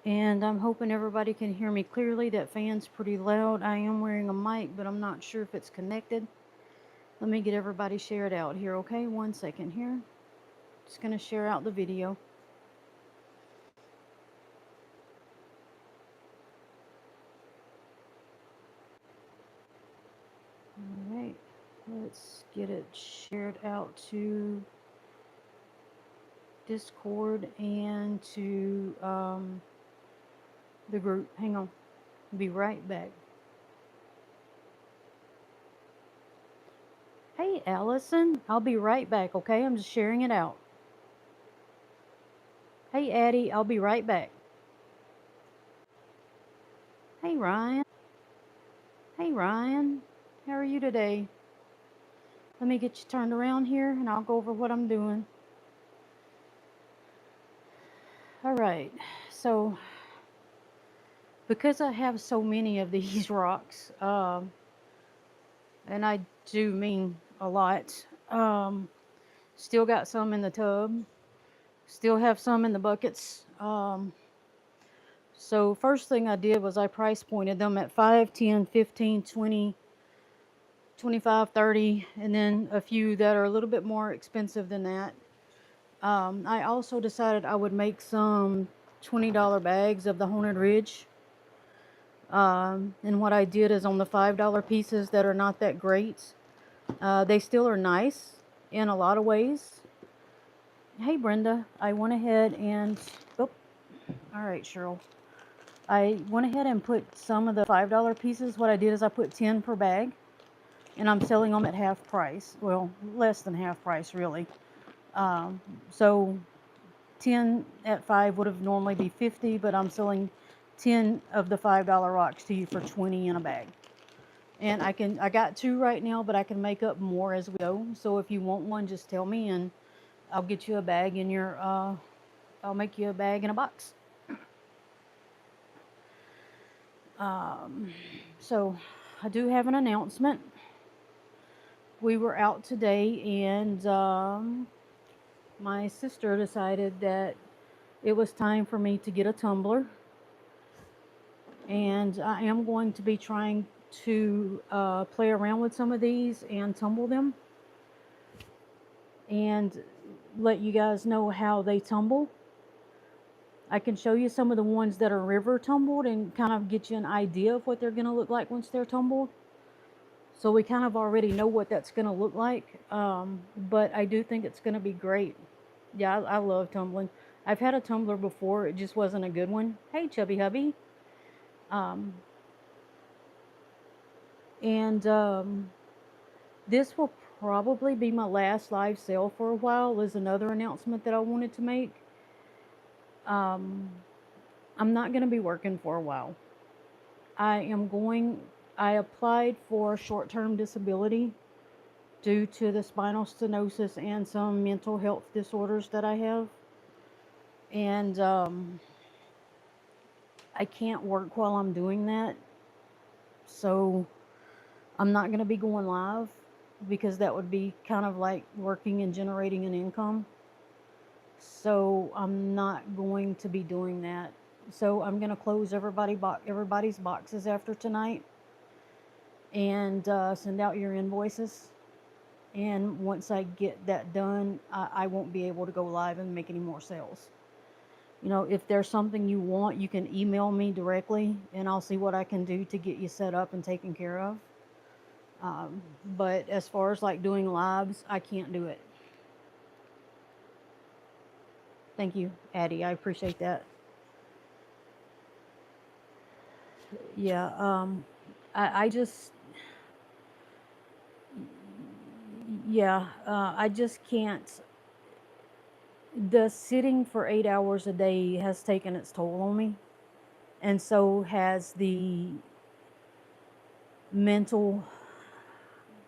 And I'm hoping everybody can hear me clearly. That fan's pretty loud. I am wearing a mic, but I'm not sure if it's connected. Let me get everybody shared out here, okay? 1 second here. Just gonna share out the video. Alright, let's get it shared out to Discord and to the group. Hang on. Be right back. Hey, Allison. I'll be right back, okay? I'm just sharing it out. Hey, Addie. I'll be right back. Hey, Ryan. Hey, Ryan. How are you today? Let me get you turned around here and I'll go over what I'm doing. All right. So, because I have so many of these rocks, and I do mean a lot, still got some in the tub, still have some in the buckets. So first thing I did was I price pointed them at 5, 10, 15, 20, 25, 30, and then a few that are a little bit more expensive than that. I also decided I would make some $20 bags of the Haunted Ridge. And what I did is on the $5 pieces that are not that great, they still are nice in a lot of ways. Hey Brenda, I went ahead and, oh, all right Cheryl. I went ahead and put some of the $5 pieces. What I did is I put 10 per bag, and I'm selling them at half price. Well, less than half price, really. So 10 at 5 would have normally be 50, but I'm selling 10 of the $5 rocks to you for 20 in a bag. And I got 2 right now, but I can make up more as we go. So if you want one, just tell me, and I'll get you a bag in your, I'll make you a bag in a box. So I do have an announcement. We were out today, and my sister decided that it was time for me to get a tumbler. And I am going to be trying to play around with some of these and tumble them and let you guys know how they tumble. I can show you some of the ones that are river tumbled and kind of get you an idea of what they're going to look like once they're tumbled. So we kind of already know what that's going to look like, but I do think it's going to be great. Yeah, I love tumbling. I've had a tumbler before, it just wasn't a good one. Hey, Chubby Hubby. Um, and this will probably be my last live sale for a while, is another announcement that I wanted to make. I'm not going to be working for a while. I applied for short-term disability due to the spinal stenosis and some mental health disorders that I have. And I can't work while I'm doing that. So I'm not going to be going live because that would be kind of like working and generating an income. So I'm not going to be doing that. So I'm going to close everybody's boxes after tonight and send out your invoices. And once I get that done, I won't be able to go live and make any more sales. You know, if there's something you want, you can email me directly and I'll see what I can do to get you set up and taken care of. But as far as like doing lives, I can't do it. Thank you, Addie. I appreciate that. Yeah, I just, yeah, I just can't. The sitting for 8 hours a day has taken its toll on me, and so has the mental,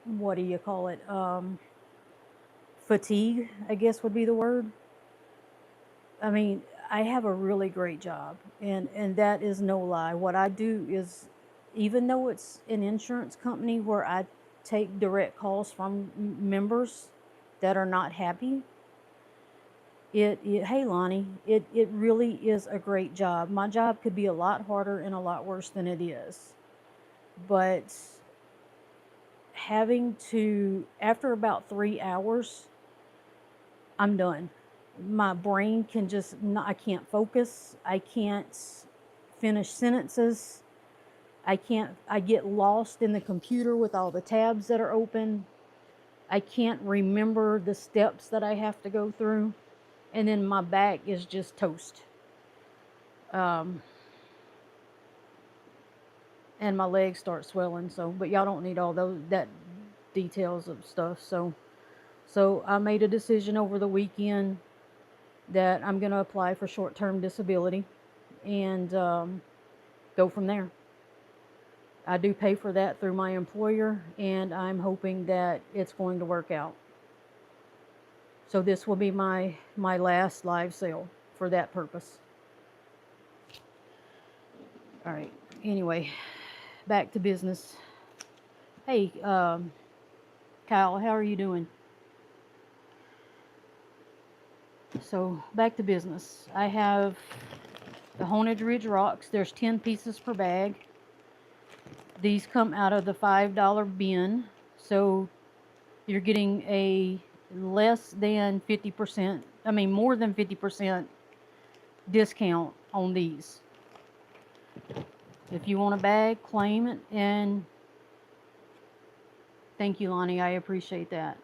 what do you call it? Fatigue, I guess would be the word. I mean, I have a really great job, and that is no lie. What I do is, even though it's an insurance company where I take direct calls from members that are not happy, Hey Lonnie, it really is a great job. My job could be a lot harder and a lot worse than it is. But having to, after about 3 hours, I'm done. My brain can just not, I can't focus. I can't finish sentences. I get lost in the computer with all the tabs that are open. I can't remember the steps that I have to go through. And then my back is just toast. And my legs start swelling. So, but y'all don't need all that details of stuff. So I made a decision over the weekend that I'm going to apply for short-term disability and go from there. I do pay for that through my employer, and I'm hoping that it's going to work out. So this will be my last live sale for that purpose. All right. Anyway, back to business. Hey, Kyle, how are you doing? So back to business. I have the Haunted Ridge rocks. There's 10 pieces per bag. These come out of the $5 bin. So you're getting a less than 50%, I mean more than 50% discount on these. If you want a bag, claim it, and thank you, Lonnie, I appreciate that.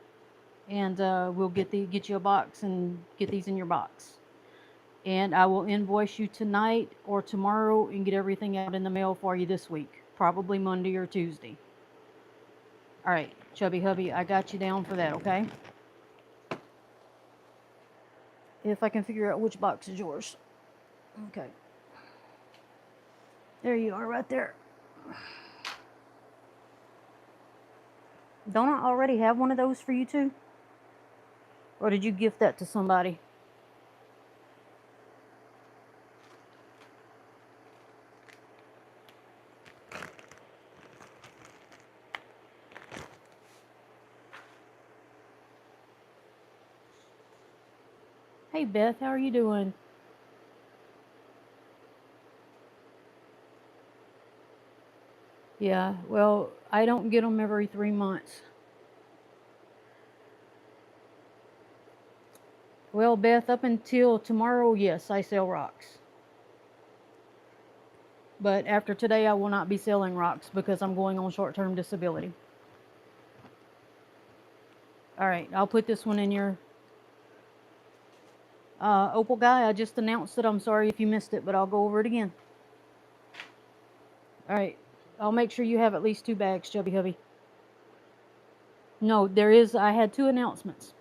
And we'll get you a box and get these in your box. And I will invoice you tonight or tomorrow and get everything out in the mail for you this week, probably Monday or Tuesday. All right, Chubby Hubby, I got you down for that, okay? If I can figure out which box is yours. Okay. There you are right there. Don't I already have one of those for you too? Or did you gift that to somebody? Hey Beth, how are you doing? Yeah, well, I don't get them every 3 months. Well, Beth, up until tomorrow, yes, I sell rocks. But after today, I will not be selling rocks because I'm going on short-term disability. All right, I'll put this one in your Opal guy. I just announced it. I'm sorry if you missed it, but I'll go over it again. All right, I'll make sure you have at least 2 bags, Chubby Hubby. No, there is. I had 2 announcements.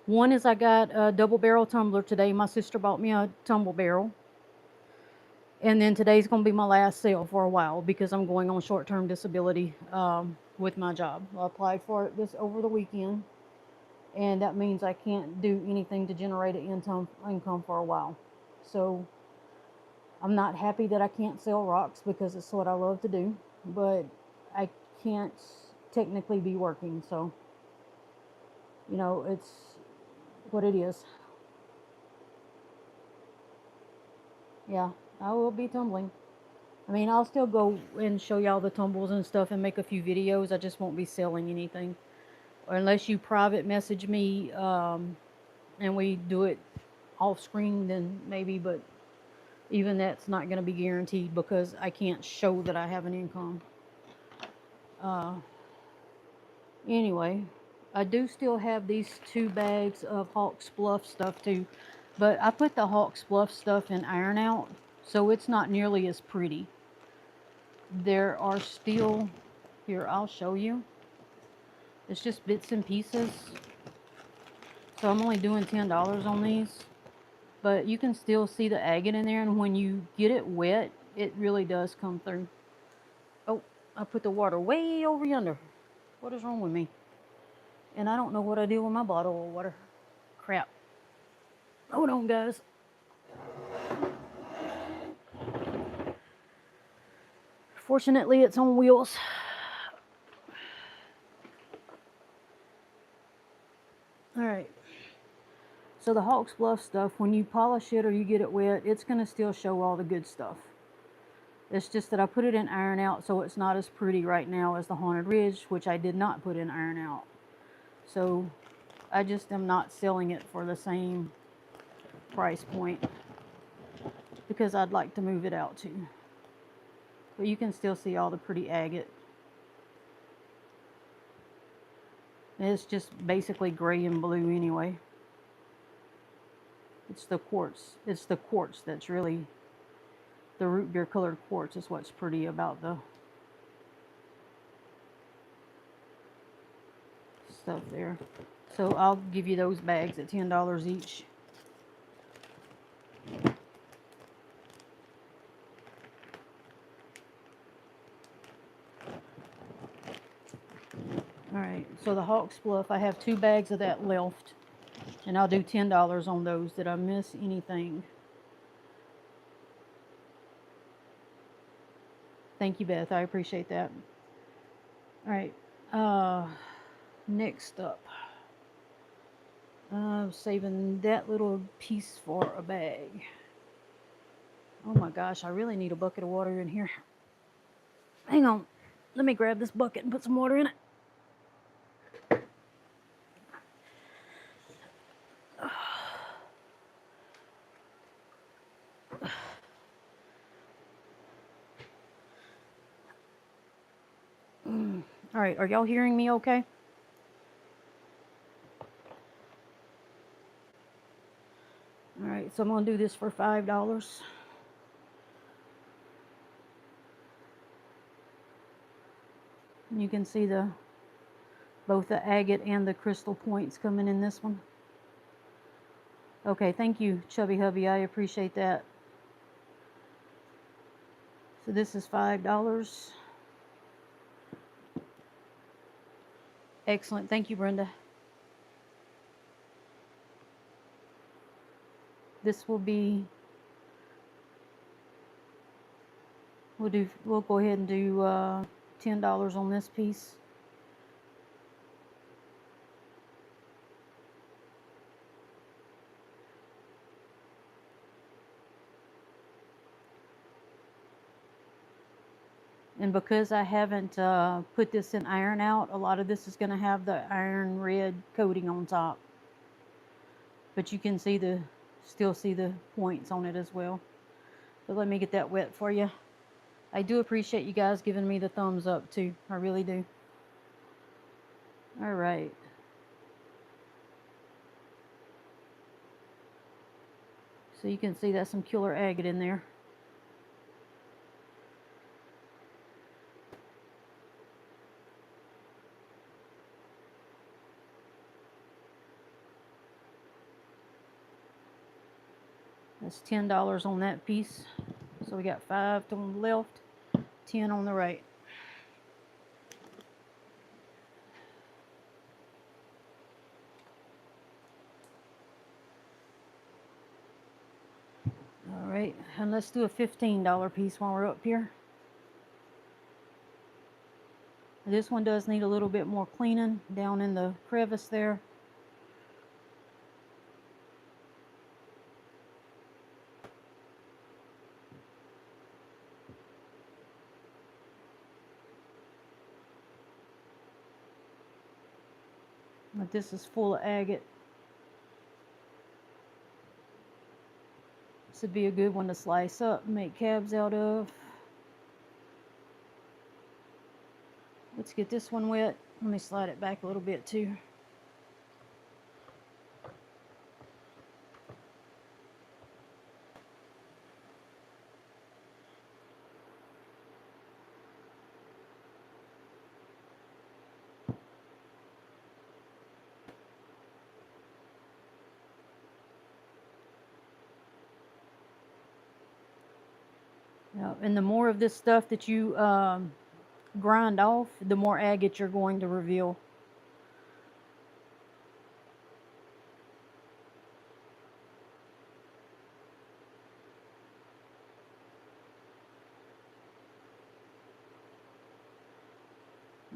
One is I got a double barrel tumbler today. My sister bought me a tumble barrel. And then today's going to be my last sale for a while because I'm going on short-term disability with my job. I applied for it over the weekend, and that means I can't do anything to generate an income for a while. So I'm not happy that I can't sell rocks because it's what I love to do, but I can't technically be working, so you know, it's what it is. Yeah, I will be tumbling. I mean, I'll still go and show y'all the tumbles and stuff and make a few videos. I just won't be selling anything. Or unless you private message me and we do it off screen, then maybe, but even that's not going to be guaranteed because I can't show that I have an income. Anyway, I do still have these 2 bags of Hawk's Bluff stuff too, but I put the Hawk's Bluff stuff in Iron Out, so it's not nearly as pretty. There are still, here, I'll show you. It's just bits and pieces. So I'm only doing $10 on these. But you can still see the agate in there, and when you get it wet, it really does come through. Oh, I put the water way over yonder. What is wrong with me? And I don't know what I did with my bottle of water. Crap. Hold on, guys. Fortunately, it's on wheels. All right. So the Hawks Bluff stuff, when you polish it or you get it wet, it's going to still show all the good stuff. It's just that I put it in Iron Out, so it's not as pretty right now as the Haunted Ridge, which I did not put in Iron Out. So I just am not selling it for the same price point because I'd like to move it out too. But you can still see all the pretty agate. And it's just basically gray and blue anyway. It's the quartz. It's the quartz that's really, the root beer colored quartz is what's pretty about the stuff there. So I'll give you those bags at $10 each. Alright, so the Hawks Bluff, I have 2 bags of that left. And I'll do $10 on those. Did I miss anything? Thank you, Beth. I appreciate that. Alright, next up. I'm saving that little piece for a bag. Oh my gosh, I really need a bucket of water in here. Hang on. Let me grab this bucket and put some water in it. All right, are y'all hearing me okay? All right, so I'm going to do this for $5. And you can see both the agate and the crystal points coming in this one. Okay, thank you, Chubby Hubby. I appreciate that. So this is $5. Excellent. Thank you, Brenda. This will be, we'll go ahead and do $10 on this piece. And because I haven't put this in Iron Out, a lot of this is going to have the iron red coating on top. But you can see still see the points on it as well. But let me get that wet for you. I do appreciate you guys giving me the thumbs up too. I really do. All right. So you can see that's some killer agate in there. That's $10 on that piece. So we got 5 on the left, 10 on the right. All right, and let's do a $15 piece while we're up here. This one does need a little bit more cleaning down in the crevice there. But this is full of agate. This would be a good one to slice up and make cabs out of. Let's get this one wet. Let me slide it back a little bit too. And the more of this stuff that you grind off, the more agate you're going to reveal.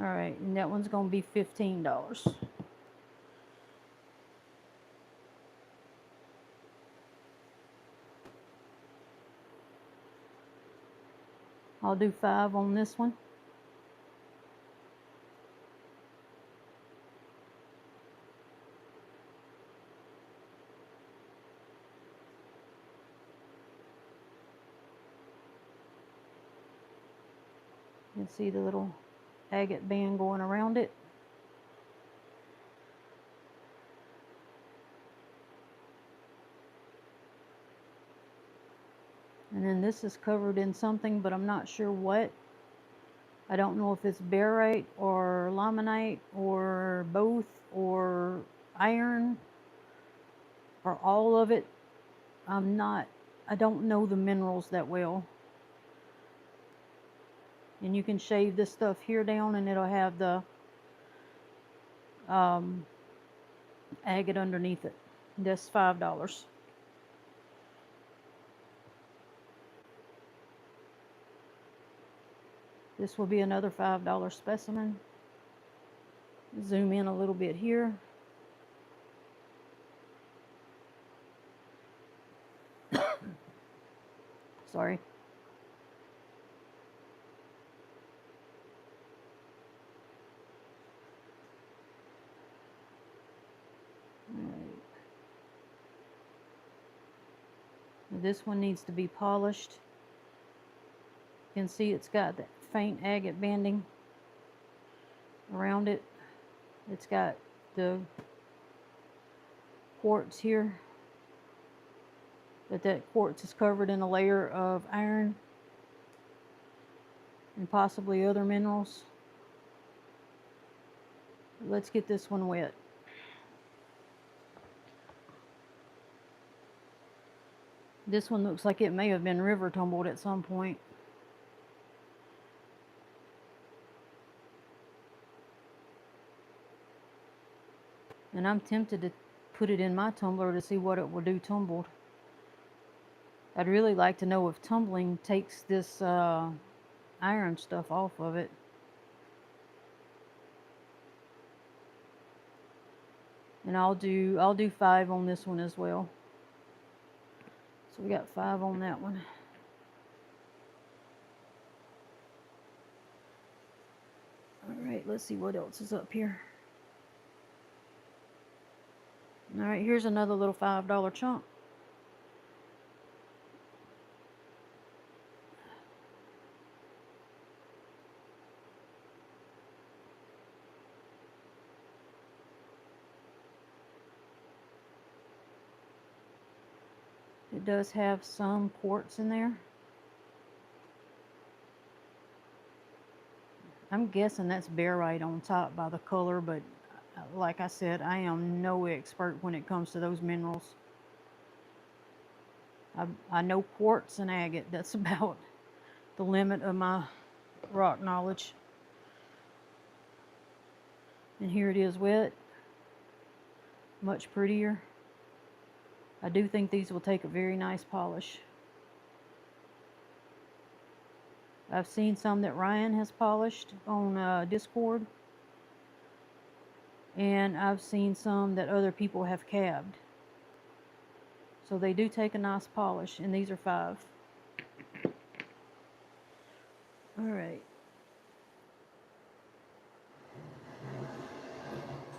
All right, and that one's going to be $15. I'll do 5 on this one. You can see the little agate band going around it. And then this is covered in something, but I'm not sure what. I don't know if it's barite or limonite or both or iron or all of it. I don't know the minerals that well. And you can shave this stuff here down and it'll have the agate underneath it. That's $5. This will be another $5 specimen. Zoom in a little bit here. Sorry. All right. This one needs to be polished. You can see it's got that faint agate banding around it. It's got the quartz here, but that quartz is covered in a layer of iron and possibly other minerals. Let's get this one wet. This one looks like it may have been river tumbled at some point. And I'm tempted to put it in my tumbler to see what it will do tumbled. I'd really like to know if tumbling takes this iron stuff off of it. And I'll do 5 on this one as well. So we got 5 on that one. Alright, let's see what else is up here. Alright, here's another little $5 chunk. It does have some quartz in there. I'm guessing that's barite on top by the color, but like I said, I am no expert when it comes to those minerals. I know quartz and agate. That's about the limit of my rock knowledge. And here it is wet. Much prettier. I do think these will take a very nice polish. I've seen some that Ryan has polished on Discord. And I've seen some that other people have cabbed. So they do take a nice polish, and these are 5. Alright.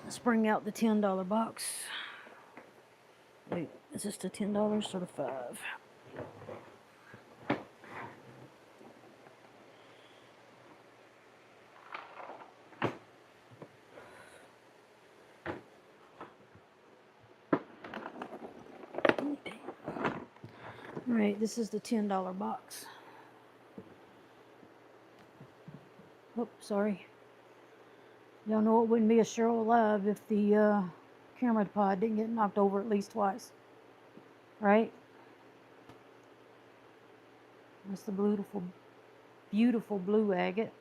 Let's bring out the $10 box. Wait, is this the $10 or the 5? Alright, this is the $10 box. Oh, sorry. Y'all know it wouldn't be a show alive if the camera pod didn't get knocked over at least twice. Right? That's the beautiful, beautiful blue agate.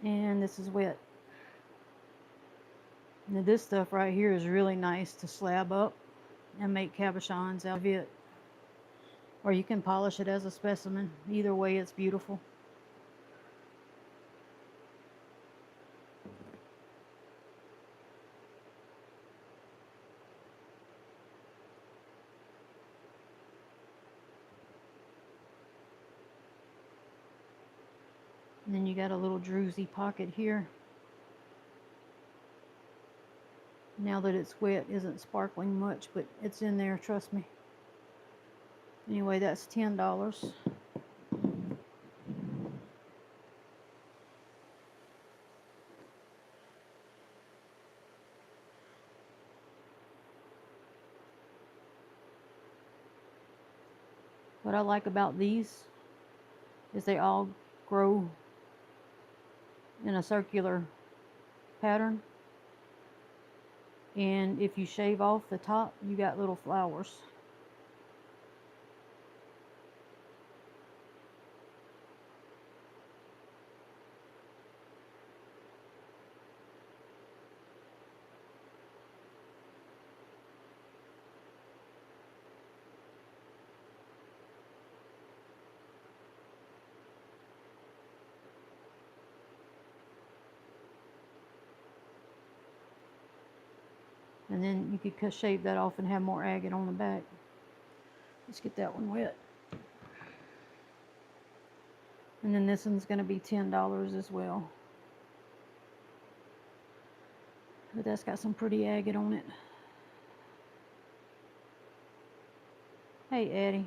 And this is wet. Now this stuff right here is really nice to slab up. and make cabochons out of it. Or you can polish it as a specimen. Either way, it's beautiful. And then you got a little druzy pocket here. Now that it's wet, isn't sparkling much, but it's in there, trust me. Anyway, that's $10. What I like about these is they all grow in a circular pattern. And if you shave off the top, you got little flowers. And then you could shave that off and have more agate on the back. Let's get that one wet. And then this one's going to be $10 as well. But that's got some pretty agate on it. Hey, Eddie.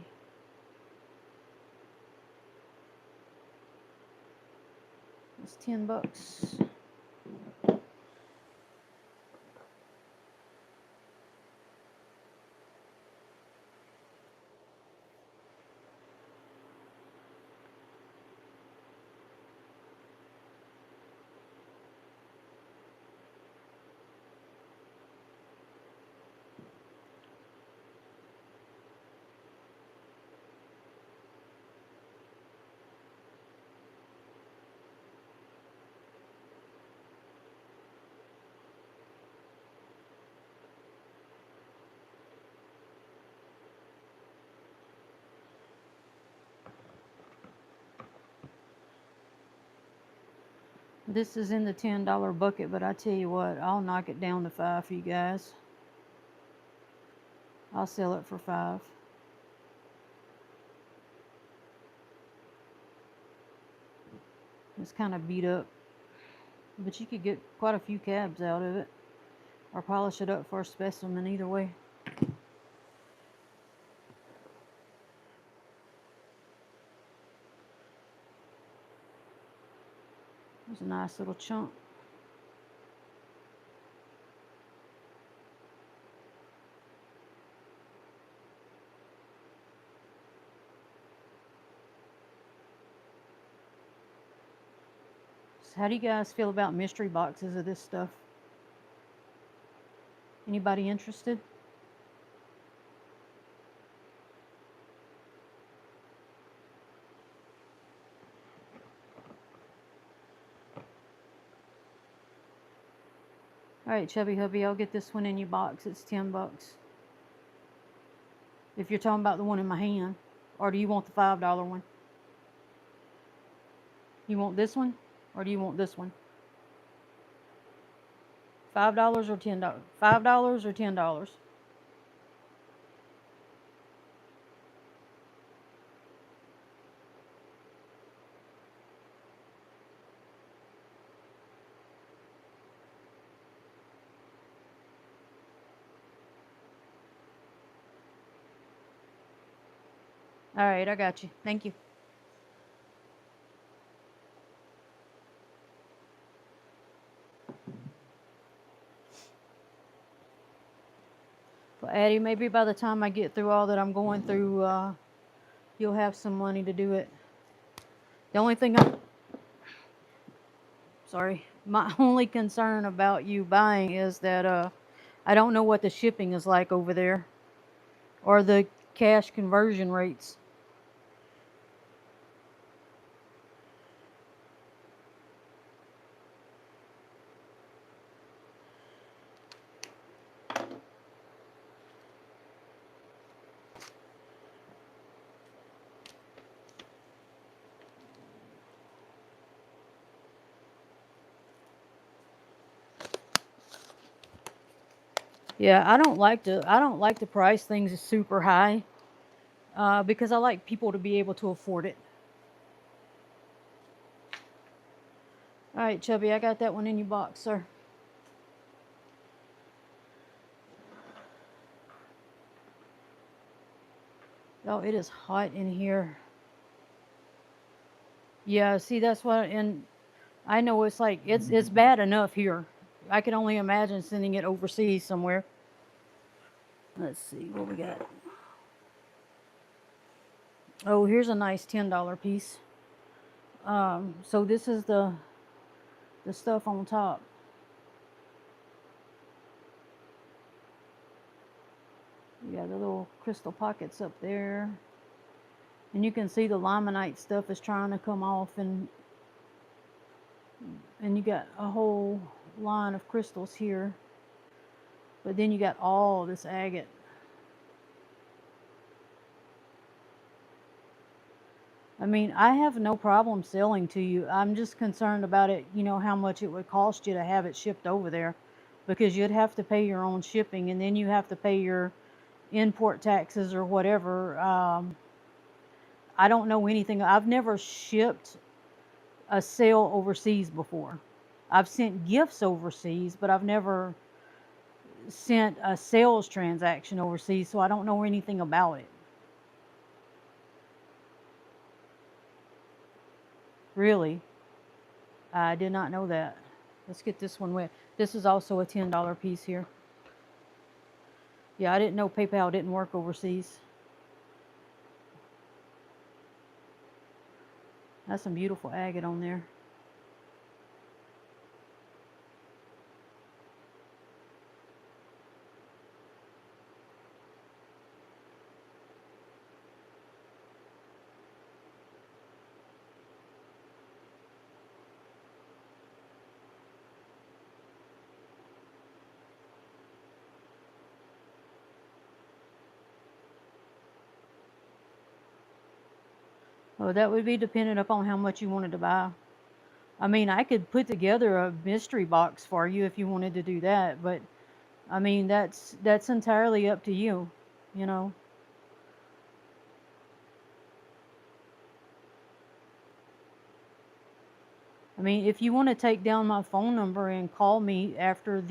It's $10. This is in the $10 bucket, but I tell you what, I'll knock it down to $5 for you guys. I'll sell it for $5. It's kind of beat up, but you could get quite a few cabs out of it, or polish it up for a specimen, either way. There's a nice little chunk. So how do you guys feel about mystery boxes of this stuff? Anybody interested? Alright, Chubby Hubby, I'll get this one in your box. It's $10. If you're talking about the one in my hand. Or do you want the $5 one? You want this one? Or do you want this one? $5 or $10? $5 or $10? Alright, I got you. Thank you. Well, Addie, maybe by the time I get through all that I'm going through, you'll have some money to do it. The only thing my only concern about you buying is that I don't know what the shipping is like over there, or the cash conversion rates. Yeah, I don't like to price things super high because I like people to be able to afford it. All right, Chubby, I got that one in your box, sir. Oh, it is hot in here. Yeah, see, that's what, and I know it's like it's bad enough here. I can only imagine sending it overseas somewhere. Let's see what we got. Oh, here's a nice $10 piece. So this is the stuff on top. You got the little crystal pockets up there, and you can see the limonite stuff is trying to come off, and you got a whole line of crystals here, but then you got all this agate. I mean, I have no problem selling to you. I'm just concerned about it, how much it would cost you to have it shipped over there, because you'd have to pay your own shipping, and then you have to pay your import taxes or whatever. I don't know anything. I've never shipped a sale overseas before. I've sent gifts overseas, but I've never sent a sales transaction overseas, so I don't know anything about it. Really, I did not know that. Let's get this one wet. This is also a $10 piece here. Yeah, I didn't know PayPal didn't work overseas. That's some beautiful agate on there. Oh, that would be dependent upon how much you wanted to buy. I mean, I could put together a mystery box for you if you wanted to do that, but I mean, that's entirely up to you, you know. I mean, if you want to take down my phone number and call me after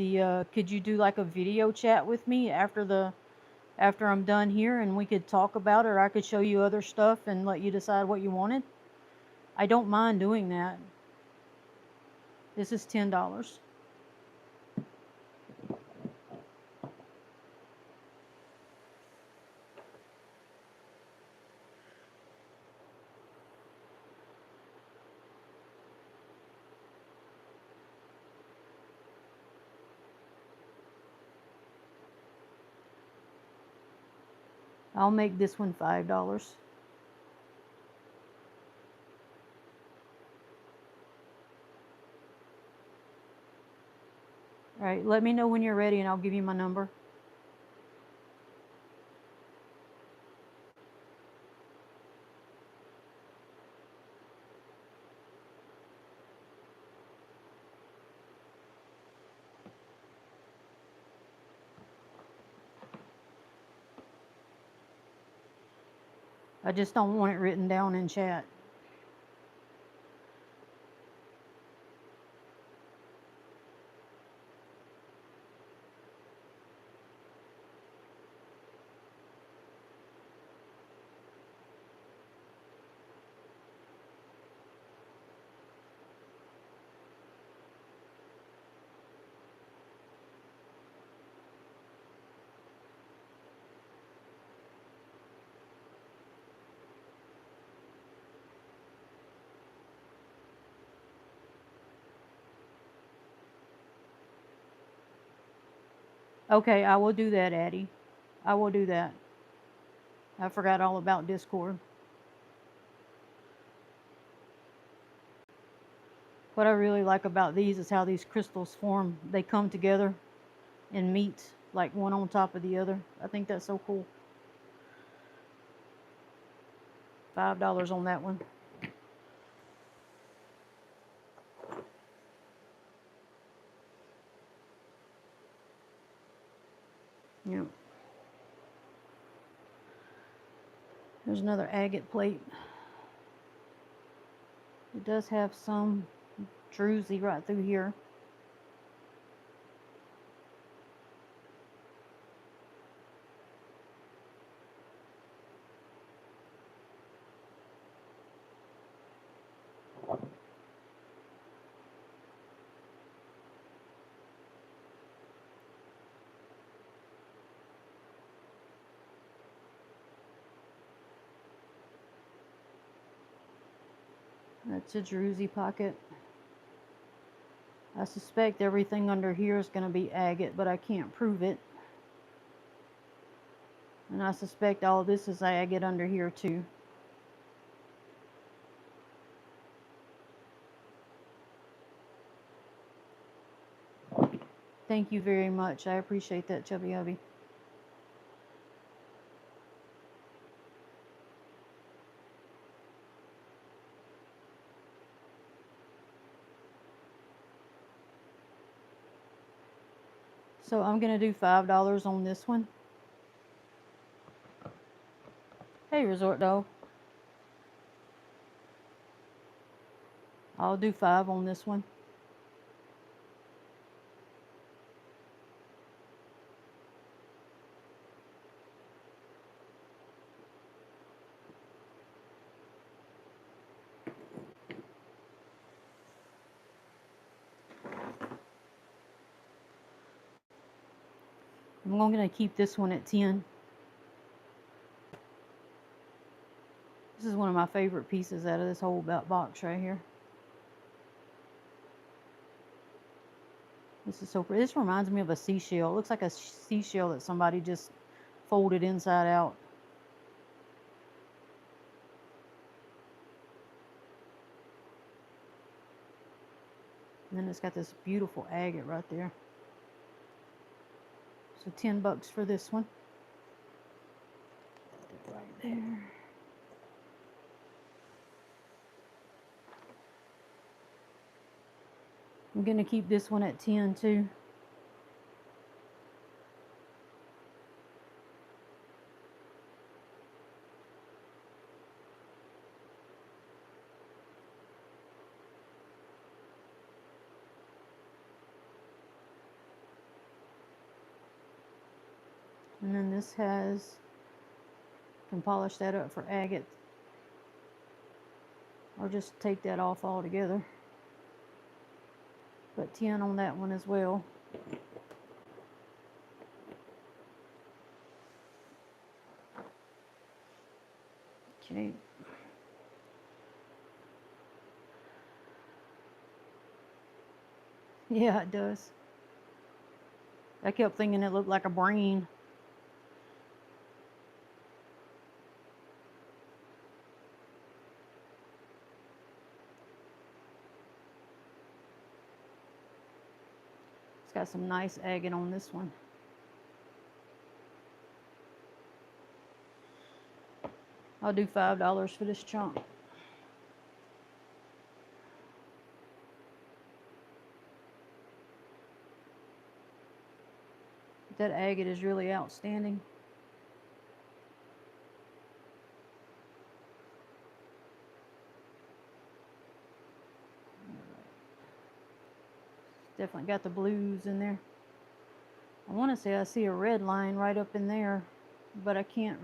could you do like a video chat with me after I'm done here and we could talk about it, or I could show you other stuff and let you decide what you wanted? I don't mind doing that. This is $10. I'll make this one $5. All right, let me know when you're ready and I'll give you my number. I just don't want it written down in chat. Okay, I will do that, Addie. I will do that. I forgot all about Discord. What I really like about these is how these crystals form. They come together and meet like one on top of the other. I think that's so cool. $5 on that one. Yep. There's another agate plate. It does have some druzy right through here. That's a druzy pocket. I suspect everything under here is going to be agate, but I can't prove it. And I suspect all this is agate under here too. Thank you very much. I appreciate that, Chubby Hubby. So I'm going to do $5 on this one. Hey, Resort Dog. I'll do $5 on this one. I'm going to keep this one at 10. This is one of my favorite pieces out of this whole box right here. This is so pretty. This reminds me of a seashell. It looks like a seashell that somebody just folded inside out. And then it's got this beautiful agate right there. So $10 for this one. Put that right there. I'm going to keep this one at 10 too. And then this has, can polish that up for agate. Or just take that off altogether. Put 10 on that one as well. Okay. Yeah, it does. I kept thinking it looked like a brain. It's got some nice agate on this one. I'll do $5 for this chunk. That agate is really outstanding. Definitely got the blues in there. I want to say I see a red line right up in there, but I can't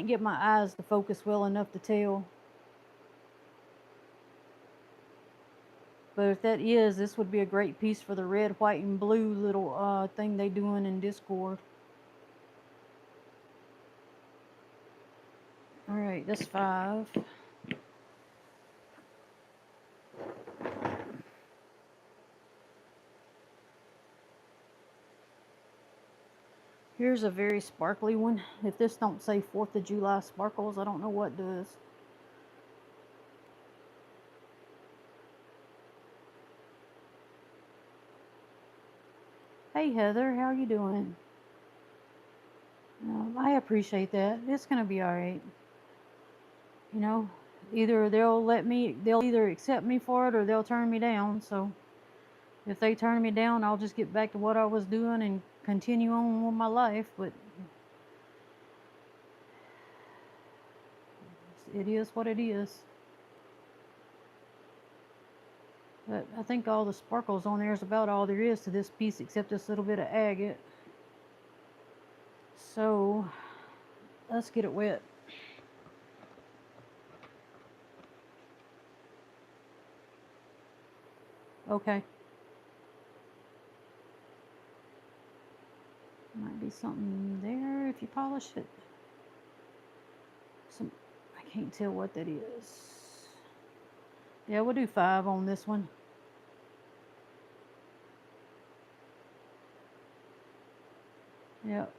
get my eyes to focus well enough to tell. But if that is, this would be a great piece for the red, white, and blue little thing they doing in Discord. Alright, that's 5. Here's a very sparkly one. If this don't say 4th of July sparkles, I don't know what does. Hey Heather, how are you doing? I appreciate that. It's gonna be alright. You know, either they'll either accept me for it or they'll turn me down. So if they turn me down, I'll just get back to what I was doing and continue on with my life, but it is what it is. But I think all the sparkles on there is about all there is to this piece, except this little bit of agate. So let's get it wet. Okay. Might be something there if you polish it. I can't tell what that is. Yeah, we'll do 5 on this one. Yep.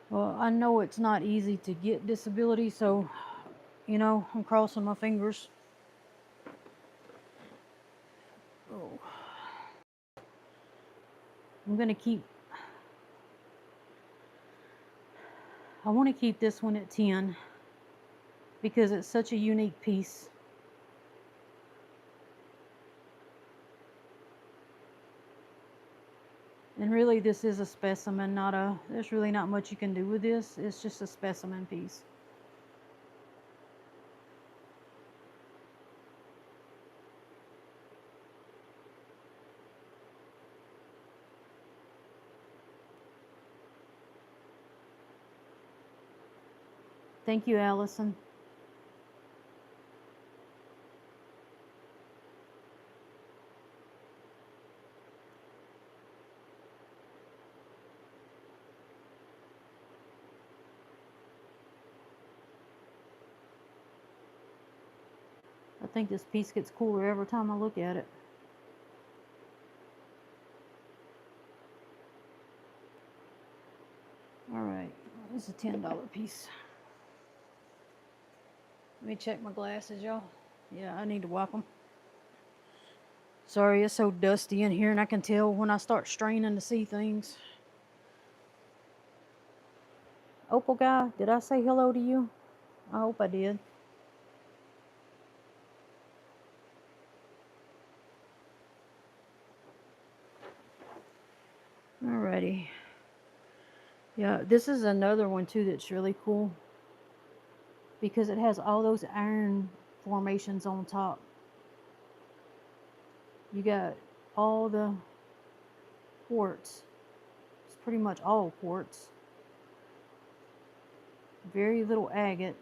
Well, I know it's not easy to get disability, so, you know, I'm crossing my fingers. Oh. I'm going to keep, I want to keep this one at 10 because it's such a unique piece. And really this is a specimen, there's really not much you can do with this. It's just a specimen piece. Thank you, Allison. I think this piece gets cooler every time I look at it. Alright, this is a $10 piece. Let me check my glasses, y'all. Yeah, I need to wipe them. Sorry, it's so dusty in here, and I can tell when I start straining to see things. Opal guy, did I say hello to you? I hope I did. Alrighty. Yeah, this is another one too that's really cool because it has all those iron formations on top. You got all the quartz. It's pretty much all quartz. Very little agate.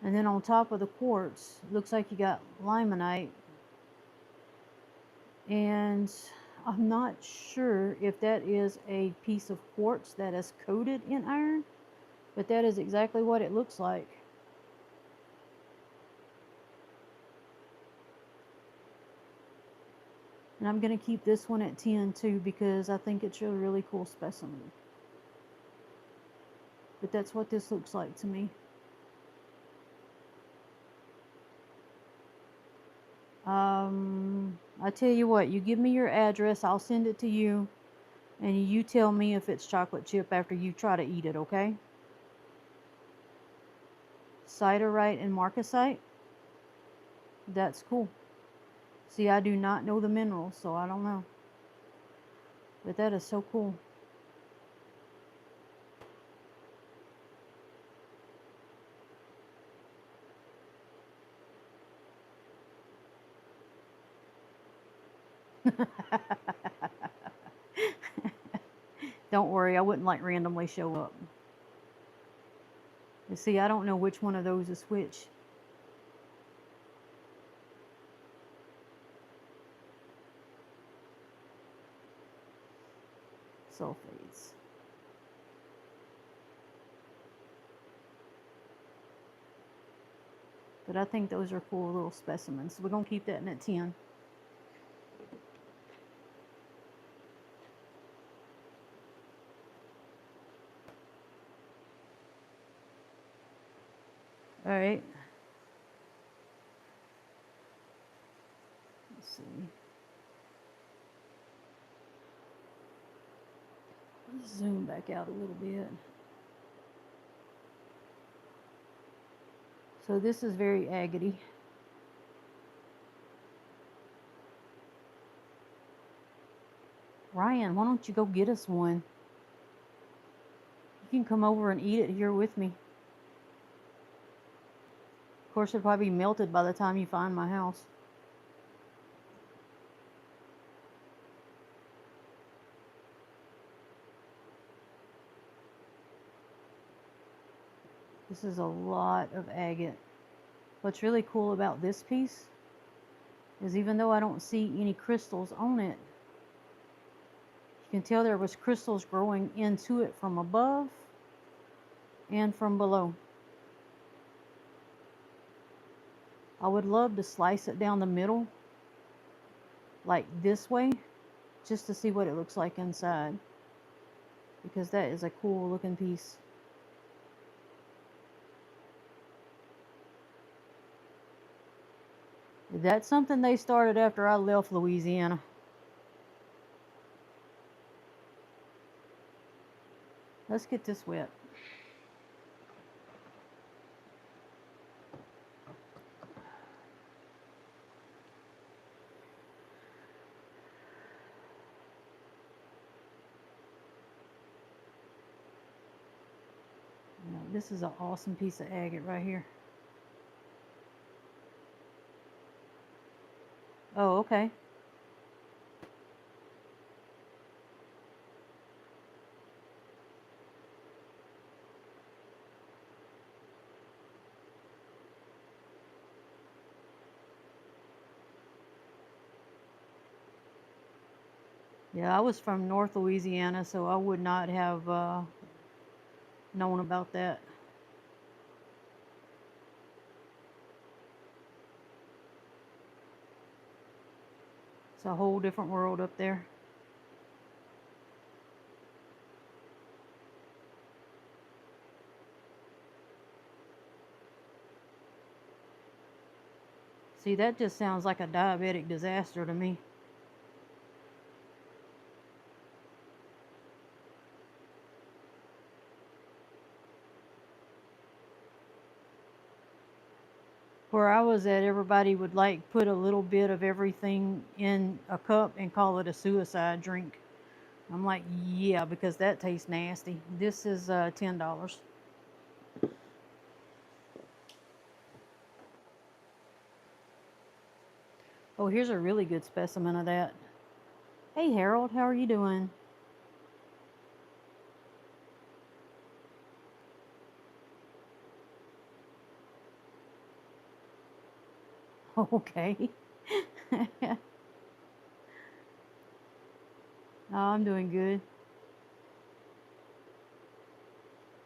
And then on top of the quartz, looks like you got limonite. And I'm not sure if that is a piece of quartz that is coated in iron, but that is exactly what it looks like. And I'm going to keep this one at 10 too because I think it's a really cool specimen. But that's what this looks like to me. I tell you what, you give me your address, I'll send it to you, and you tell me if it's chocolate chip after you try to eat it, okay? Ciderite and marcasite? That's cool. See, I do not know the minerals, so I don't know. But that is so cool. Don't worry, I wouldn't like randomly show up. You see, I don't know which one of those is which. Sulfates. But I think those are cool little specimens. So we're going to keep that in at 10. All right. Let's see. Let's zoom back out a little bit. So this is very agate-y. Ryan, why don't you go get us one? You can come over and eat it here with me. Of course, it'll probably be melted by the time you find my house. This is a lot of agate. What's really cool about this piece is even though I don't see any crystals on it, you can tell there was crystals growing into it from above and from below. I would love to slice it down the middle, like this way, just to see what it looks like inside, because that is a cool looking piece. That's something they started after I left Louisiana. Let's get this wet. Now, this is an awesome piece of agate right here. Oh, okay. Yeah, I was from North Louisiana, so I would not have known about that. It's a whole different world up there. See, that just sounds like a diabetic disaster to me. Where I was at, everybody would like put a little bit of everything in a cup and call it a suicide drink. I'm like, yeah, because that tastes nasty. This is $10. Oh, here's a really good specimen of that. Hey, Harold, how are you doing? Okay. Oh, I'm doing good.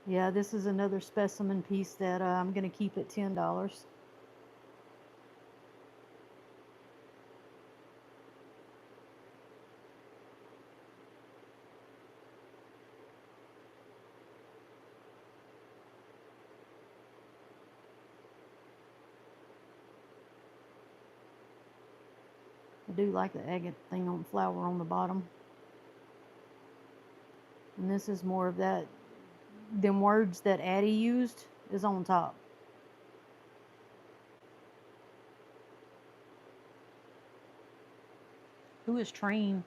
Yeah, this is another specimen piece that I'm going to keep at $10. I do like the agate thing on flower on the bottom. And this is more of that, them words that Addie used is on top. Who is Train?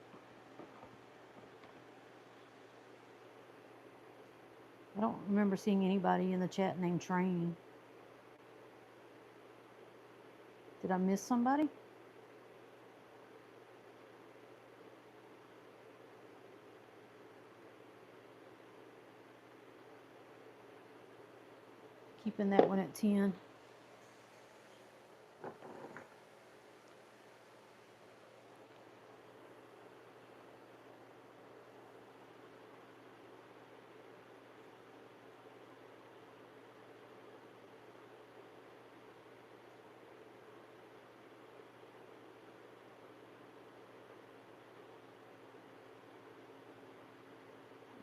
I don't remember seeing anybody in the chat named Train. Did I miss somebody? Keeping that one at 10.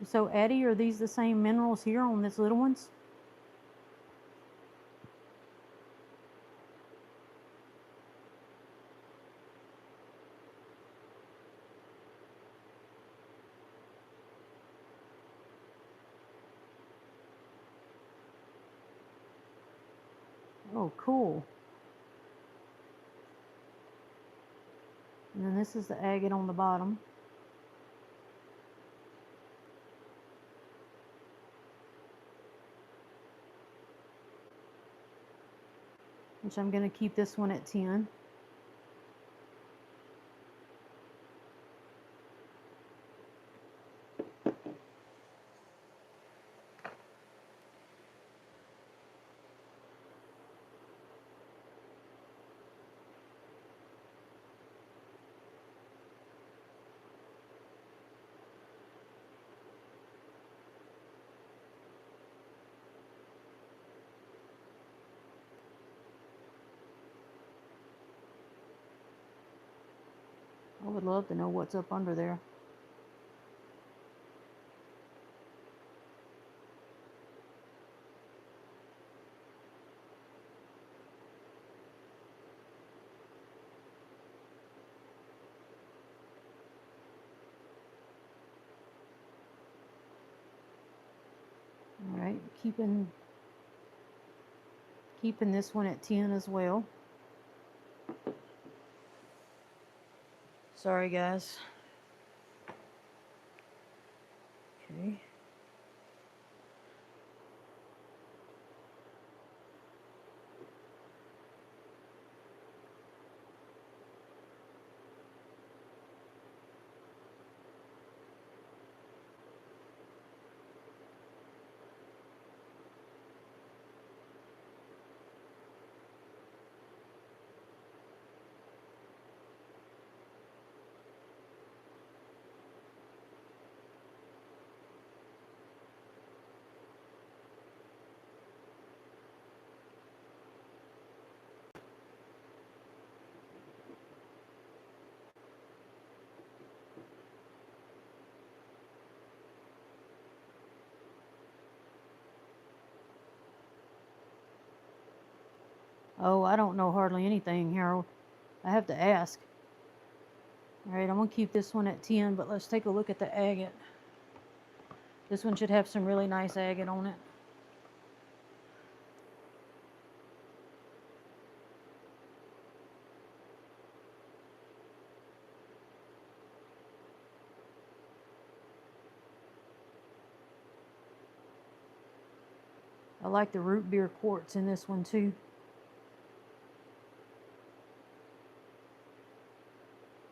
So, Addie, are these the same minerals here on these little ones? Oh, cool. And then this is the agate on the bottom. which I'm going to keep this one at 10. I would love to know what's up under there. All right, keeping this one at 10 as well. Sorry, guys. Okay. Oh, I don't know hardly anything, Harold. I have to ask. All right, I'm going to keep this one at 10, but let's take a look at the agate. This one should have some really nice agate on it. I like the root beer quartz in this one too.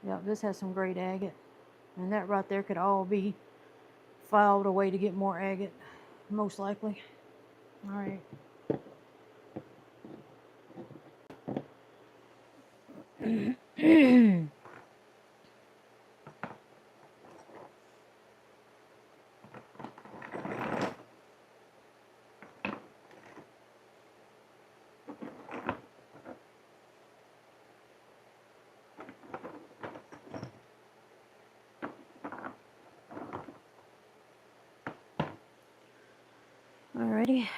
Yep, this has some great agate. And that right there could all be filed away to get more agate, most likely. All right. Alrighty.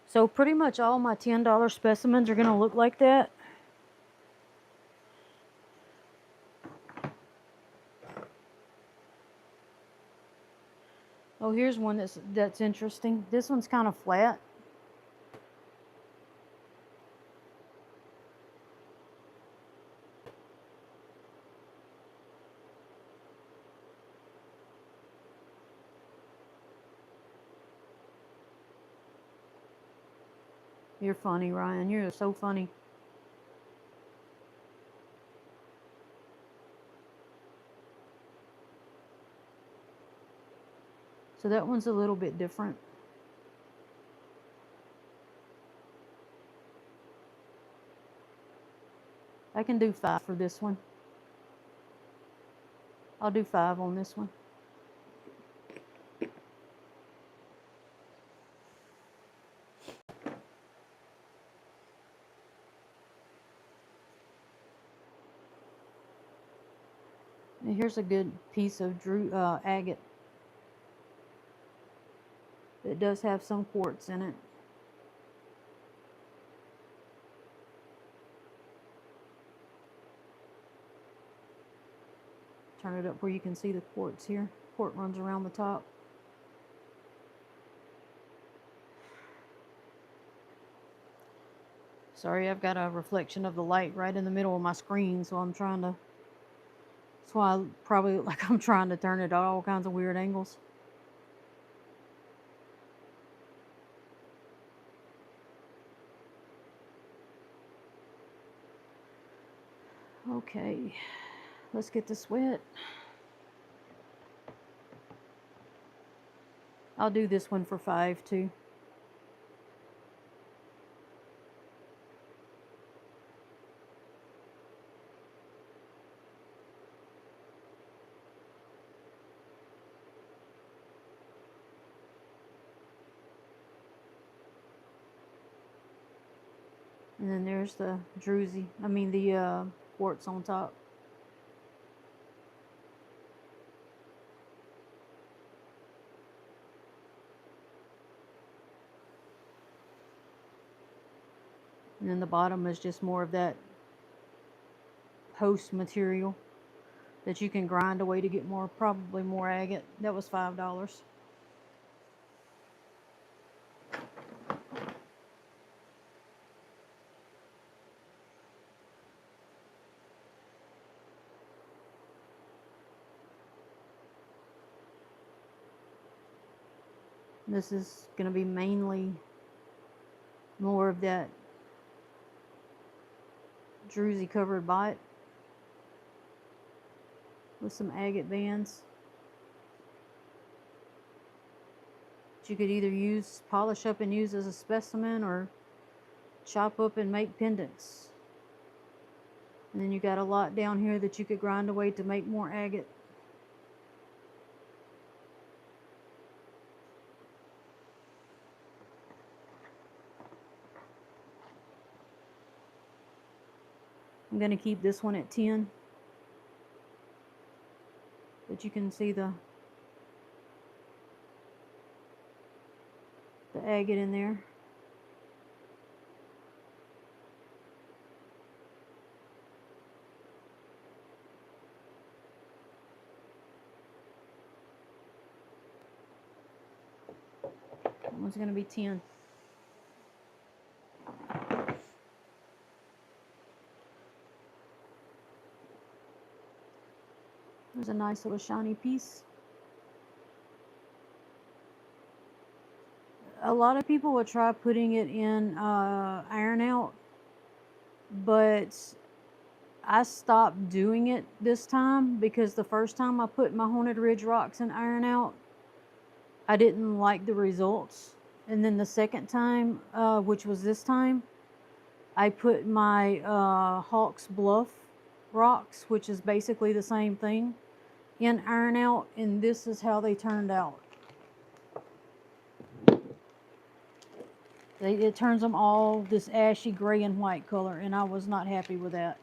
So pretty much all my $10 specimens are going to look like that. Oh, here's one that's interesting. This one's kind of flat. You're funny, Ryan. You're so funny. So that one's a little bit different. I can do 5 for this one. I'll do 5 on this one. And here's a good piece of agate. It does have some quartz in it. Turn it up where you can see the quartz here. Quartz runs around the top. Sorry, I've got a reflection of the light right in the middle of my screen, so I'm trying to... That's why I probably look like I'm trying to turn it at all kinds of weird angles. Okay, let's get this wet. I'll do this one for 5 too. And then there's the the quartz on top. And then the bottom is just more of that post material that you can grind away to get more, probably more agate. That was $5. This is going to be mainly more of that druzy covered bite with some agate bands. You could either polish up and use as a specimen, or chop up and make pendants. And then you got a lot down here that you could grind away to make more agate. I'm going to keep this one at 10, but you can see the agate in there. That one's going to be 10. There's a nice little shiny piece. A lot of people will try putting it in Iron Out, but I stopped doing it this time because the first time I put my Haunted Ridge rocks in Iron Out, I didn't like the results. And then the second time, which was this time, I put my Hawks Bluff rocks, which is basically the same thing, in Iron Out, and this is how they turned out. It turns them all this ashy gray and white color, and I was not happy with that.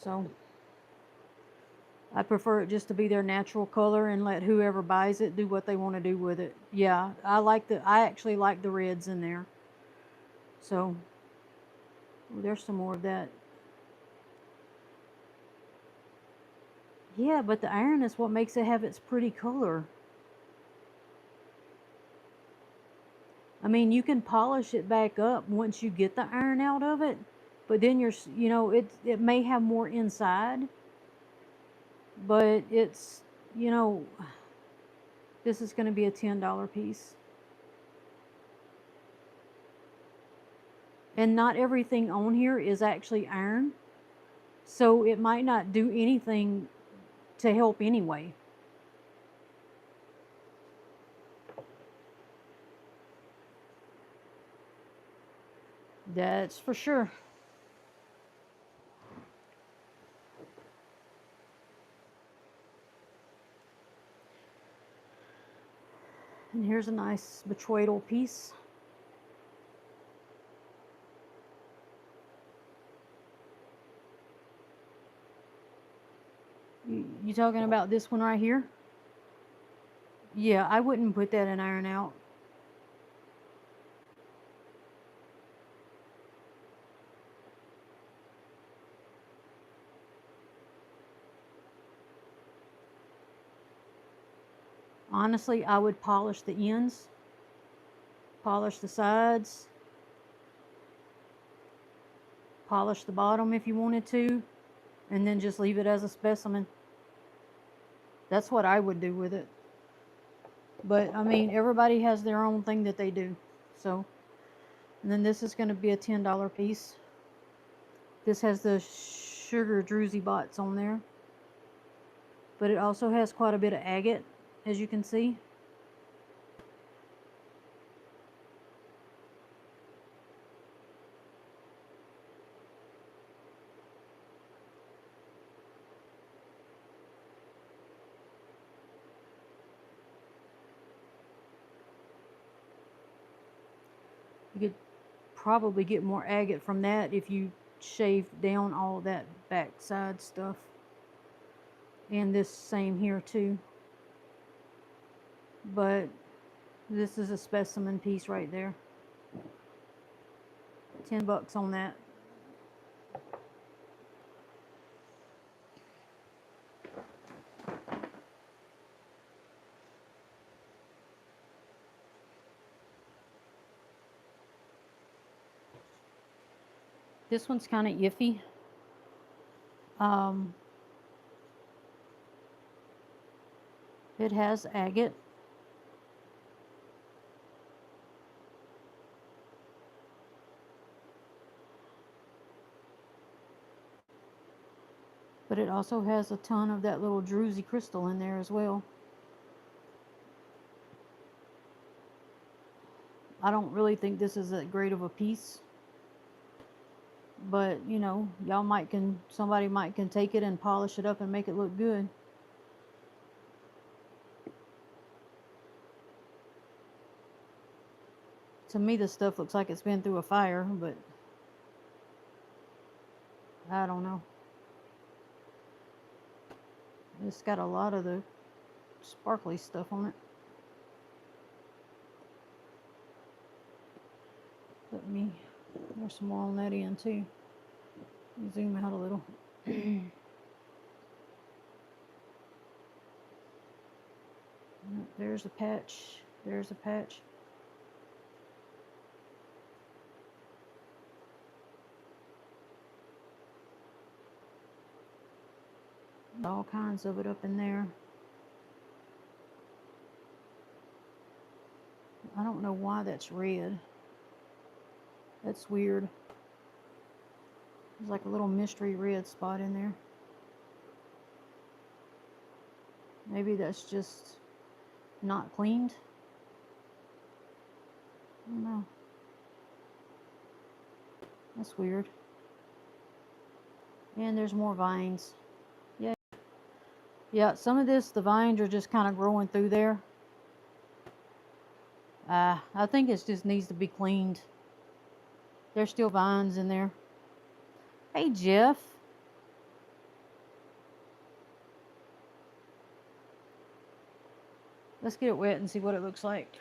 So I prefer it just to be their natural color and let whoever buys it do what they want to do with it. Yeah, I actually like the reds in there. So there's some more of that. Yeah, but the iron is what makes it have its pretty color. I mean, you can polish it back up once you get the iron out of it, but then it may have more inside, but it's, this is going to be a $10 piece. And not everything on here is actually iron, so it might not do anything to help anyway. That's for sure. And here's a nice betroidal piece. You talking about this one right here? Yeah, I wouldn't put that in Iron Out. Honestly, I would polish the ends, polish the sides, polish the bottom if you wanted to, and then just leave it as a specimen. That's what I would do with it. But I mean, everybody has their own thing that they do. So And then this is going to be a $10 piece. This has the sugar druzy bots on there. But it also has quite a bit of agate, as you can see. You could probably get more agate from that if you shave down all that backside stuff. And this same here too. But this is a specimen piece right there. $10 on that. This one's kind of iffy. It has agate. But it also has a ton of that little druzy crystal in there as well. I don't really think this is that great of a piece. But, you know, somebody might can take it and polish it up and make it look good. To me, this stuff looks like it's been through a fire, but I don't know. It's got a lot of the sparkly stuff on it. There's some more on that end too. Zoom out a little. There's a patch. There's a patch. All kinds of it up in there. I don't know why that's red. That's weird. There's like a little mystery red spot in there. Maybe that's just not cleaned. I don't know. That's weird. And there's more vines. Yeah, some of this, the vines are just kind of growing through there. I think it just needs to be cleaned. There's still vines in there. Hey, Jeff. Let's get it wet and see what it looks like.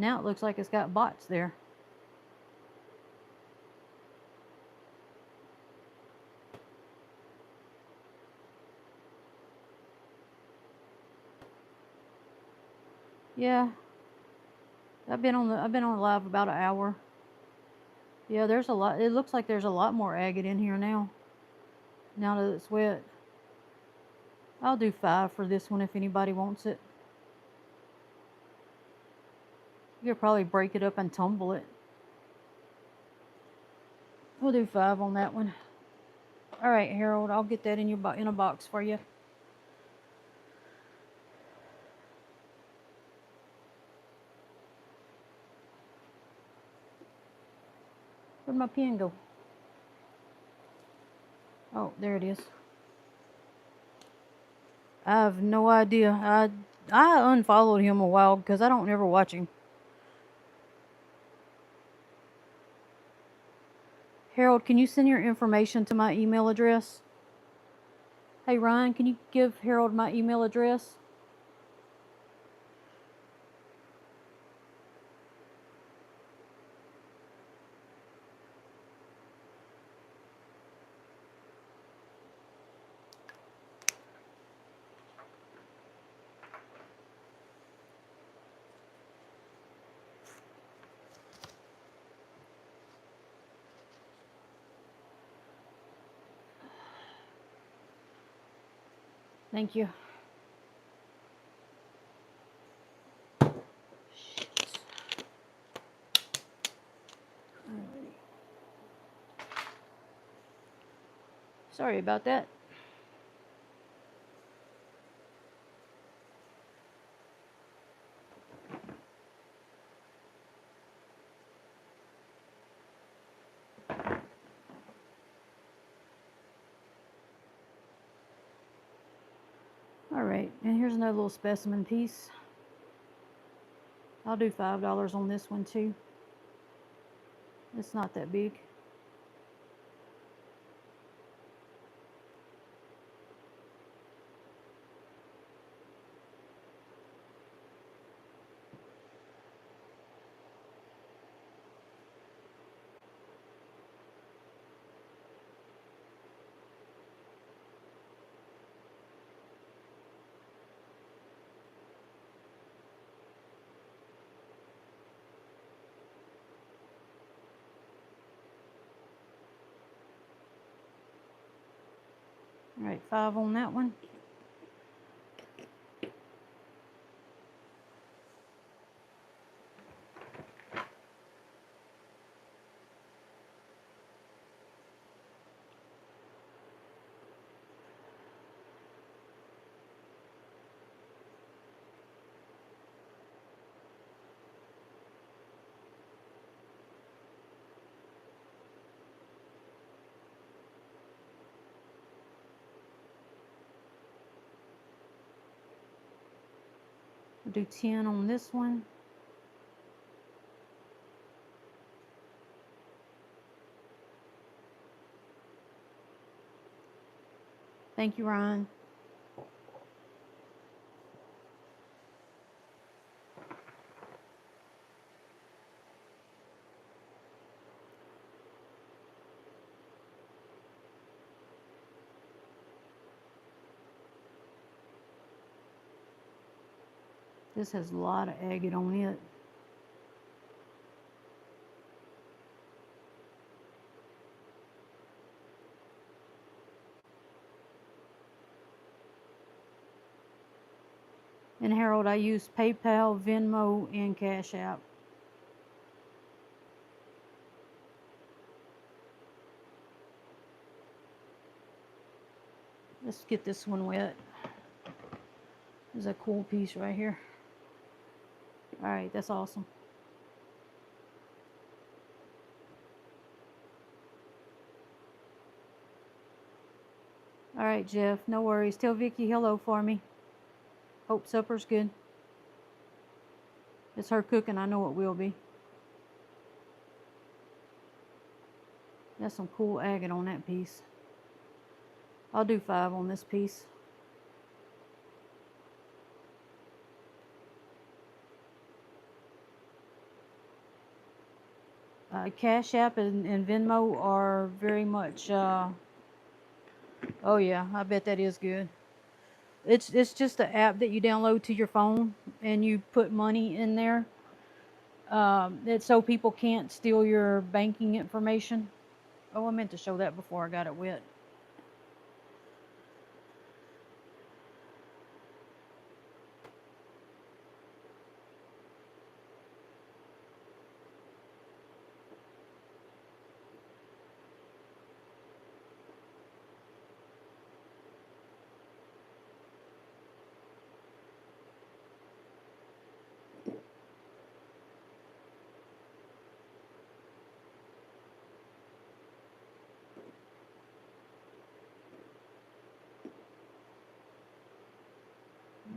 Now it looks like it's got bots there. Yeah. I've been on live about an hour. Yeah, there's a lot. It looks like there's a lot more agate in here now. Now that it's wet. I'll do 5 for this one if anybody wants it. You could probably break it up and tumble it. We'll do 5 on that one. All right, Harold, I'll get that in a box for you. Where'd my pen go? Oh, there it is. I have no idea. I unfollowed him a while because I don't ever watch him. Harold, can you send your information to my email address? Hey, Ryan, can you give Harold my email address? Thank you. Sorry about that. Alright, and here's another little specimen piece. I'll do $5 on this one too. It's not that big. Alright, 5 on that one. I'll do 10 on this one. Thank you, Ryan. This has a lot of agate on it. And Harold, I use PayPal, Venmo, and Cash App. Let's get this one wet. There's a cool piece right here. Alright, that's awesome. Alright, Jeff, no worries. Tell Vicky hello for me. Hope supper's good. It's her cooking, I know it will be. That's some cool agate on that piece. I'll do 5 on this piece. Cash App and Venmo are very much, oh yeah, I bet that is good. It's just an app that you download to your phone and you put money in there. It's so people can't steal your banking information. Oh, I meant to show that before I got it wet.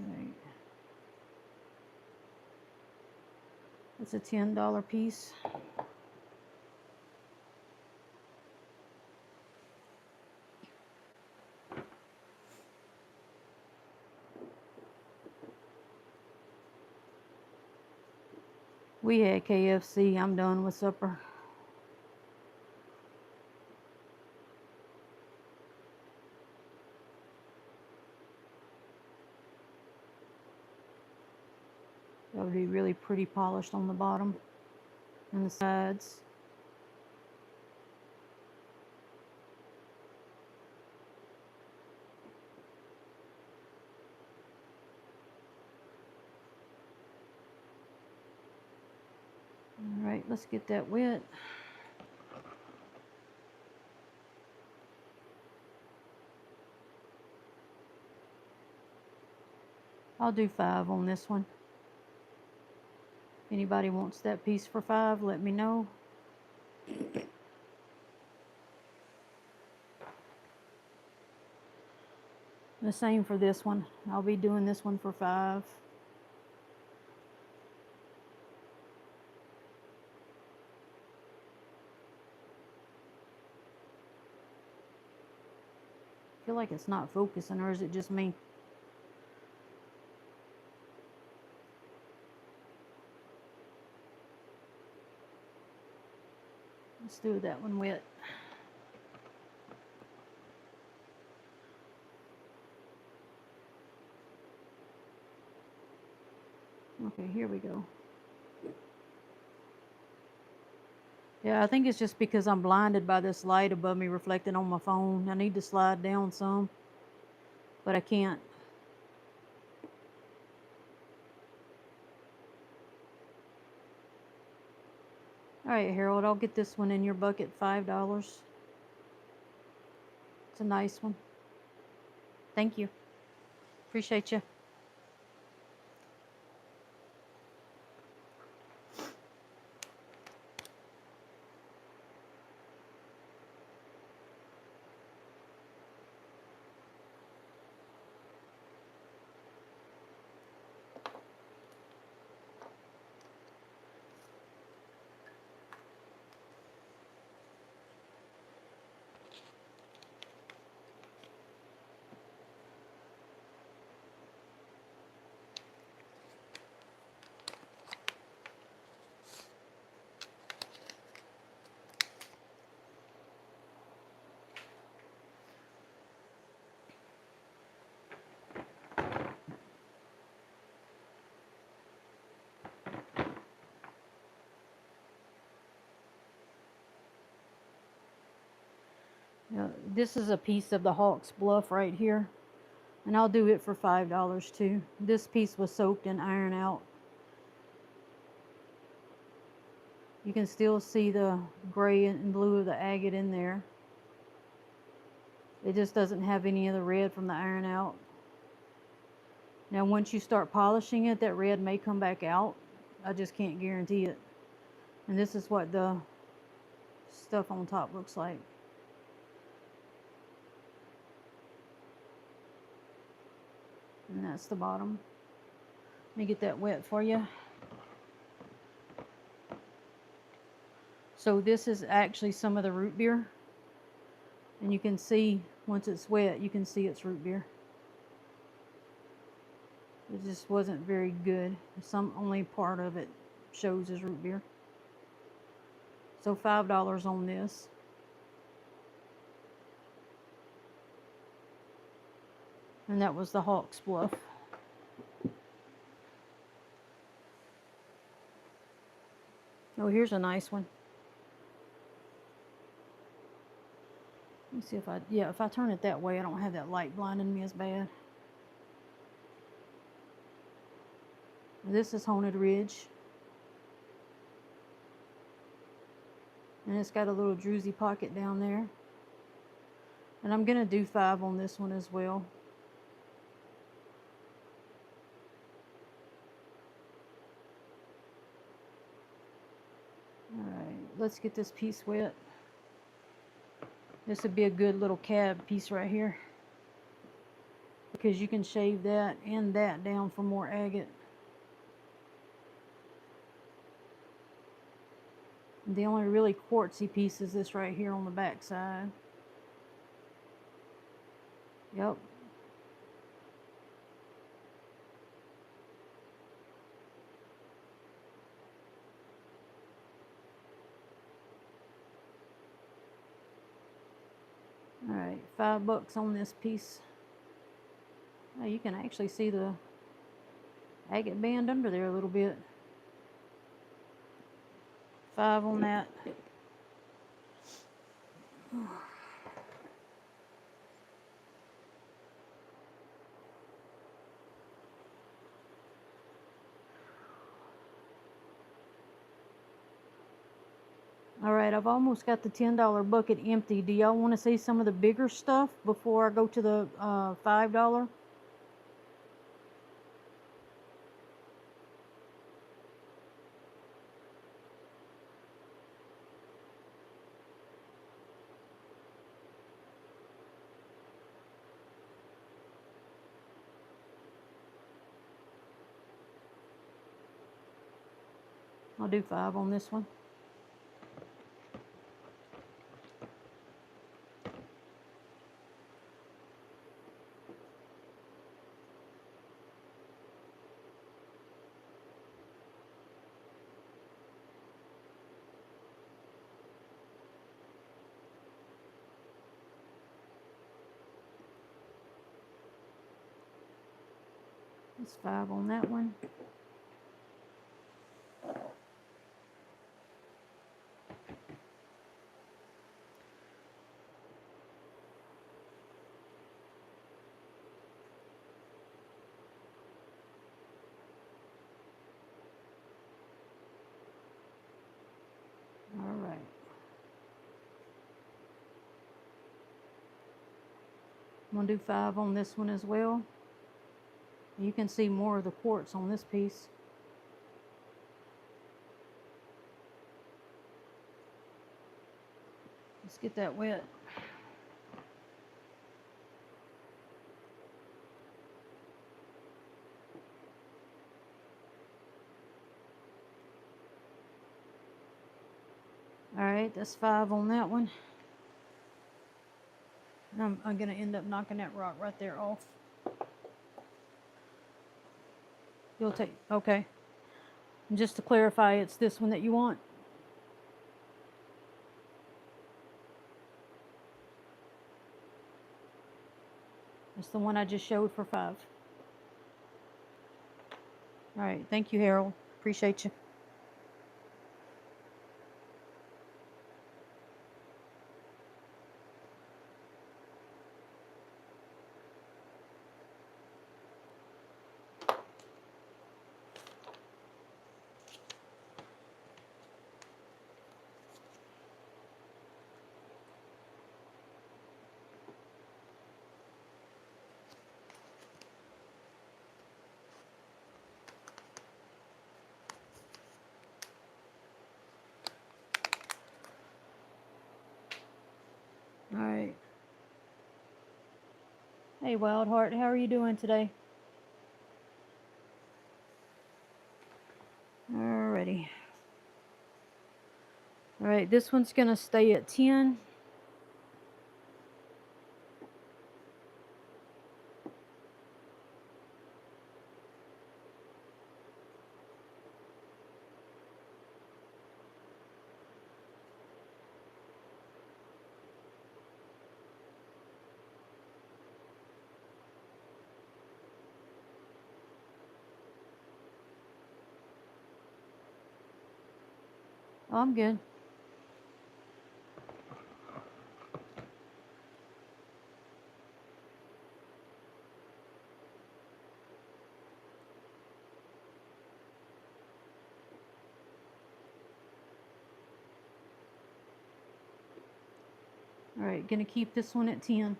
Right. It's a $10 piece. We had KFC. I'm done with supper. That would be really pretty polished on the bottom and the sides. Alright, let's get that wet. I'll do 5 on this one. If anybody wants that piece for 5, let me know. The same for this one. I'll be doing this one for 5. I feel like it's not focusing, or is it just me? Let's do that one wet. Okay, here we go. Yeah, I think it's just because I'm blinded by this light above me reflecting on my phone. I need to slide down some, but I can't. All right, Harold, I'll get this one in your bucket, $5. It's a nice one. Thank you. Appreciate you. This is a piece of the Hawk's Bluff right here, and I'll do it for $5 too. This piece was soaked in Iron Out. You can still see the gray and blue of the agate in there. It just doesn't have any of the red from the Iron Out. Now once you start polishing it, that red may come back out. I just can't guarantee it. And this is what the stuff on top looks like. And that's the bottom. Let me get that wet for you. So this is actually some of the root beer. And you can see, once it's wet, you can see it's root beer. It just wasn't very good. Only part of it shows as root beer. So $5 on this. And that was the Hawk's Bluff. Oh, here's a nice one. Let me see if I turn it that way, I don't have that light blinding me as bad. This is Haunted Ridge. And it's got a little druzy pocket down there. And I'm gonna do 5 on this one as well. Alright, let's get this piece wet. This would be a good little cab piece right here, because you can shave that and that down for more agate. The only really quartzy piece is this right here on the back side. Yep. Alright, $5 on this piece. Oh, you can actually see the agate band under there a little bit. 5 on that. All right, I've almost got the $10 bucket empty. Do y'all want to see some of the bigger stuff before I go to the $5? I'll do 5 on this one. That's 5 on that one. All right. I'm going to do 5 on this one as well. You can see more of the quartz on this piece. Let's get that wet. All right, that's 5 on that one. I'm going to end up knocking that rock right there off. You'll take, okay. And just to clarify, it's this one that you want. It's the one I just showed for 5. All right, thank you, Harold. Appreciate you. All right. Hey, Wildheart, how are you doing today? Alrighty. All right, this one's gonna stay at 10. Oh, I'm good. All right, gonna keep this one at 10.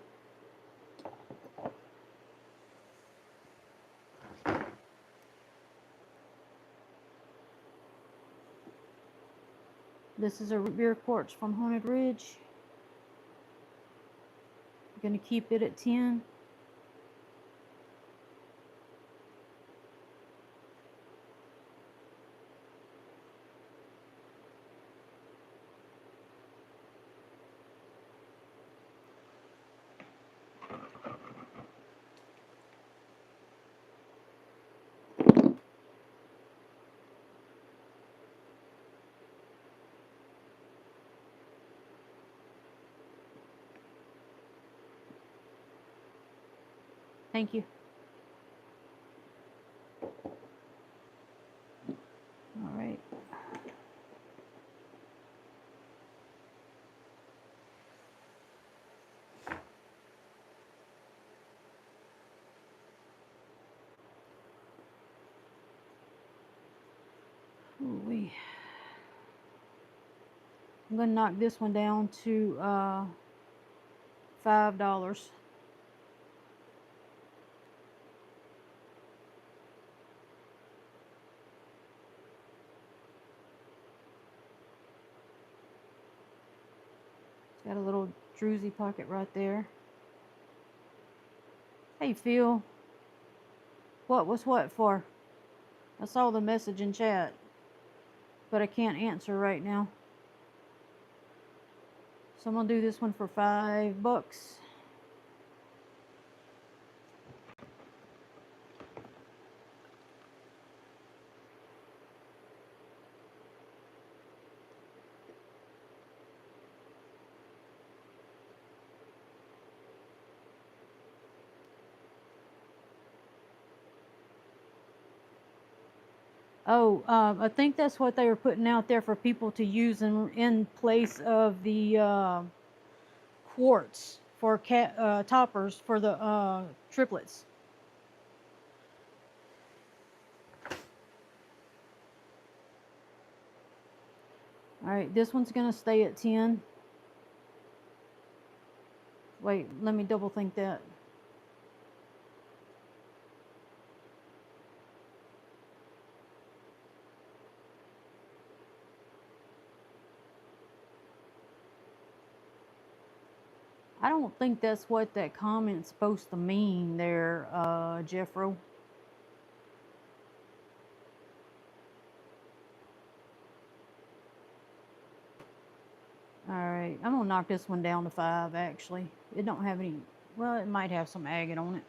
This is a root beer quartz from Haunted Ridge. Gonna keep it at 10. Thank you. All right. Ooh-wee. I'm going to knock this one down to $5. It's got a little druzy pocket right there. Hey Phil, what was what for? I saw the message in chat, but I can't answer right now. So I'm gonna do this one for $5. Oh, I think that's what they were putting out there for people to use in place of the quartz for toppers for the triplets. All right, this one's gonna stay at 10. Wait, let me double think that. I don't think that's what that comment's supposed to mean there, Jeffro. Alright, I'm gonna knock this one down to 5 actually. It don't have any, well, it might have some agate on it.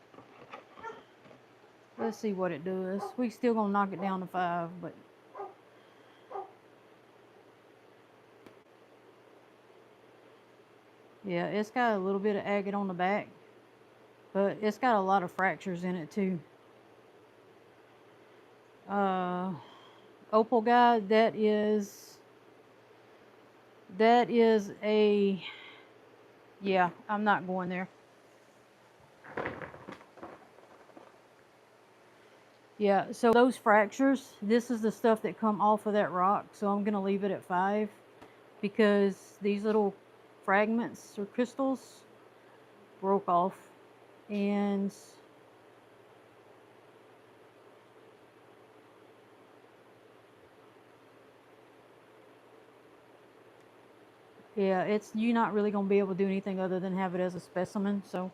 Let's see what it does. We still gonna knock it down to 5, but yeah, it's got a little bit of agate on the back, but it's got a lot of fractures in it too. Opal guy, that is a, yeah, I'm not going there. Yeah, so those fractures, this is the stuff that come off of that rock, so I'm gonna leave it at 5 because these little fragments or crystals broke off, and yeah, you're not really gonna be able to do anything other than have it as a specimen. So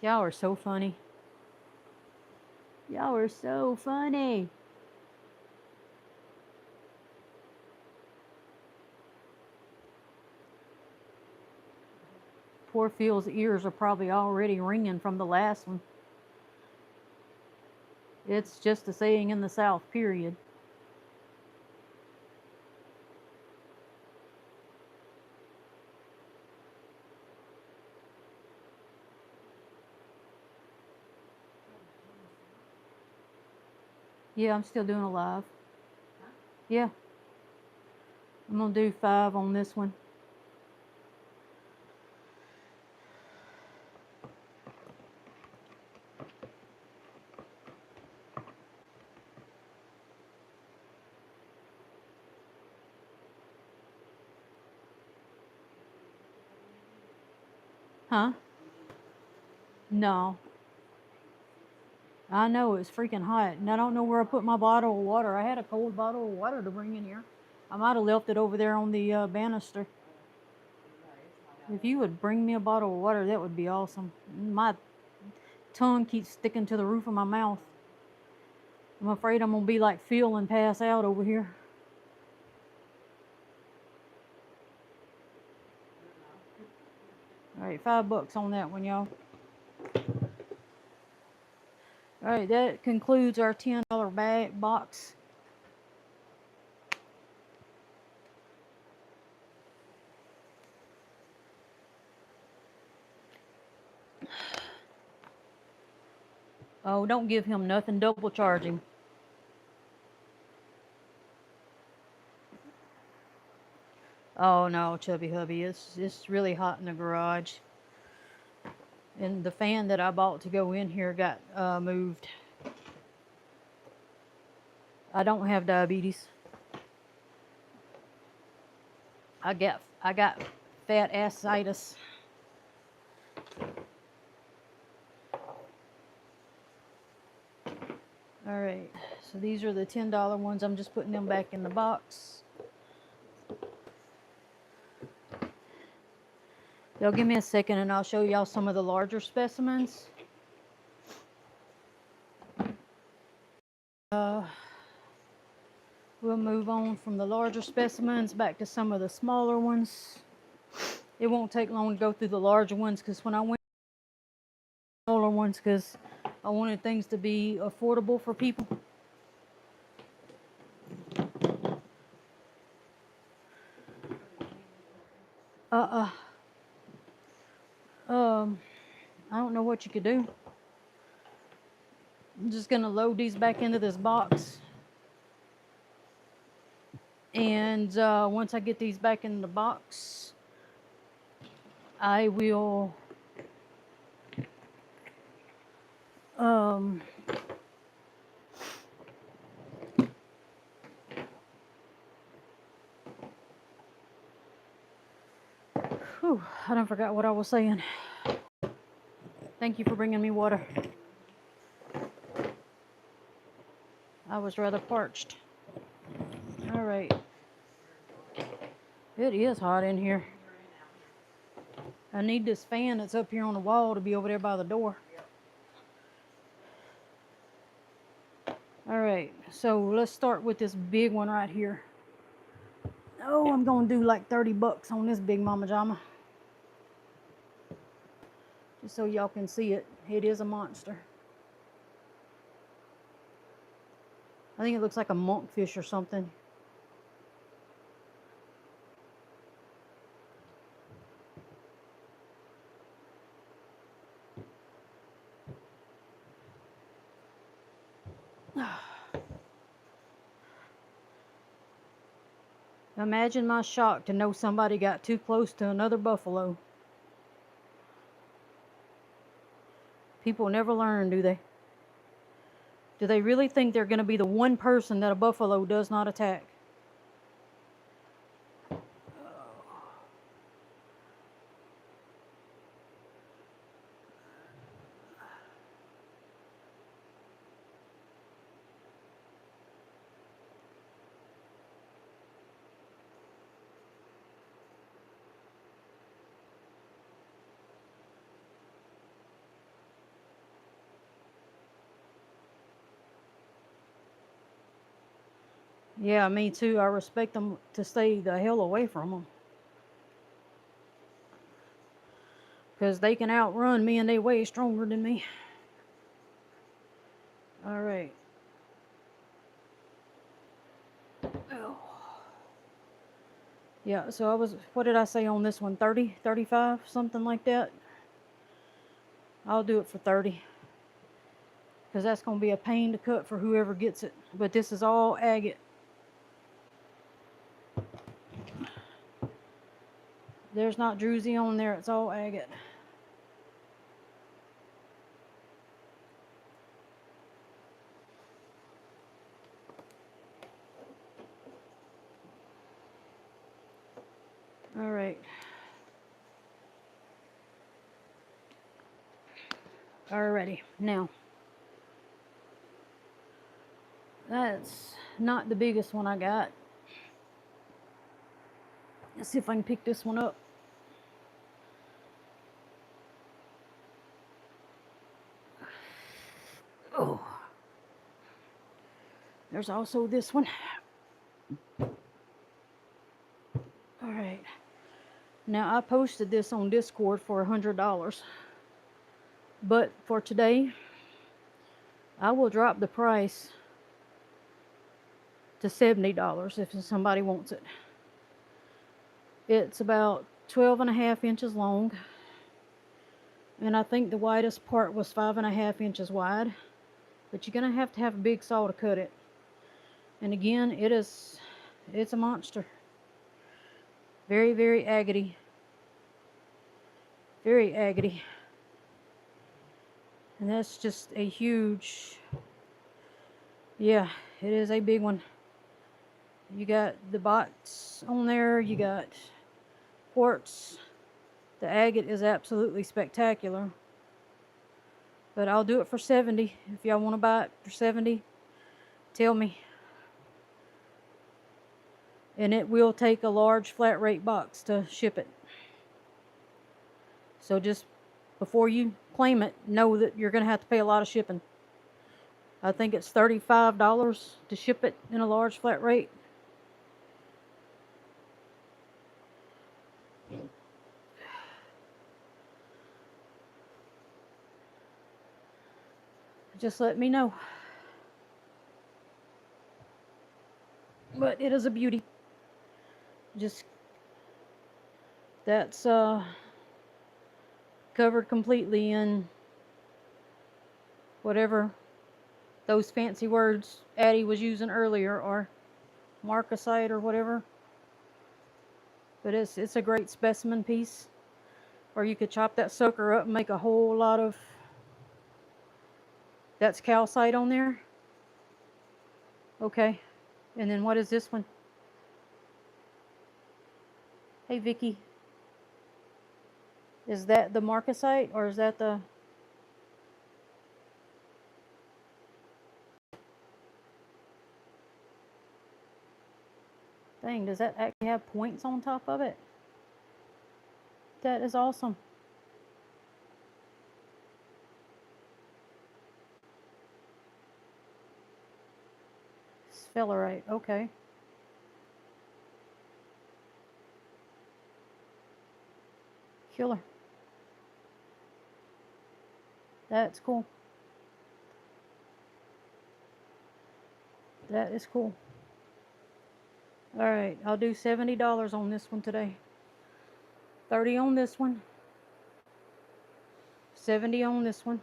y'all are so funny. Y'all are so funny. Poor Phil's ears are probably already ringing from the last one. It's just a saying in the South, period. Yeah, I'm still doing a live. Yeah. I'm gonna do 5 on this one. Huh? No. I know it's freaking hot, and I don't know where I put my bottle of water. I had a cold bottle of water to bring in here. I might have left it over there on the banister. If you would bring me a bottle of water, that would be awesome. My tongue keeps sticking to the roof of my mouth. I'm afraid I'm gonna be like Phil and pass out over here. All right, $5 on that one, y'all. All right, that concludes our $10 bag box. Oh, don't give him nothing. Double charge him. Oh no, chubby hubby, it's really hot in the garage. And the fan that I bought to go in here got moved. I don't have diabetes. I got fat ascites. All right, so these are the $10 ones. I'm just putting them back in the box. Y'all give me a second and I'll show y'all some of the larger specimens. We'll move on from the larger specimens back to some of the smaller ones. It won't take long to go through the larger ones because when I went smaller ones because I wanted things to be affordable for people. I don't know what you could do. I'm just gonna load these back into this box. And once I get these back in the box, I will I done forgot what I was saying. Thank you for bringing me water. I was rather parched. All right. It is hot in here. I need this fan that's up here on the wall to be over there by the door. All right, so let's start with this big one right here. Oh, I'm gonna do like 30 bucks on this big mama jama. Just so y'all can see it. It is a monster. I think it looks like a monkfish or something. Imagine my shock to know somebody got too close to another buffalo. People never learn, do they? Do they really think they're going to be the one person that a buffalo does not attack? Yeah, me too. I respect them to stay the hell away from them. Because they can outrun me and they way stronger than me. All right. Oh. Yeah, so I was, what did I say on this one? 30, 35, something like that? I'll do it for 30. Because that's going to be a pain to cut for whoever gets it. But this is all agate. There's not druzy on there. It's all agate. All right. Alrighty. Now, that's not the biggest one I got. Let's see if I can pick this one up. Oh. There's also this one. Alright. Now, I posted this on Discord for $100. But for today, I will drop the price to $70 if somebody wants it. It's about 12.5 inches long. And I think the widest part was 5.5 inches wide. But you're going to have a big saw to cut it. And again, it's a monster. Very, very agate. Very agate. And that's just a huge, Yeah, it is a big one. You got the box on there, you got quartz. The agate is absolutely spectacular. But I'll do it for 70. If y'all want to buy it for 70, tell me. And it will take a large flat rate box to ship it. So just before you claim it, know that you're going to have to pay a lot of shipping. I think it's $35 to ship it in a large flat rate. Just let me know. But it is a beauty. Just that's covered completely in whatever those fancy words Addie was using earlier, or marcasite or whatever. But it's a great specimen piece. Or you could chop that sucker up and make a whole lot of. That's calcite on there. Okay. And then what is this one? Hey Vicky. Is that the marcasite or is that the... Dang, does that actually have points on top of it? That is awesome. Sphelerite, okay. Killer. That's cool. That is cool. Alright, I'll do $70 on this one today. 30 on this one. 70 on this one.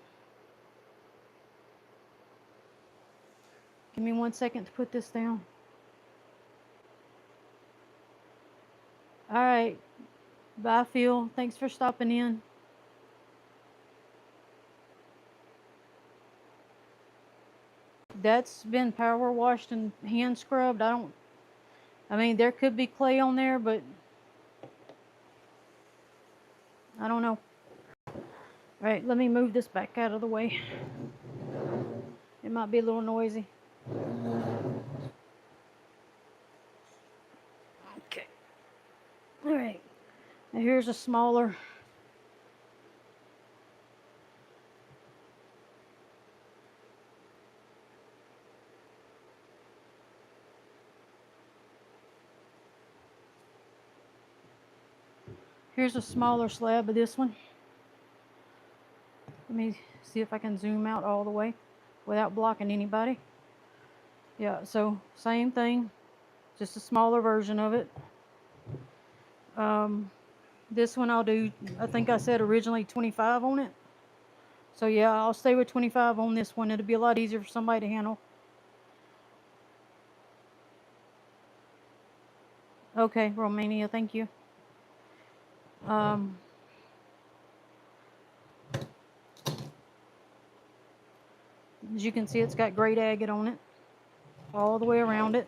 Give me 1 second to put this down. Alright. Bye, Phil. Thanks for stopping in. That's been power washed and hand scrubbed. I mean, there could be clay on there, but I don't know. Alright, let me move this back out of the way. It might be a little noisy. Okay. Alright. Now here's a smaller. Here's a smaller slab of this one. Let me see if I can zoom out all the way without blocking anybody. Yeah, so same thing, just a smaller version of it. This one I'll do, I think I said originally 25 on it. So yeah, I'll stay with 25 on this one. It'll be a lot easier for somebody to handle. Okay, Romania, thank you. As you can see, it's got great agate on it all the way around it.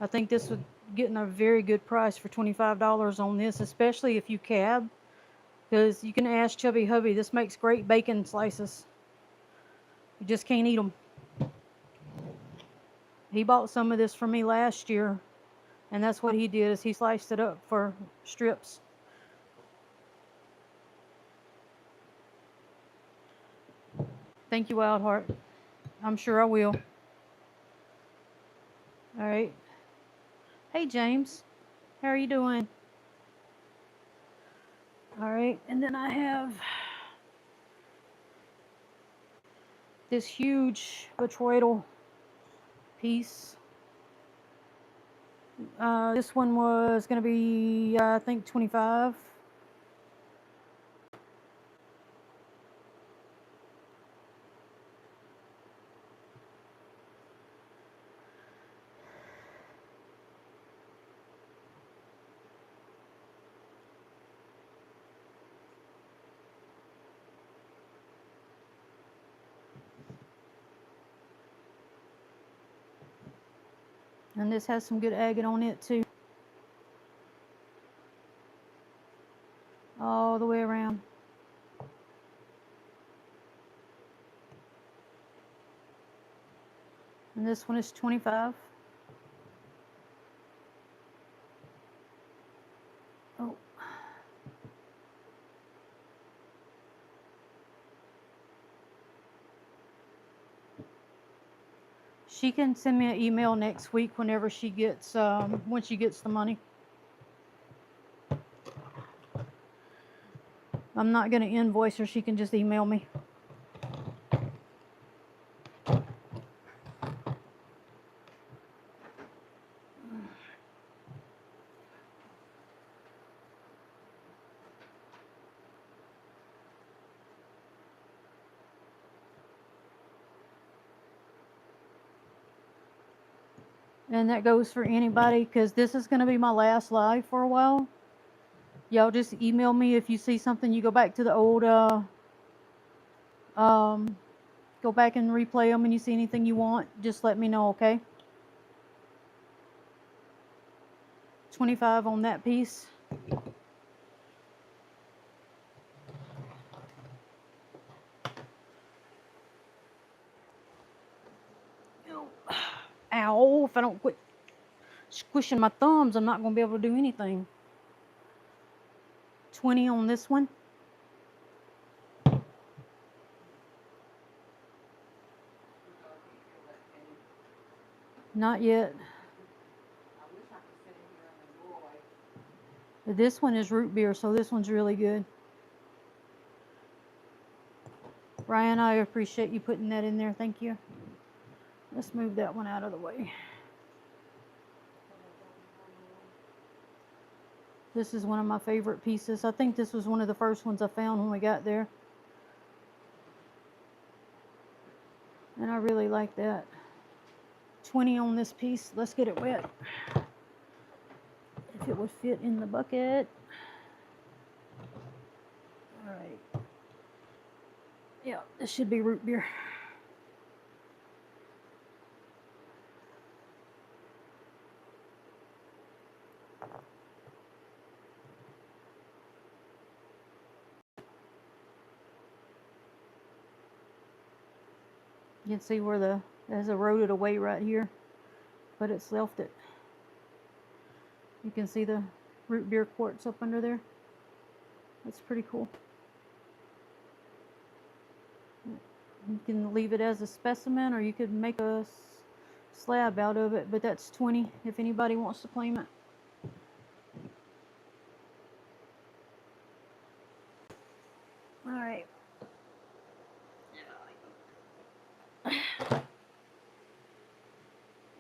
I think this would getting a very good price for $25 on this, especially if you cab, because you can ask Chubby Hubby, this makes great bacon slices. You just can't eat them. He bought some of this for me last year, and that's what he did, is he sliced it up for strips. Thank you, Wildheart. I'm sure I will. All right. Hey, James. How are you doing? All right. And then I have this huge botryoidal piece. This one was going to be, I think, 25. And this has some good agate on it too. All the way around. And this one is 25. Oh. She can send me an email next week whenever she gets, when she gets the money. I'm not going to invoice her. She can just email me. And that goes for anybody, because this is going to be my last live for a while. Y'all just email me if you see something. You go back to the old, go back and replay them, and you see anything you want, just let me know, okay? 25 on that piece. Ow, if I don't quit squishing my thumbs, I'm not going to be able to do anything. 20 on this one. Not yet. This one is root beer, so this one's really good. Ryan, I appreciate you putting that in there. Thank you. Let's move that one out of the way. This is one of my favorite pieces. I think this was one of the first ones I found when we got there. And I really like that. 20 on this piece. Let's get it wet. If it would fit in the bucket. All right. Yeah, this should be root beer. You can see where it has eroded away right here, but it's left it. You can see the root beer quartz up under there. That's pretty cool. You can leave it as a specimen, or you could make a slab out of it, but that's 20 if anybody wants to claim it. All right.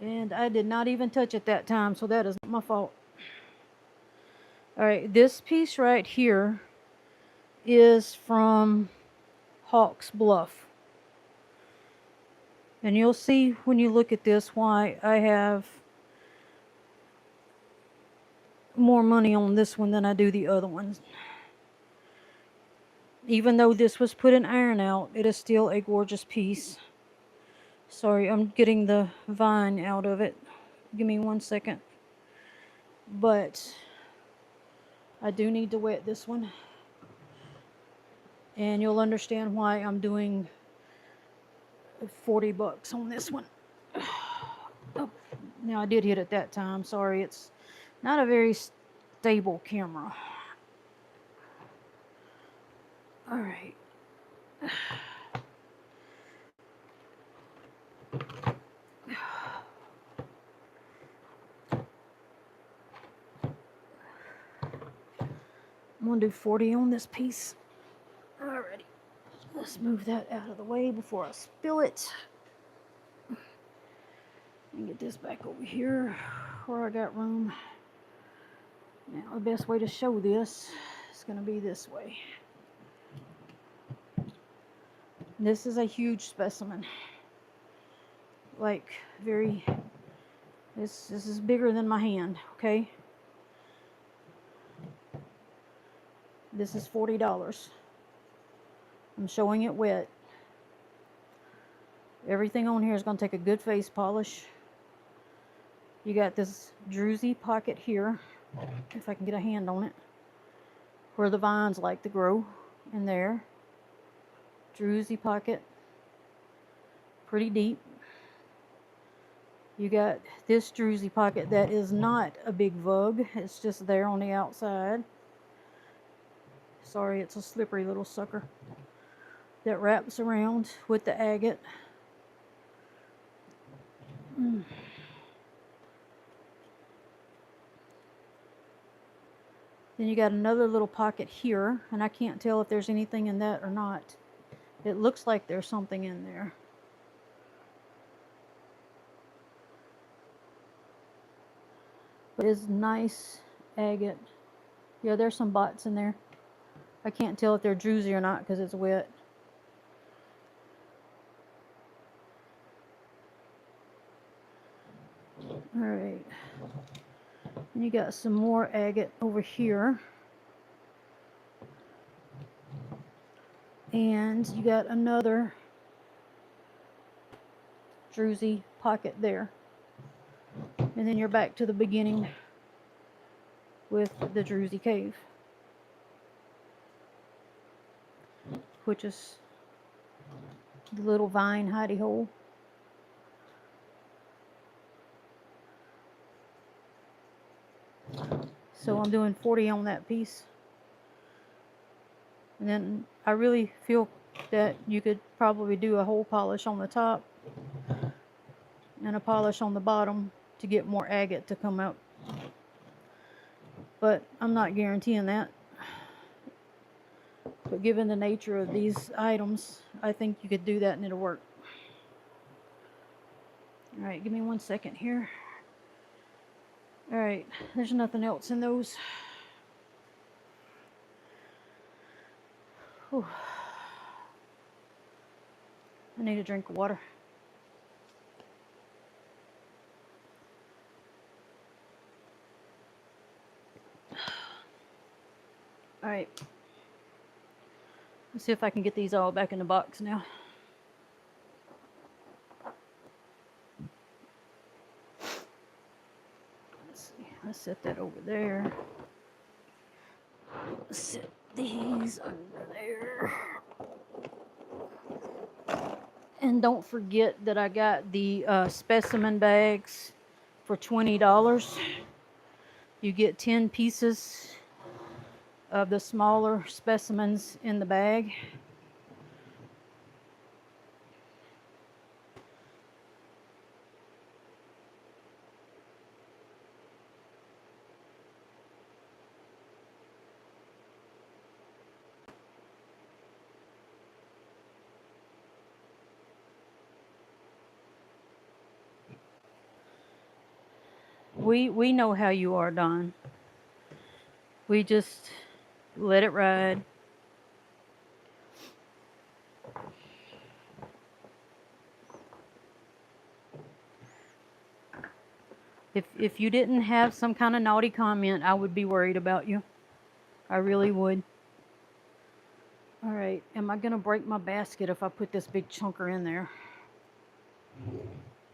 And I did not even touch it that time, so that is not my fault. All right, this piece right here is from Hawk's Bluff. And you'll see when you look at this why I have more money on this one than I do the other ones. Even though this was put in iron out, it is still a gorgeous piece. Sorry, I'm getting the vine out of it. Give me 1 second. But I do need to wet this one. And you'll understand why I'm doing $40 on this one. Oh, now I did hit it that time. Sorry, it's not a very stable camera. All right. I'm gonna do 40 on this piece. Alrighty. Let's move that out of the way before I spill it. And get this back over here where I got room. Now the best way to show this is gonna be this way. This is a huge specimen. Like this is bigger than my hand, okay? This is $40. I'm showing it wet. Everything on here is going to take a good face polish. You got this druzy pocket here, if I can get a hand on it, where the vines like to grow in there. Druzy pocket, pretty deep. You got this druzy pocket that is not a big vug, it's just there on the outside. Sorry, it's a slippery little sucker that wraps around with the agate. Then you got another little pocket here, and I can't tell if there's anything in that or not. It looks like there's something in there. But it's nice agate. Yeah, there's some bots in there. I can't tell if they're druzy or not because it's wet. Alright. And you got some more agate over here. And you got another druzy pocket there. And then you're back to the beginning with the druzy cave, which is the little vine hidey hole. So I'm doing 40 on that piece. And then I really feel that you could probably do a hole polish on the top and a polish on the bottom to get more agate to come out. But I'm not guaranteeing that. But given the nature of these items, I think you could do that and it'll work. Alright, give me 1 second here. Alright, there's nothing else in those. Whew. I need a drink of water. Alright. Let's see if I can get these all back in the box now. Let's see. Let's set that over there. Let's set these under there. And don't forget that I got the specimen bags for $20. You get 10 pieces of the smaller specimens in the bag. We know how you are, Don. We just let it ride. If you didn't have some kind of naughty comment, I would be worried about you. I really would. All right, am I gonna break my basket if I put this big chunker in there?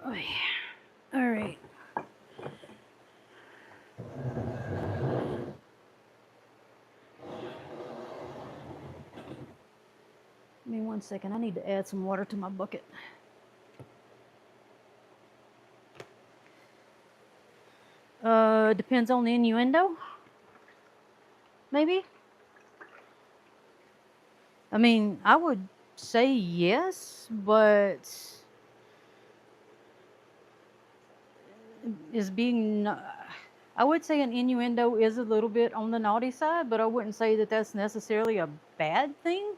Oh, yeah. All right. Give me 1 second. I need to add some water to my bucket. Depends on the innuendo. Maybe. I mean, I would say yes, but is being, I would say an innuendo is a little bit on the naughty side, but I wouldn't say that that's necessarily a bad thing.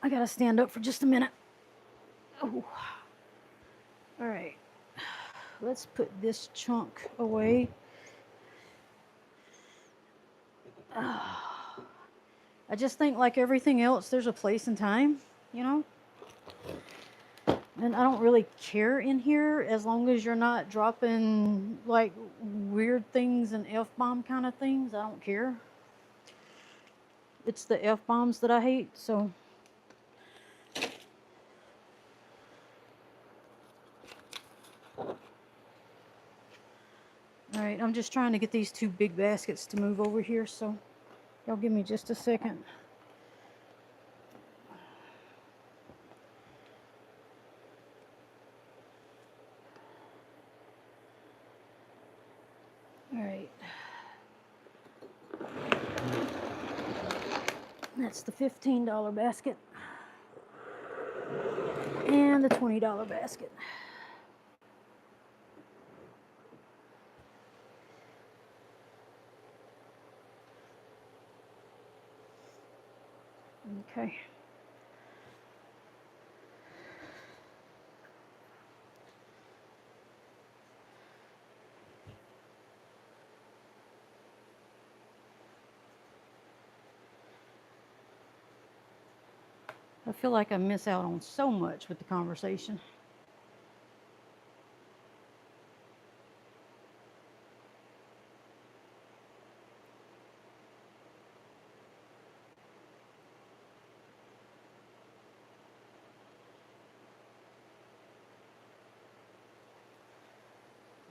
I gotta stand up for just a minute. Oh. All right. Let's put this chunk away. I just think, like everything else, there's a place and time, you know? And I don't really care in here as long as you're not dropping like weird things and F-bomb kind of things. I don't care. It's the F-bombs that I hate, so Alright, I'm just trying to get these two big baskets to move over here, so y'all give me just a second. Alright. That's the $15 basket. And the $20 basket. Okay. I feel like I miss out on so much with the conversation.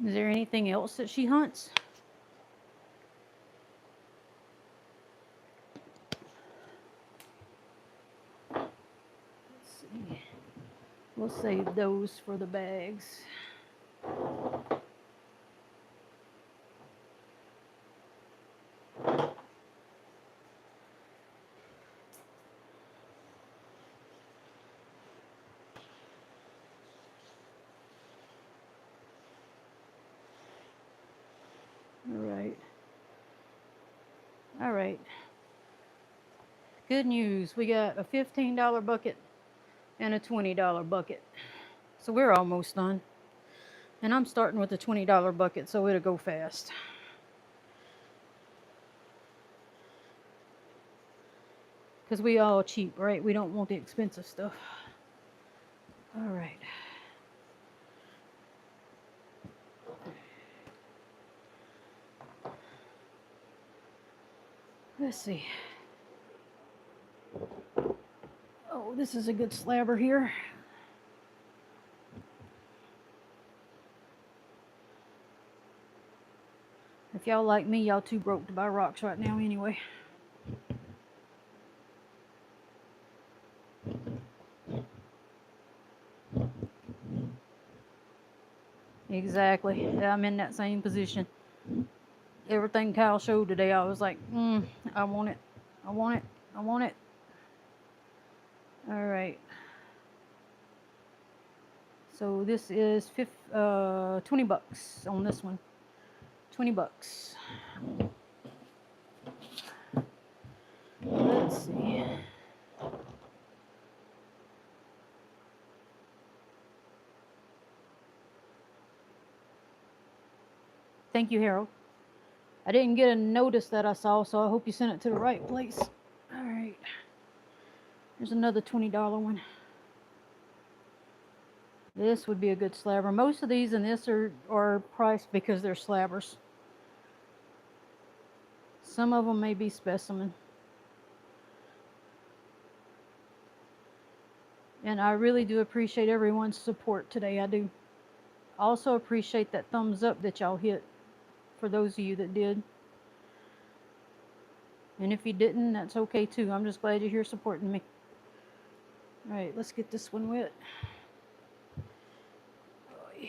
Is there anything else that she hunts? Let's see. We'll save those for the bags. All right. Good news. We got a $15 bucket and a $20 bucket. So we're almost done. And I'm starting with the $20 bucket, so it'll go fast. Because we all cheap, right? We don't want the expensive stuff. All right. Let's see. Oh, this is a good slabber here. If y'all like me, y'all too broke to buy rocks right now anyway. Exactly. Yeah, I'm in that same position. Everything Kyle showed today, I was like, I want it. I want it. I want it. All right. So this is 20 bucks on this one. 20 bucks. Let's see. Thank you, Harold. I didn't get a notice that I saw, so I hope you sent it to the right place. All right. There's another $20 one. This would be a good slabber. Most of these in this are priced because they're slabbers. Some of them may be specimen. And I really do appreciate everyone's support today. I do. Also appreciate that thumbs up that y'all hit for those of you that did. And if you didn't, that's okay too. I'm just glad you're here supporting me. All right, let's get this one wet. Oh, yeah.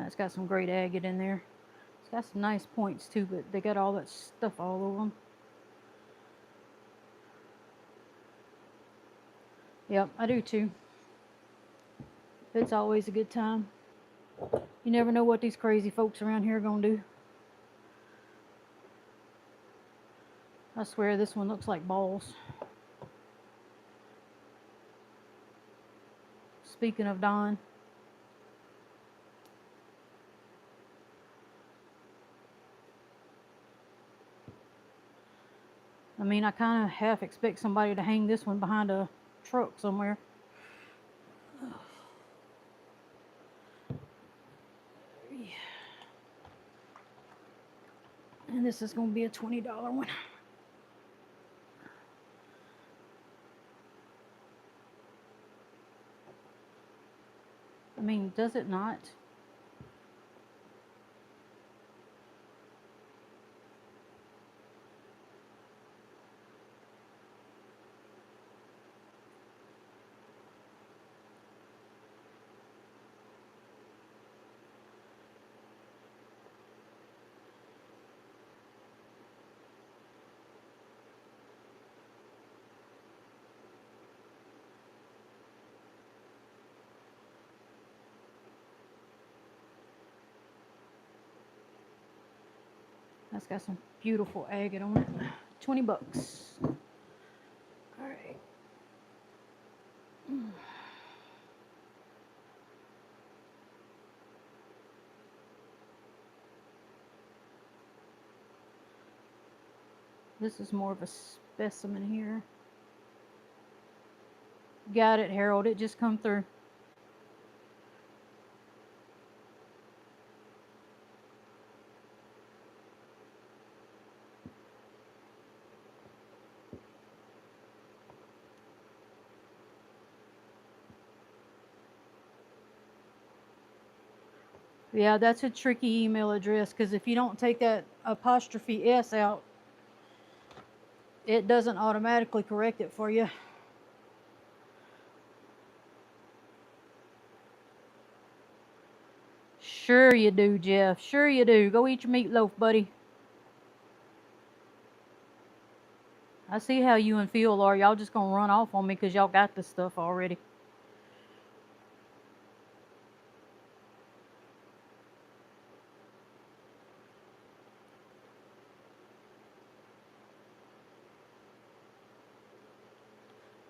It's got some great agate in there. It's got some nice points too, but they got all that stuff all over them. Yep, I do too. It's always a good time. You never know what these crazy folks around here are gonna do. I swear this one looks like balls. Speaking of Don. I mean, I kind of half expect somebody to hang this one behind a truck somewhere. And this is going to be a $20 one. I mean, does it not? That's got some beautiful agate on it. 20 bucks. All right. This is more of a specimen here. Got it, Harold. It just come through. Yeah, that's a tricky email address because if you don't take that apostrophe S out, it doesn't automatically correct it for you. Sure you do, Jeff. Sure you do. Go eat your meatloaf, buddy. I see how you and Phil are. Y'all just gonna run off on me because y'all got this stuff already.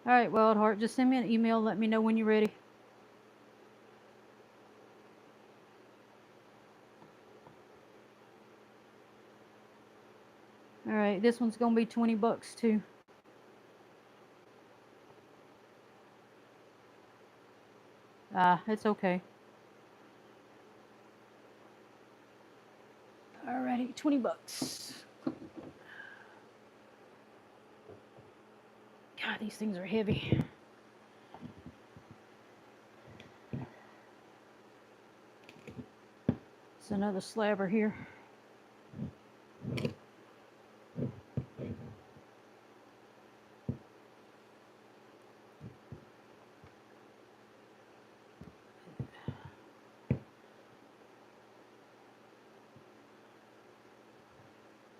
All right, Wild Heart, just send me an email. Let me know when you're ready. All right, this one's gonna be 20 bucks too. It's okay. All righty, 20 bucks. God, these things are heavy. It's another slabber here.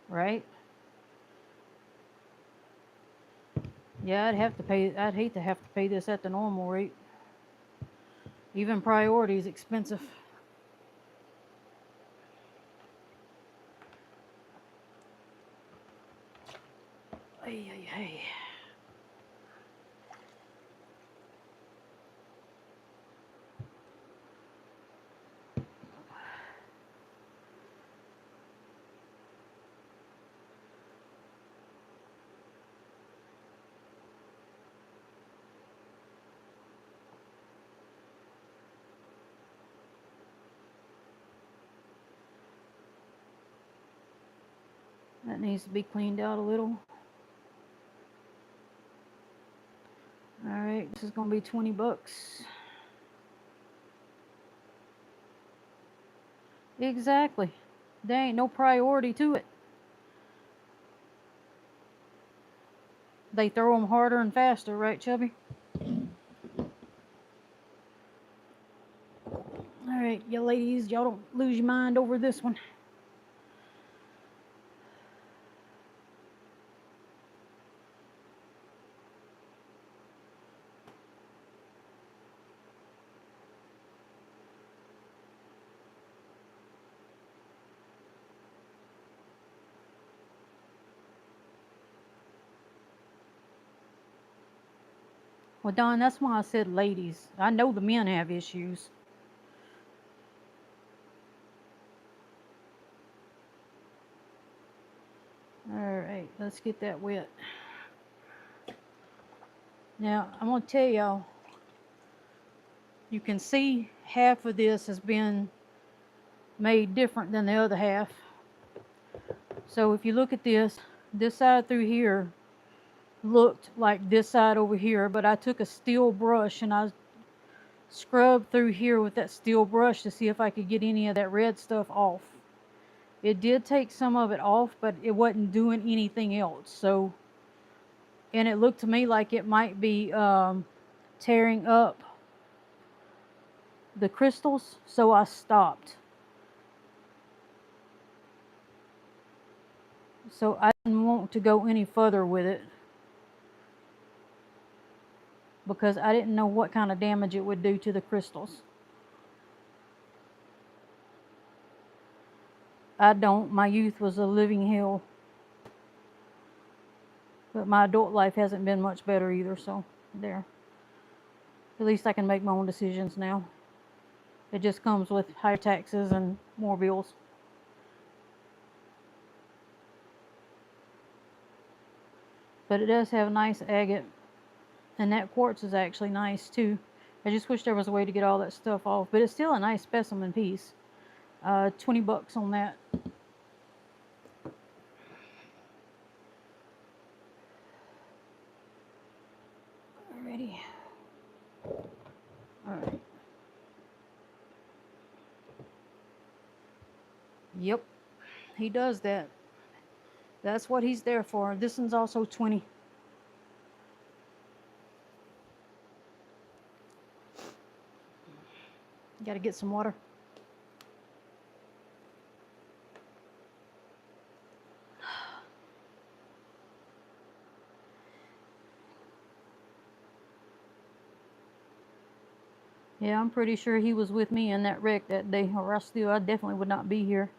Right? Yeah, I'd hate to have to pay this at the normal rate. Even priority is expensive. Hey. That needs to be cleaned out a little. All right, this is gonna be 20 bucks. Exactly. There ain't no priority to it. They throw them harder and faster, right, Chubby? All right, you ladies, y'all don't lose your mind over this one. Well, Don, that's why I said ladies. I know the men have issues. All right, let's get that wet. Now, I'm going to tell y'all, you can see half of this has been made different than the other half. So if you look at this side through here looked like this side over here, but I took a steel brush and I scrubbed through here with that steel brush to see if I could get any of that red stuff off. It did take some of it off, but it wasn't doing anything else. So, and it looked to me like it might be tearing up the crystals, so I stopped. So I didn't want to go any further with it because I didn't know what kind of damage it would do to the crystals. I don't. My youth was a living hell. But my adult life hasn't been much better either, so there. At least I can make my own decisions now. It just comes with higher taxes and more bills. But it does have a nice agate. And that quartz is actually nice too. I just wish there was a way to get all that stuff off. But it's still a nice specimen piece. 20 bucks on that. Alrighty. Alright. Yep. He does that. That's what he's there for. This one's also 20. Gotta get some water. Yeah, I'm pretty sure he was with me in that wreck that day, or I definitely would not be here.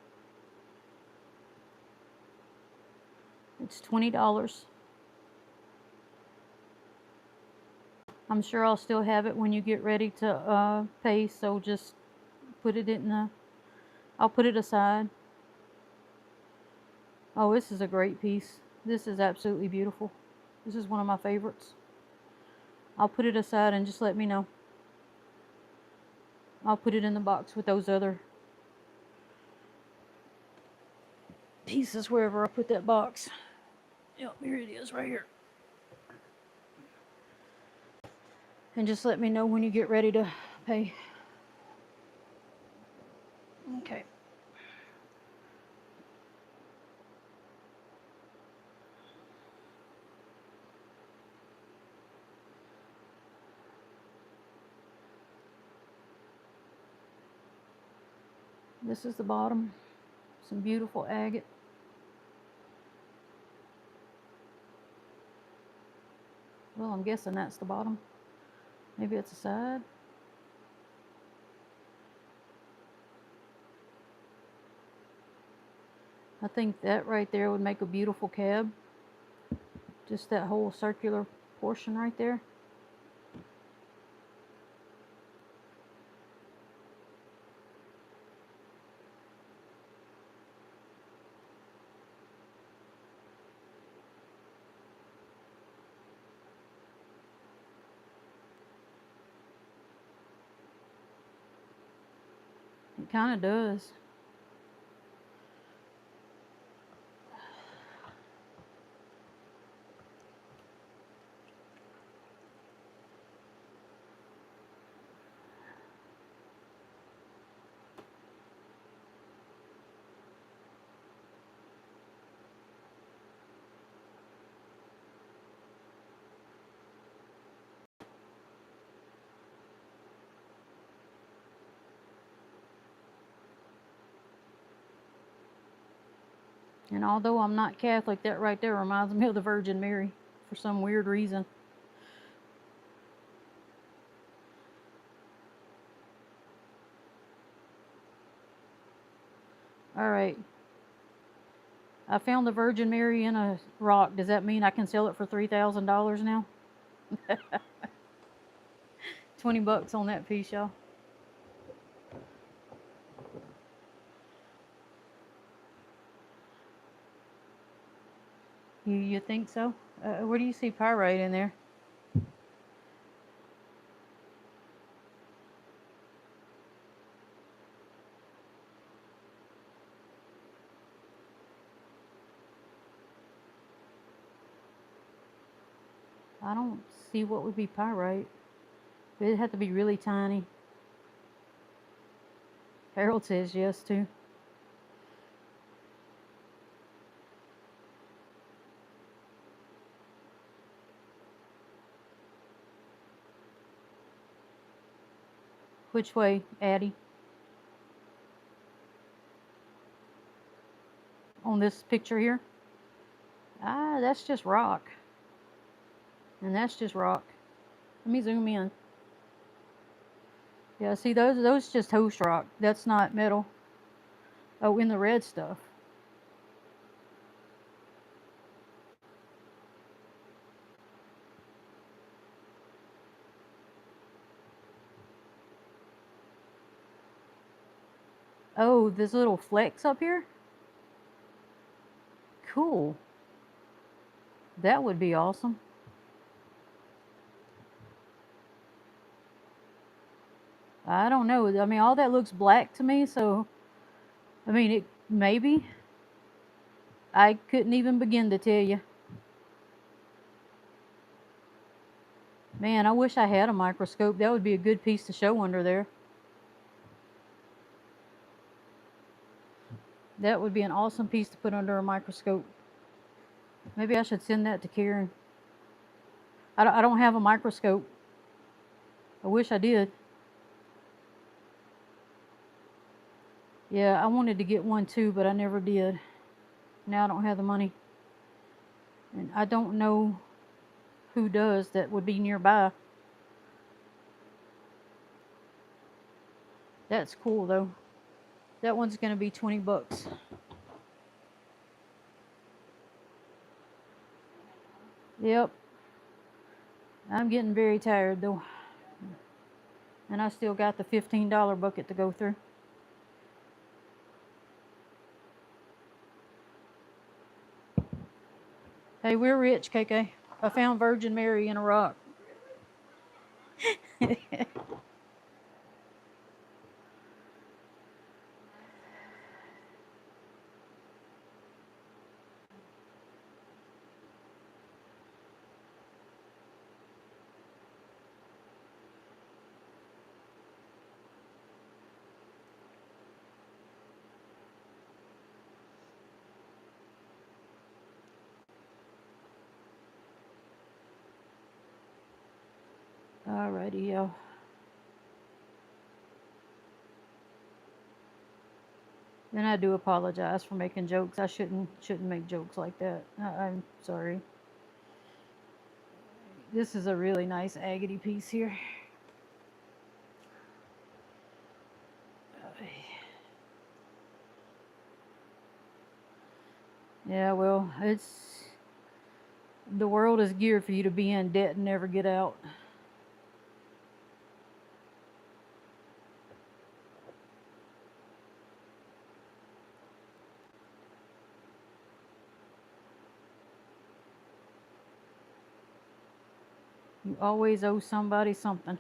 It's $20. I'm sure I'll still have it when you get ready to pay, so just put it in the, I'll put it aside. Oh, this is a great piece. This is absolutely beautiful. This is one of my favorites. I'll put it aside and just let me know. I'll put it in the box with those other pieces wherever I put that box. Yep, here it is right here. And just let me know when you get ready to pay. Okay. This is the bottom. Some beautiful agate. Well, I'm guessing that's the bottom. Maybe it's the side. I think that right there would make a beautiful cab. Just that whole circular portion right there. It kind of does. And although I'm not Catholic, that right there reminds me of the Virgin Mary for some weird reason. Alright. I found the Virgin Mary in a rock. Does that mean I can sell it for $3,000 now? 20 bucks on that piece, y'all. You think so? Where do you see pyrite in there? I don't see what would be pyrite. It'd have to be really tiny. Harold says yes too. Which way, Addie? On this picture here? Ah, that's just rock. And that's just rock. Let me zoom in. Yeah, see those just host rock. That's not metal. Oh, in the red stuff. Oh, this little flecks up here? Cool. That would be awesome. I don't know. I mean, all that looks black to me, so I mean, it maybe. I couldn't even begin to tell you. Man, I wish I had a microscope. That would be a good piece to show under there. That would be an awesome piece to put under a microscope. Maybe I should send that to Karen. I don't have a microscope. I wish I did. Yeah, I wanted to get one too, but I never did. Now I don't have the money. And I don't know who does that would be nearby. That's cool though. That one's gonna be 20 bucks. Yep. I'm getting very tired though. And I still got the $15 bucket to go through. Hey, we're rich, KK. I found Virgin Mary in a rock. Alrighty, yo. And I do apologize for making jokes. I shouldn't make jokes like that. I'm sorry. This is a really nice agate piece here. Yeah, well, the world is geared for you to be in debt and never get out. You always owe somebody something.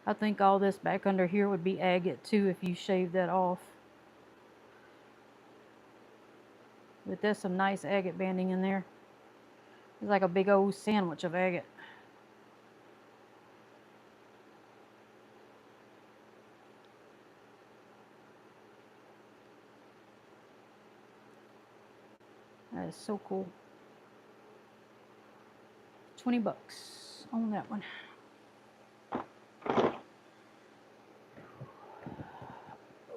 I think all this back under here would be agate too if you shave that off. But there's some nice agate banding in there. It's like a big old sandwich of agate. That is so cool. 20 bucks on that one.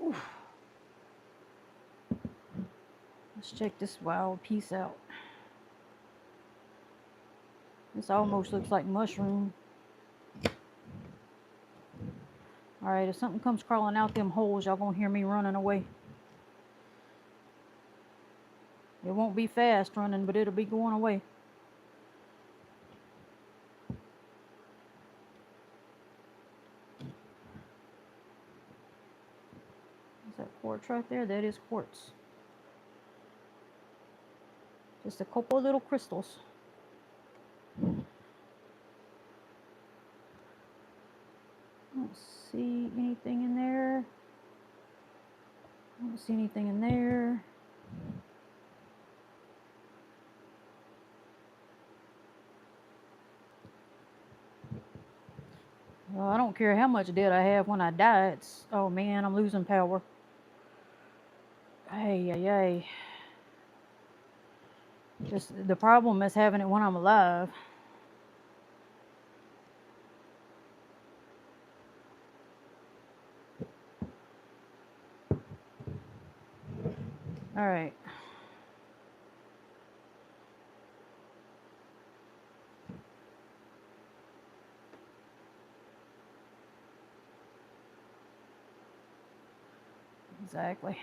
Oof. Let's check this wild piece out. This almost looks like mushroom. Alright, if something comes crawling out them holes, y'all gonna hear me running away. It won't be fast running, but it'll be going away. Is that quartz right there? That is quartz. Just a couple of little crystals. I don't see anything in there. I don't see anything in there. I don't care how much debt I have when I die. It's, oh man, I'm losing power. Hey. Just the problem is having it when I'm alive. All right. Exactly.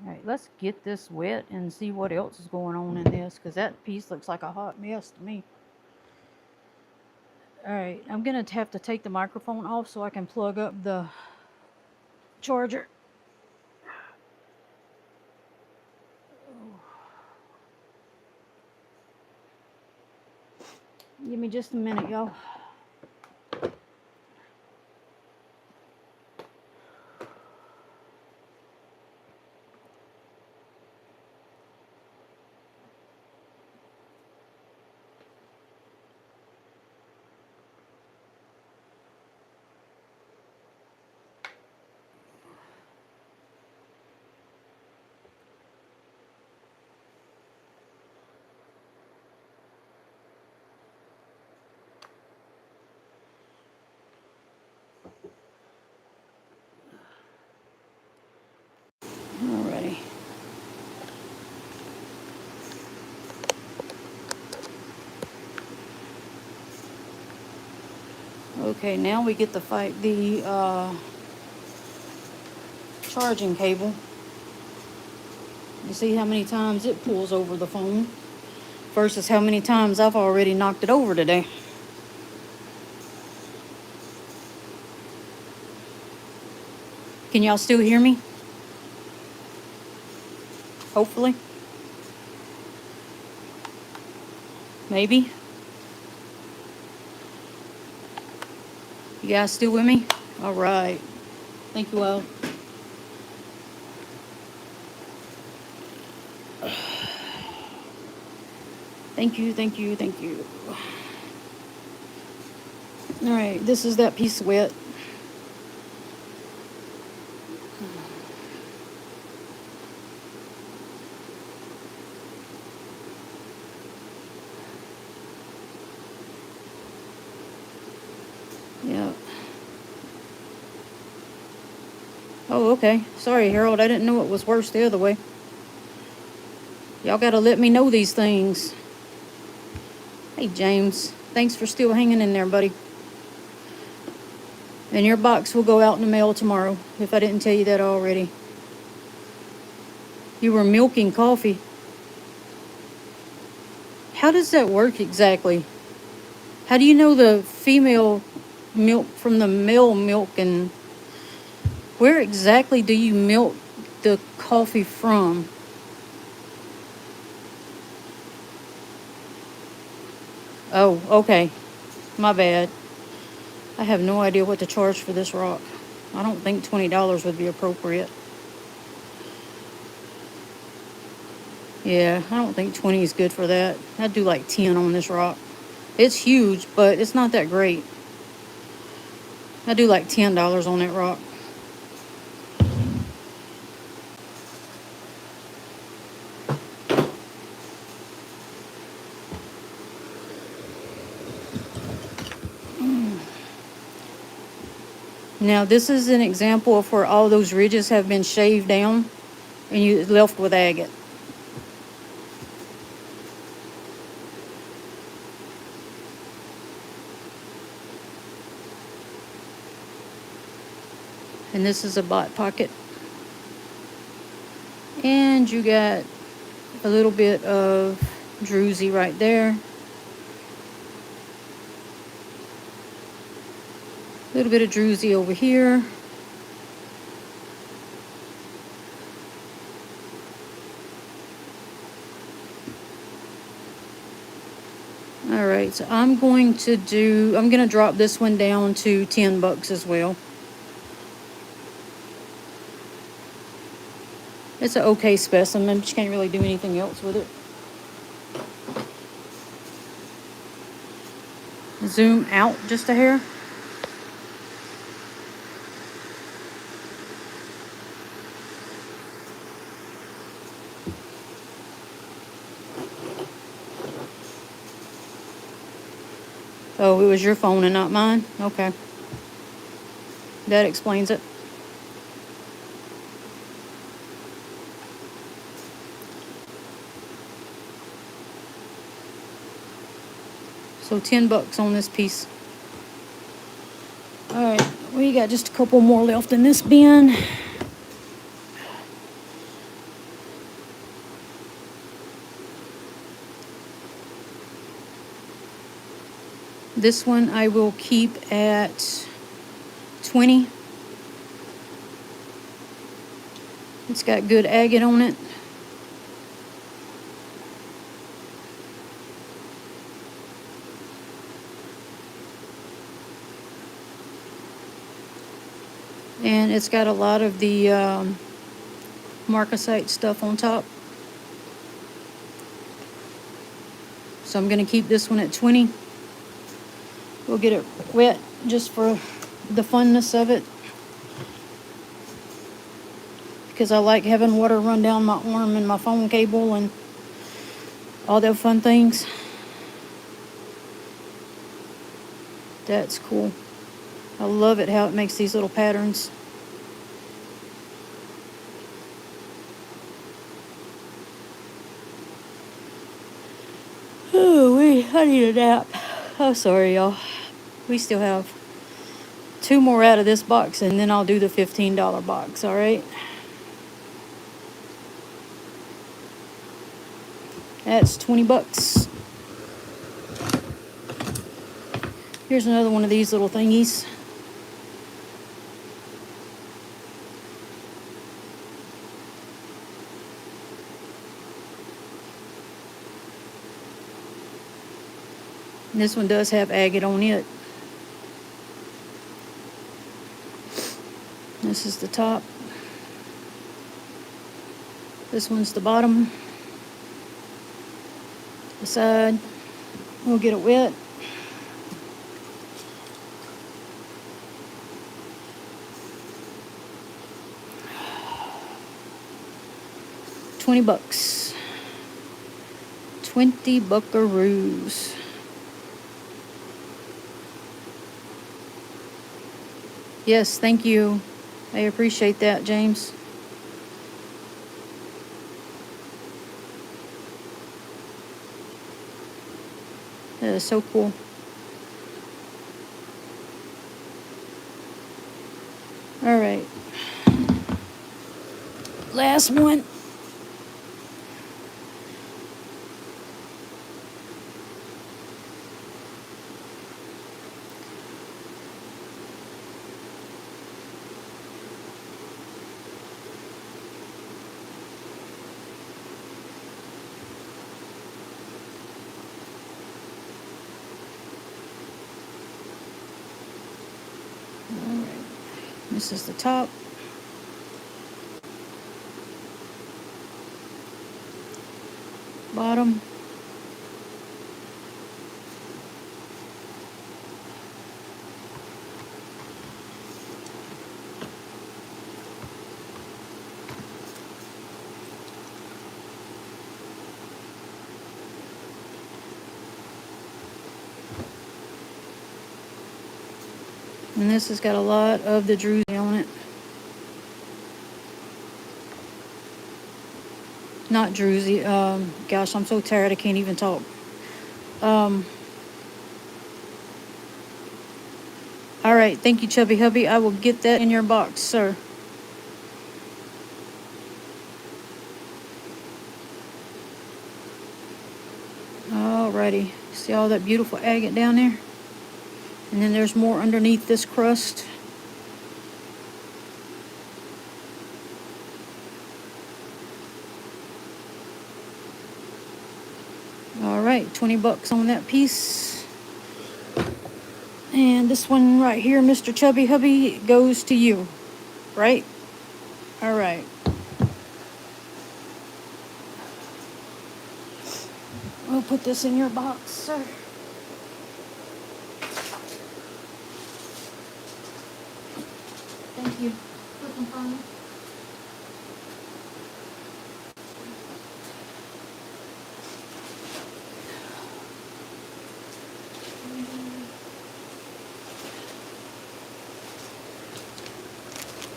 All right, let's get this wet and see what else is going on in this, because that piece looks like a hot mess to me. All right, I'm gonna have to take the microphone off so I can plug up the charger. Give me just a minute, y'all. Alrighty. Okay, now we get to fight the charging cable. You see how many times it pulls over the phone versus how many times I've already knocked it over today. Can y'all still hear me? Hopefully. Maybe. You guys still with me? All right. Thank you all. Thank you. All right, this is that piece of wet. Yeah. Oh, okay. Sorry, Harold. I didn't know it was worse the other way. Y'all gotta let me know these things. Hey, James. Thanks for still hanging in there, buddy. And your box will go out in the mail tomorrow, if I didn't tell you that already. You were milking coffee. How does that work exactly? How do you know the female milk from the male milk, and where exactly do you milk the coffee from? Oh, okay. My bad. I have no idea what to charge for this rock. I don't think $20 would be appropriate. Yeah, I don't think 20 is good for that. I'd do like 10 on this rock. It's huge, but it's not that great. I'd do like $10 on that rock. Now, this is an example of where all those ridges have been shaved down and you left with agate. And this is a bot pocket. And you got a little bit of druzy right there. A little bit of druzy over here. All right. right, so I'm going to drop this one down to $10 as well. It's an okay specimen, but you can't really do anything else with it. Zoom out just a hair. Oh, it was your phone and not mine? Okay. That explains it. So $10 on this piece. Alright, we got just a couple more left in this bin. This one I will keep at 20. It's got good agate on it. And it's got a lot of the marcasite stuff on top. So I'm going to keep this one at 20. We'll get it wet just for the funness of it, because I like having water run down my arm and my phone cable and all those fun things. That's cool. I love it how it makes these little patterns. Oh, I need a nap. Oh, sorry, y'all. We still have 2 more out of this box, and then I'll do the $15 box, all right? That's $20. Here's another one of these little thingies. This one does have agate on it. This is the top. This one's the bottom. The side. We'll get it wet. $20. 20 buckaroos. Yes, thank you. I appreciate that, James. That is so cool. All right. Last one. This is the top. Bottom. And this has got a lot of the druzy on it. Not druzy. Gosh, I'm so tired I can't even talk. All right, thank you, Chubby Hubby. I will get that in your box, sir. Alrighty, see all that beautiful agate down there? And then there's more underneath this crust. All right, $20 on that piece. And this one right here, Mr. Chubby Hubby, goes to you, right? All right. We'll put this in your box, sir. Thank you for confirming.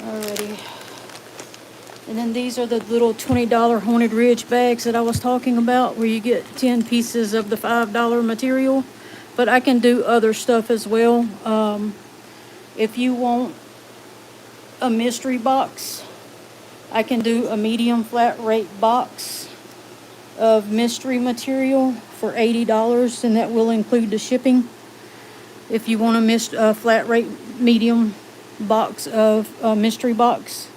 Alrighty. And then these are the little $20 Haunted Ridge bags that I was talking about, where you get 10 pieces of the $5 material. But I can do other stuff as well. If you want a mystery box, I can do a medium flat rate box of mystery material for $80, and that will include the shipping. If you want a flat rate medium box of a mystery box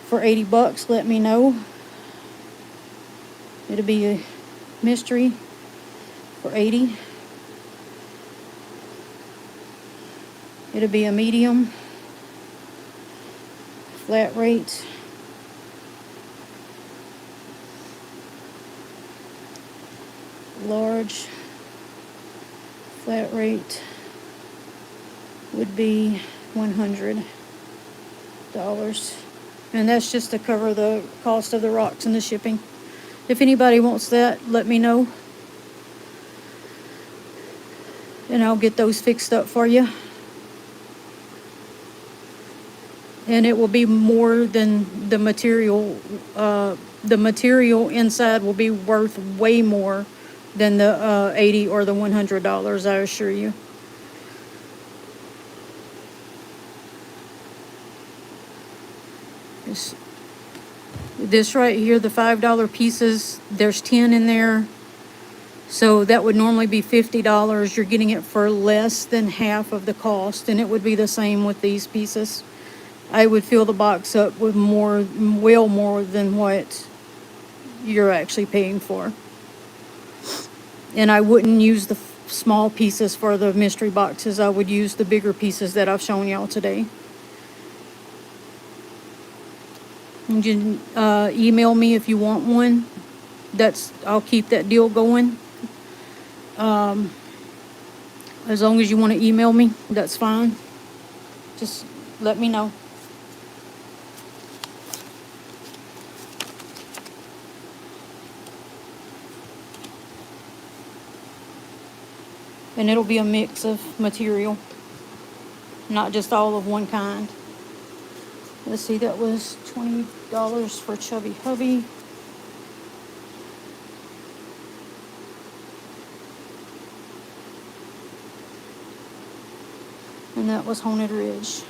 for $80, let me know. It'll be a mystery for $80. It'll be a medium flat rate. Large flat rate would be $100. And that's just to cover the cost of the rocks and the shipping. If anybody wants that, let me know. And I'll get those fixed up for you. And it will be more than the material. The material inside will be worth way more than the $80 or the $100, I assure you. This right here, the $5 pieces, there's 10 in there. So that would normally be $50. You're getting it for less than half of the cost, and it would be the same with these pieces. I would fill the box up with well more than what you're actually paying for. And I wouldn't use the small pieces for the mystery boxes. I would use the bigger pieces that I've shown y'all today. You can email me if you want one. I'll keep that deal going. As long as you want to email me, that's fine. Just let me know. And it'll be a mix of material, not just all of one kind. Let's see, that was $20 for Chubby Hubby. And that was Haunted Ridge.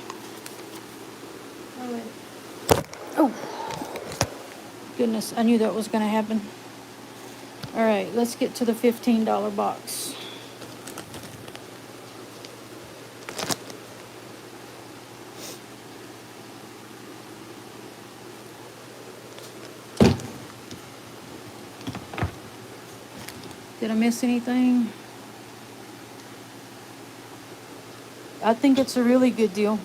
Oh, goodness, I knew that was going to happen. All right, let's get to the $15 box. Did I miss anything? I think it's a really good deal.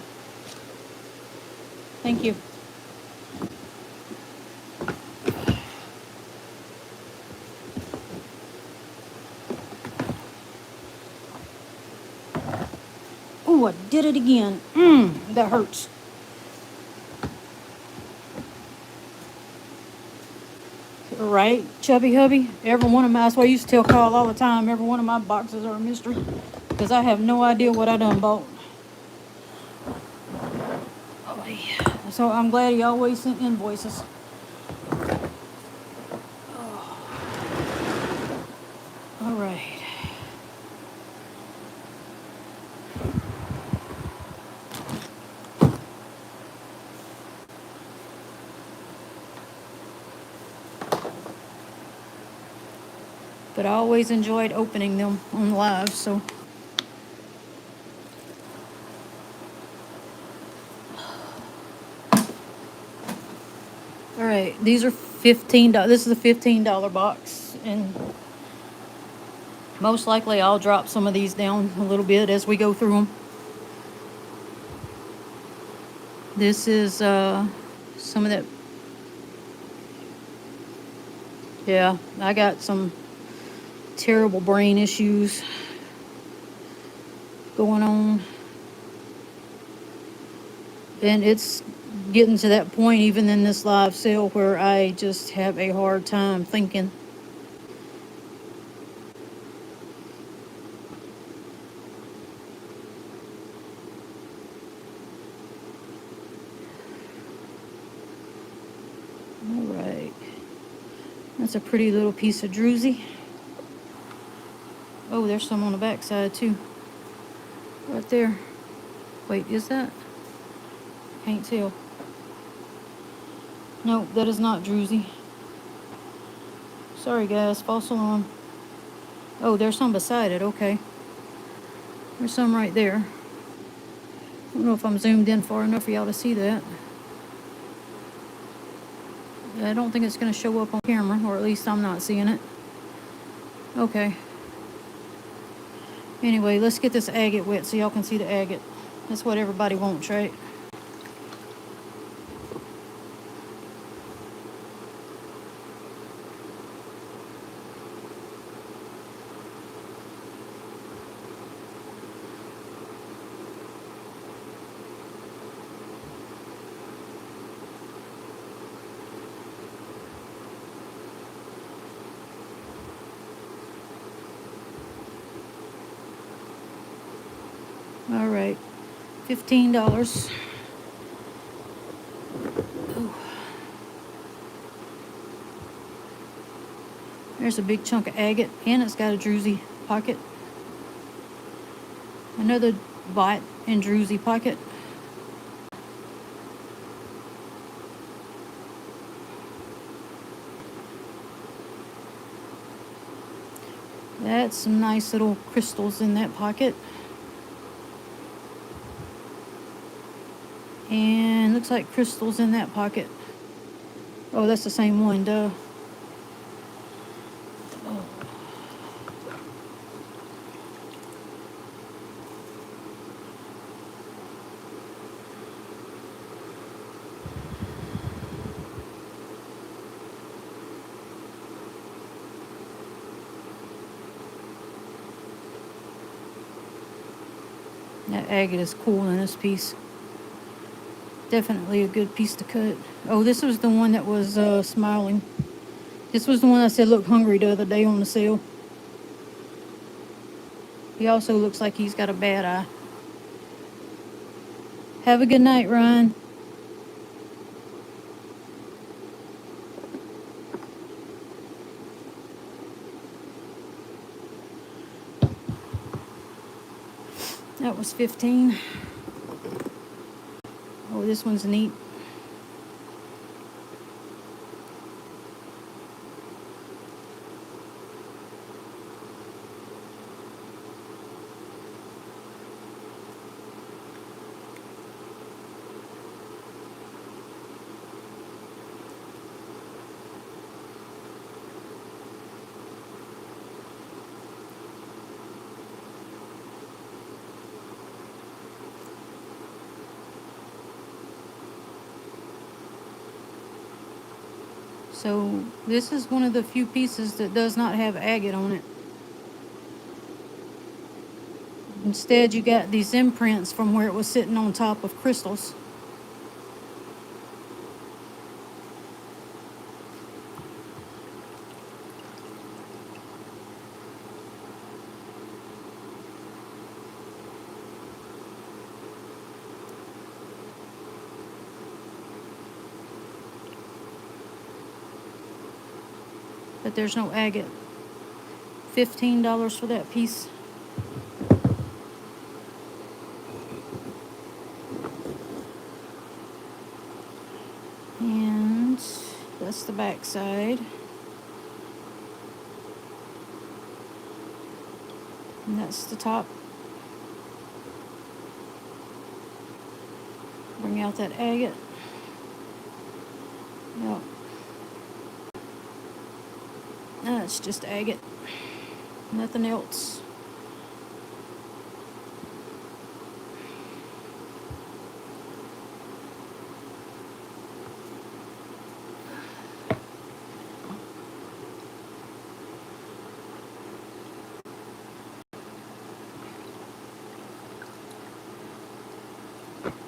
Thank you. Oh, I did it again. That hurts. Right, Chubby Hubby? Every one of my, that's why I used to tell Carl all the time, every one of my boxes are a mystery. Because I have no idea what I done bought. Oh, yeah. So I'm glad he always sent invoices. Oh. All right. But I always enjoyed opening them on live, so. All right, these are $15. This is a $15 box, and Most likely I'll drop some of these down a little bit as we go through them. This is some of that. Yeah, I got some terrible brain issues going on. And it's getting to that point even in this live sale where I just have a hard time thinking. All right. That's a pretty little piece of druzy. Oh, there's some on the back side too. Right there. Wait, is that? Can't tell. Nope, that is not druzy. Sorry guys, false alarm. Oh, there's some beside it, okay. There's some right there. I don't know if I'm zoomed in far enough for y'all to see that. I don't think it's going to show up on camera, or at least I'm not seeing it. Okay. Anyway, let's get this agate wet so y'all can see the agate. That's what everybody wants, right? All right, $15. Oh. There's a big chunk of agate, and it's got a druzy pocket. Another bite and druzy pocket. That's some nice little crystals in that pocket. And looks like crystals in that pocket. Oh, that's the same one, duh. Oh. That agate is cool in this piece. Definitely a good piece to cut. Oh, this was the one that was smiling. This was the one I said looked hungry the other day on the sale. He also looks like he's got a bad eye. Have a good night, Ryan. That was 15. Oh, this one's neat. So this is one of the few pieces that does not have agate on it. Instead, you got these imprints from where it was sitting on top of crystals. But there's no agate. $15 for that piece. And that's the back side. And that's the top. Bring out that agate. Yep. That's just agate. Nothing else.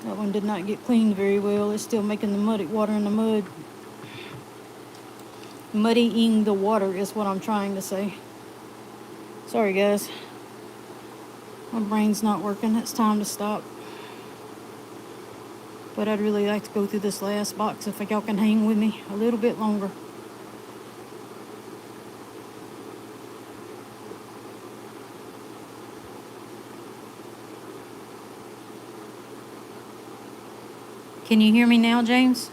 That one did not get cleaned very well. It's still making the muddy water in the mud. Muddying the water is what I'm trying to say. Sorry, guys. My brain's not working. It's time to stop. But I'd really like to go through this last box if y'all can hang with me a little bit longer. Can you hear me now, James?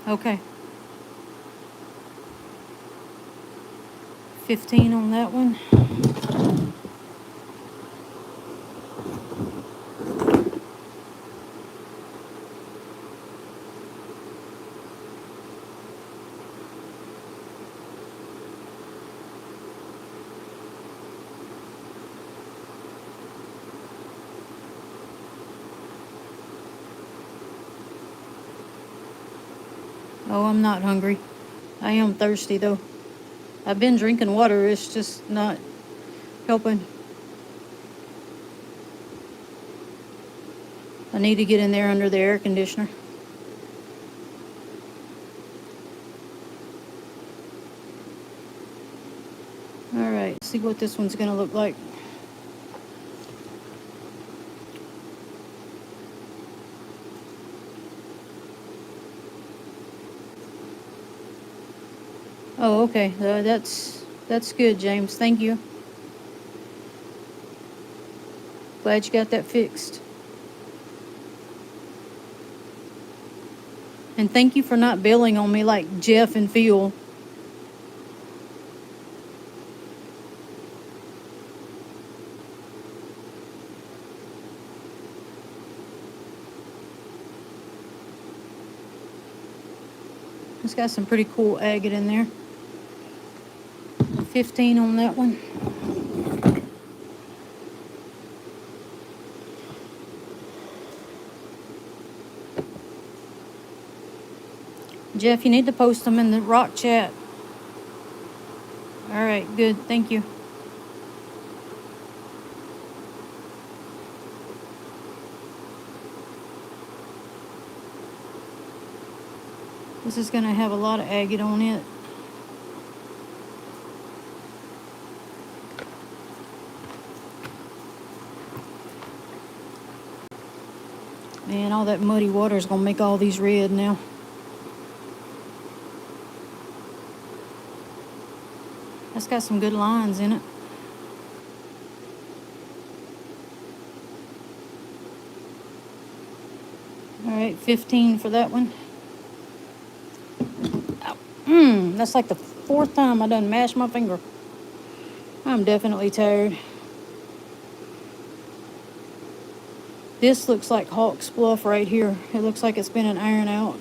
Okay. 15 on that one. Oh, I'm not hungry. I am thirsty though. I've been drinking water. It's just not helping. I need to get in there under the air conditioner. All right, see what this one's gonna look like. Oh, okay. That's good, James. Thank you. Glad you got that fixed. And thank you for not bailing on me like Jeff and Phil. It's got some pretty cool agate in there. 15 on that one. Jeff, you need to post them in the rock chat. All right, good. Thank you. This is going to have a lot of agate on it. Man, all that muddy water is going to make all these red now. That's got some good lines in it. All right, 15 for that one. That's like the 4th time I done mashed my finger. I'm definitely tired. This looks like Hawk's Bluff right here. It looks like it's been an iron out.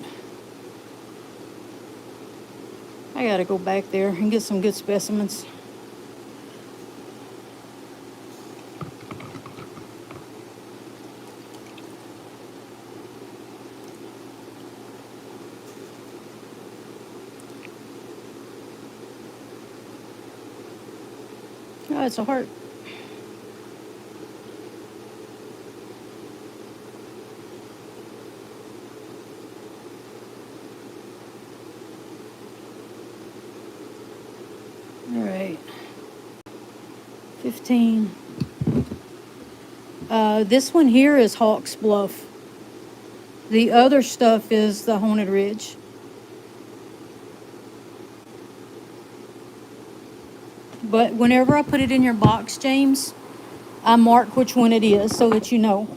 I gotta go back there and get some good specimens. Oh, it's a heart. All right. 15. This one here is Hawk's Bluff. The other stuff is the Haunted Ridge. But whenever I put it in your box, James, I mark which one it is so that you know.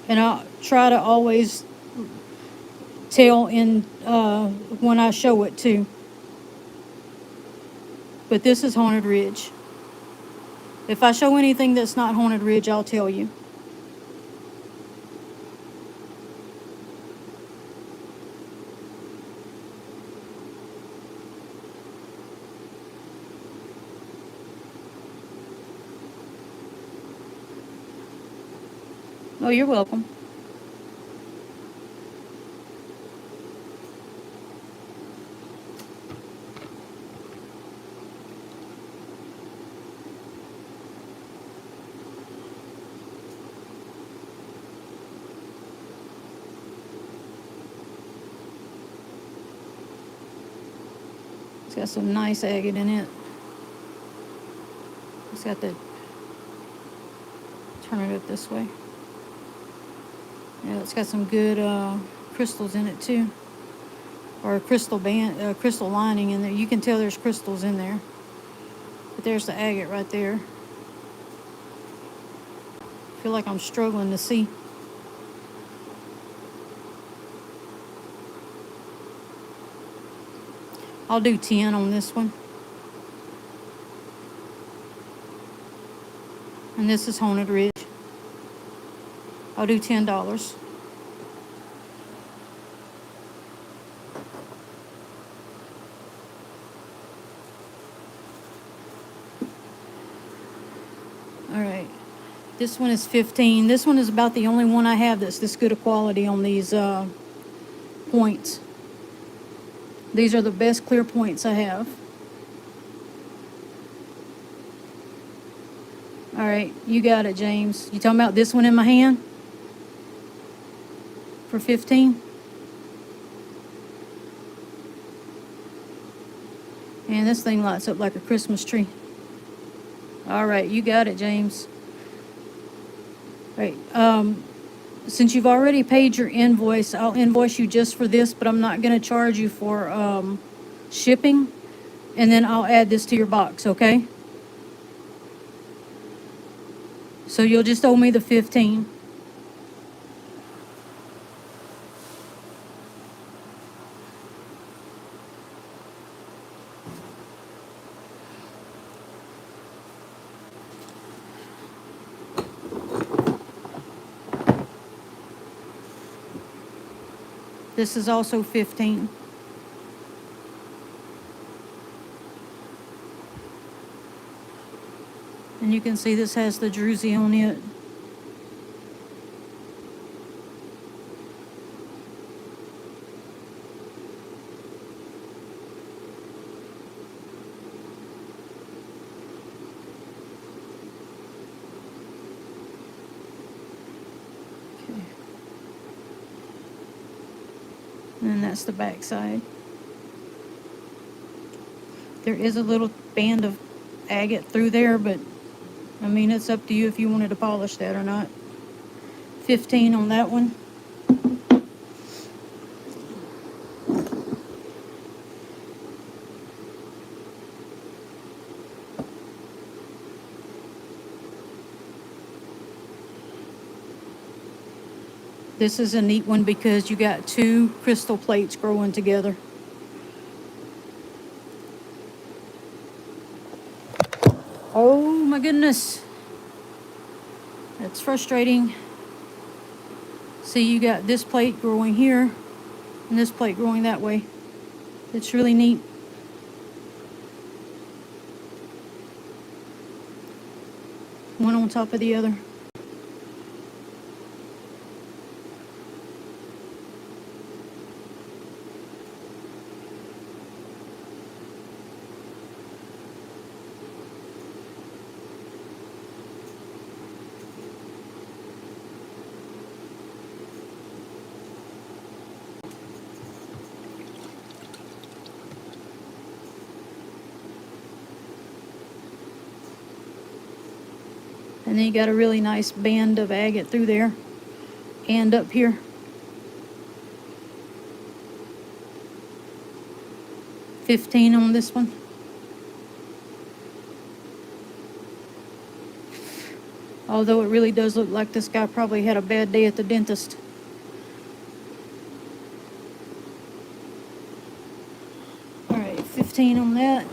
And I'll try to always tell in when I show it too. But this is Haunted Ridge. If I show anything that's not Haunted Ridge, I'll tell you. Oh, you're welcome. It's got some nice agate in it. It's got the, turn it up this way. Yeah, it's got some good crystals in it too. Or a crystal band, crystal lining in there. You can tell there's crystals in there. But there's the agate right there. I feel like I'm struggling to see. I'll do 10 on this one. And this is Haunted Ridge. I'll do $10. All right. This one is 15. This one is about the only one I have that's this good a quality on these points. These are the best clear points I have. All right, you got it, James. You talking about this one in my hand? For 15? And this thing lights up like a Christmas tree. All right, you got it, James. All right, since you've already paid your invoice, I'll invoice you just for this, but I'm not going to charge you for shipping. And then I'll add this to your box, okay? So you'll just owe me the 15. This is also 15. And you can see this has the druzy on it. Okay. And that's the back side. There is a little band of agate through there, but I mean, it's up to you if you wanted to polish that or not. 15 on that one. This is a neat one because you got two crystal plates growing together. Oh my goodness. That's frustrating. See, you got this plate growing here and this plate growing that way. It's really neat. One on top of the other. And then you got a really nice band of agate through there and up here. $15 on this one. Although it really does look like this guy probably had a bad day at the dentist. All right, 15 on that.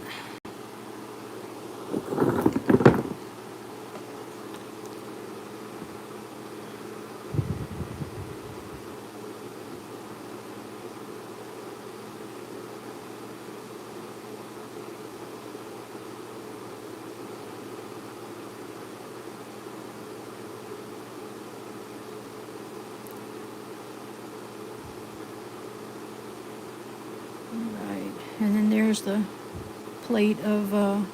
there's the plate of,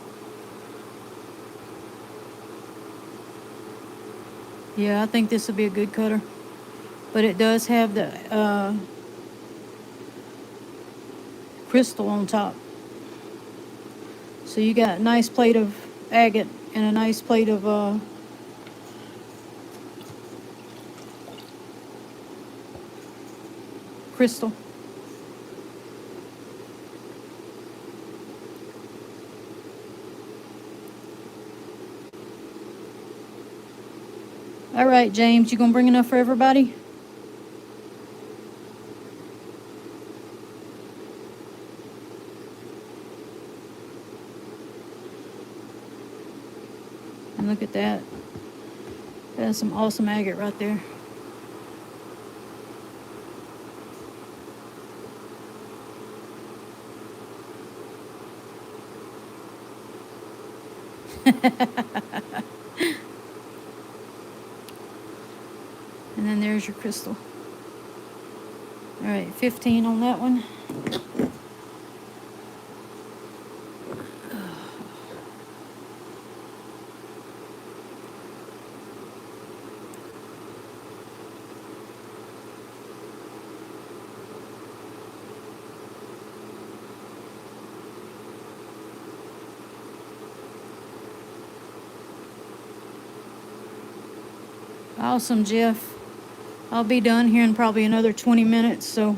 yeah, I think this would be a good cutter. But it does have the crystal on top. So you got a nice plate of agate and a nice plate of crystal. All right, James, you gonna bring enough for everybody? And look at that. That's some awesome agate right there. And then there's your crystal. All right, 15 on that one. Awesome, Jeff. I'll be done here in probably another 20 minutes, so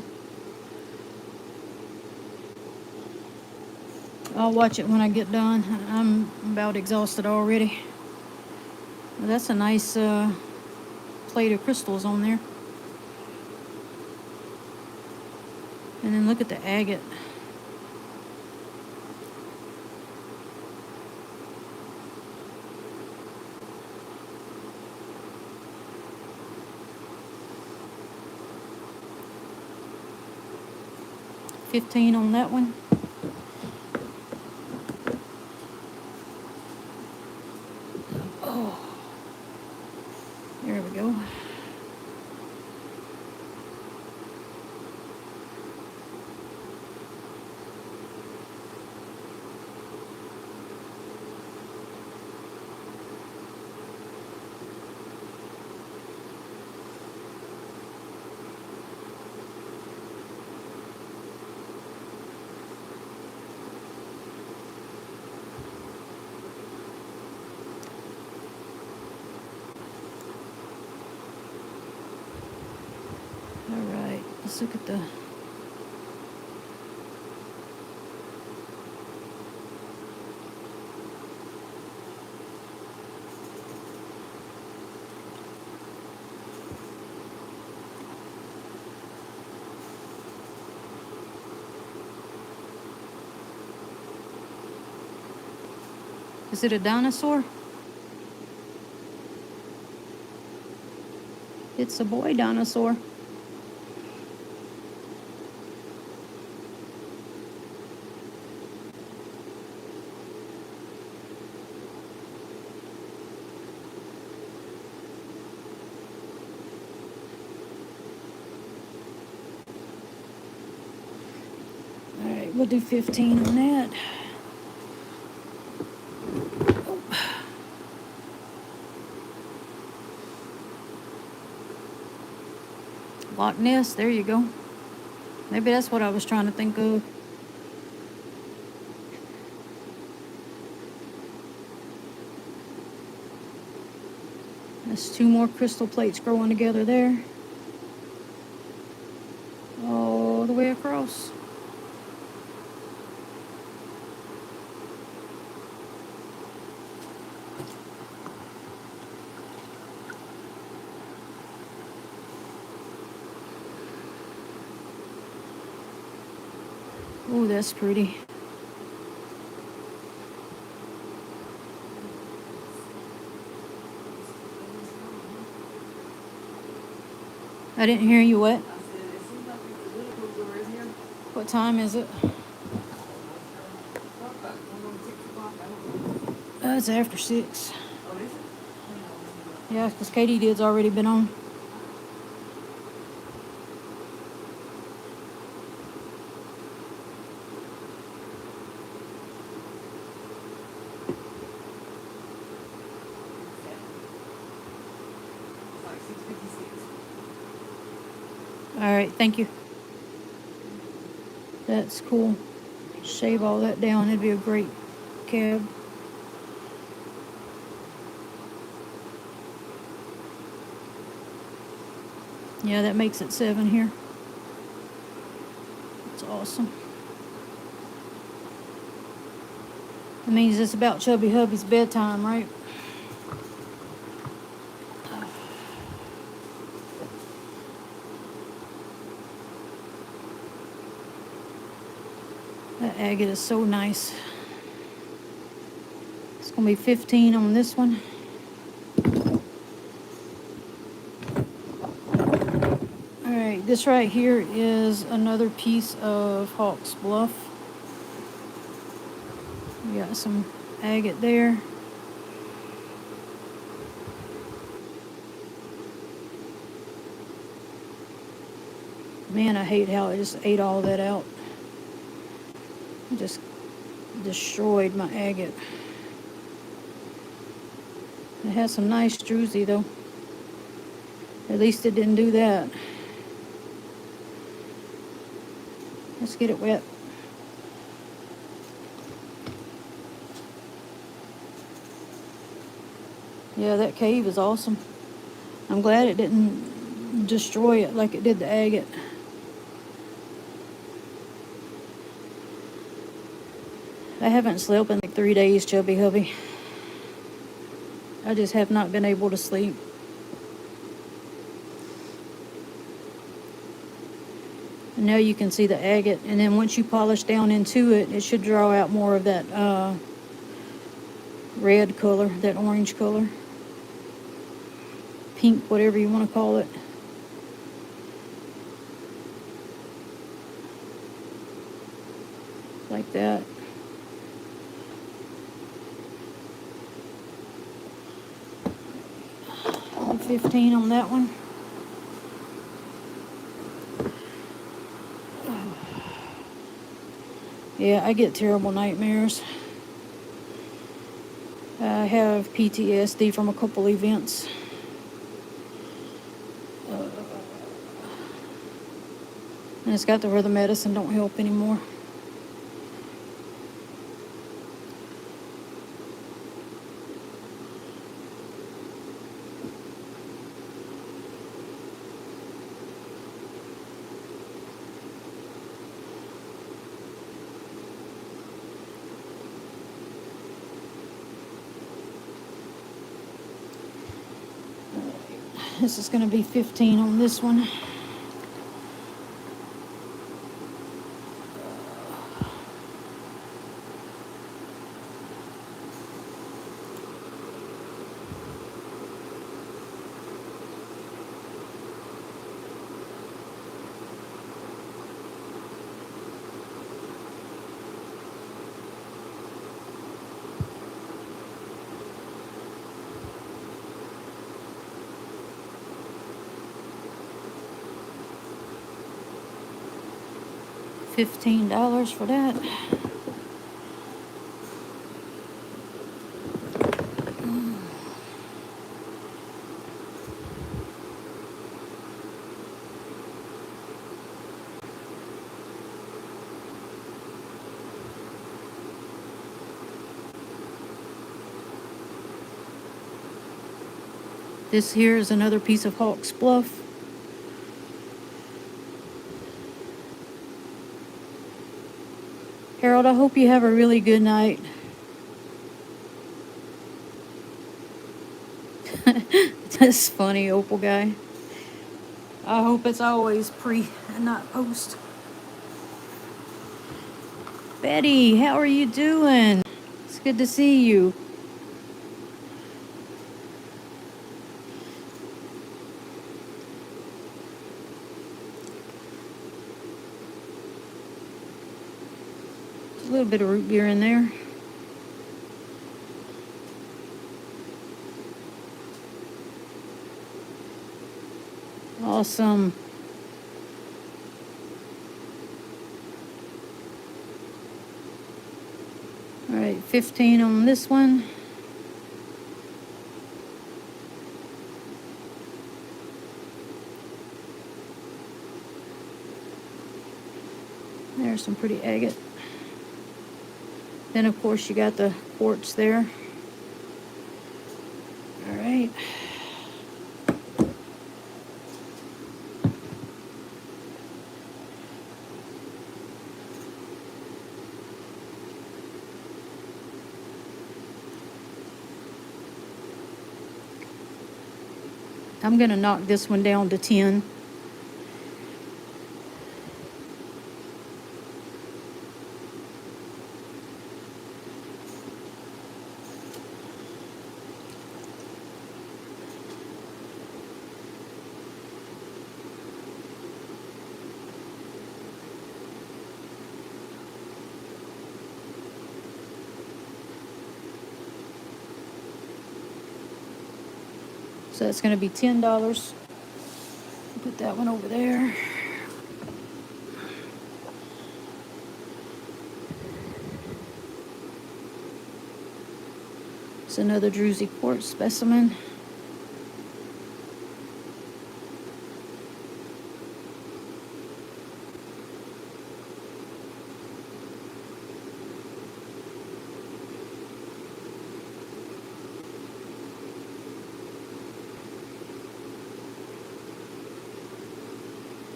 I'll watch it when I get done. I'm about exhausted already. Well, that's a nice plate of crystals on there. And then look at the agate. $15 on that one. Oh, there we go. All right, let's look at the Is it a dinosaur? It's a boy dinosaur. All right, we'll do 15 on that. Loch Ness, there you go. Maybe that's what I was trying to think of. There's 2 more crystal plates growing together there. All the way across. Oh, that's pretty. I didn't hear you. What? What time is it? It's after 6. Yeah, because Katie Did's already been on. Alright, thank you. That's cool. Shave all that down. It'd be a great cab. Yeah, that makes it 7 here. That's awesome. That means it's about Chubby Hubby's bedtime, right? That agate is so nice. It's gonna be 15 on this one. Alright, this right here is another piece of Hawk's Bluff. We got some agate there. Man, I hate how it just ate all that out. It just destroyed my agate. It has some nice druzy though. At least it didn't do that. Let's get it wet. Yeah, that cave is awesome. I'm glad it didn't destroy it like it did the agate. I haven't slept in like 3 days, Chubby Hubby. I just have not been able to sleep. And now you can see the agate, and then once you polish down into it, it should draw out more of that red color, that orange color. Pink, whatever you want to call it. Like that. And 15 on that one. Yeah, I get terrible nightmares. I have PTSD from a couple events. And it's got to where the medicine don't help anymore. This is going to be 15 on this one. $15 for that. This here is another piece of Hawk's Bluff. Harold, I hope you have a really good night. That's funny, Opal guy. I hope it's always pre and not post. Betty, how are you doing? It's good to see you. A little bit of root beer in there. Awesome. All right, 15 on this one. There's some pretty agate. Then of course you got the quartz there. All right. I'm gonna knock this one down to 10. So that's gonna be $10. Put that one over there. It's another druzy quartz specimen.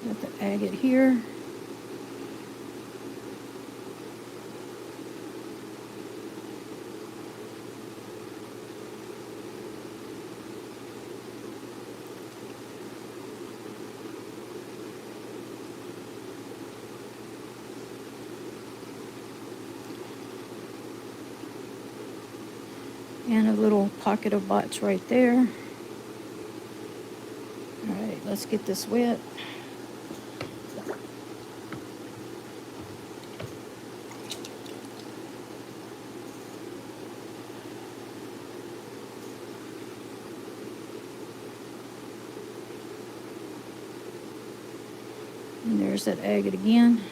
Got the agate here. And a little pocket of bots right there. All right, let's get this wet. And there's that agate again.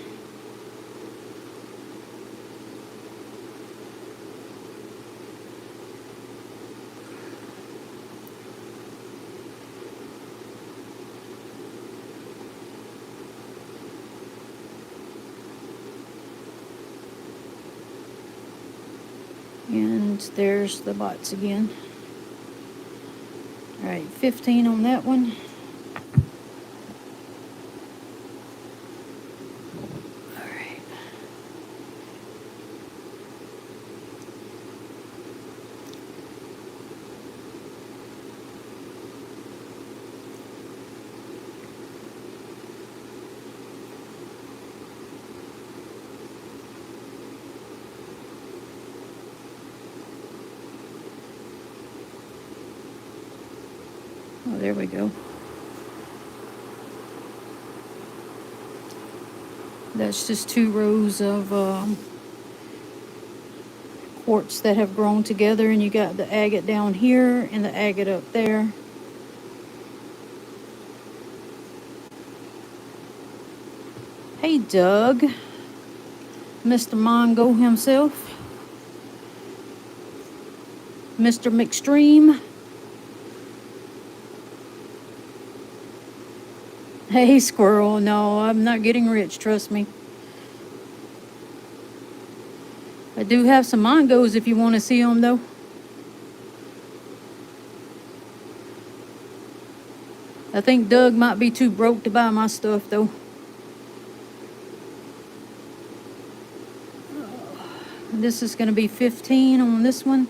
And there's the bots again. All right, 15 on that one. All right. Oh, there we go. That's just 2 rows of quartz that have grown together, and you got the agate down here and the agate up there. Hey, Doug. Mr. Mongo himself. Mr. McStream. Hey, squirrel. No, I'm not getting rich, trust me. I do have some mongos if you want to see them, though. I think Doug might be too broke to buy my stuff, though. This is going to be 15 on this one.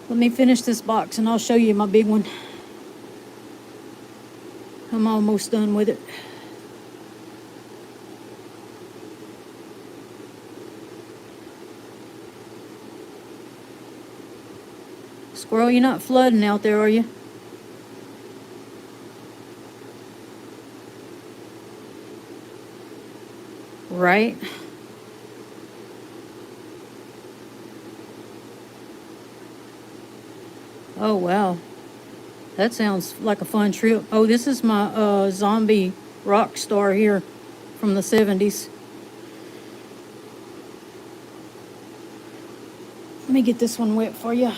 Let me finish this box and I'll show you my big one. I'm almost done with it. Squirrel, you're not flooding out there, are you? Right? Oh, wow. That sounds like a fun trip. Oh, this is my zombie rock star here from the 70s. Let me get this one wet for you.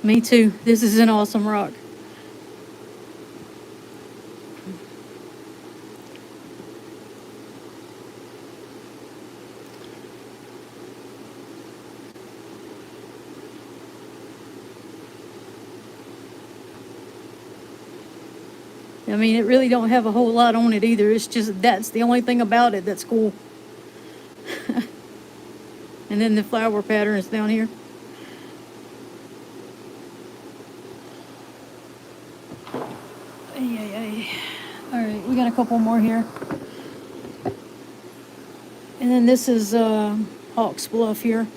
Me too. This is an awesome rock. I mean, it really don't have a whole lot on it either. It's just, that's the only thing about it that's cool. And then the flower pattern is down here. All right, we got a couple more here. And then this is Hawks Bluff here.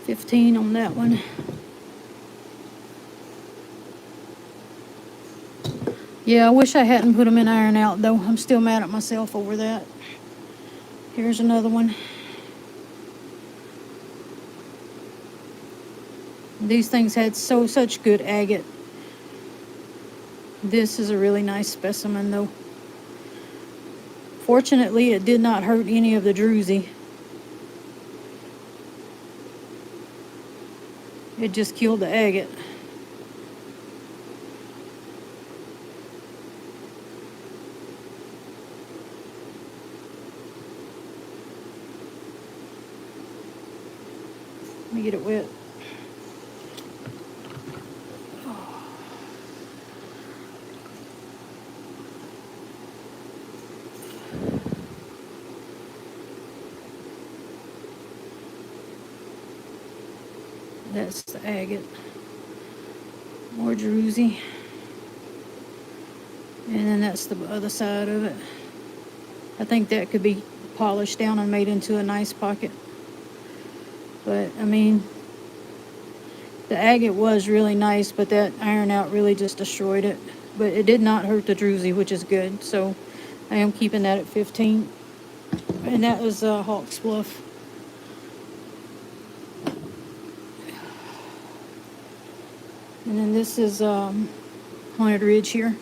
$15 on that one. Yeah, I wish I hadn't put them in iron out though. I'm still mad at myself over that. Here's another one. These things had such good agate. This is a really nice specimen though. Fortunately, it did not hurt any of the druzy. It just killed the agate. Let me get it wet. That's the agate. More druzy. And then that's the other side of it. I think that could be polished down and made into a nice pocket. But, I mean, the agate was really nice, but that iron out really just destroyed it. But it did not hurt the druzy, which is good. So, I am keeping that at 15. And that was Hawks Bluff. And then this is Haunted Ridge here.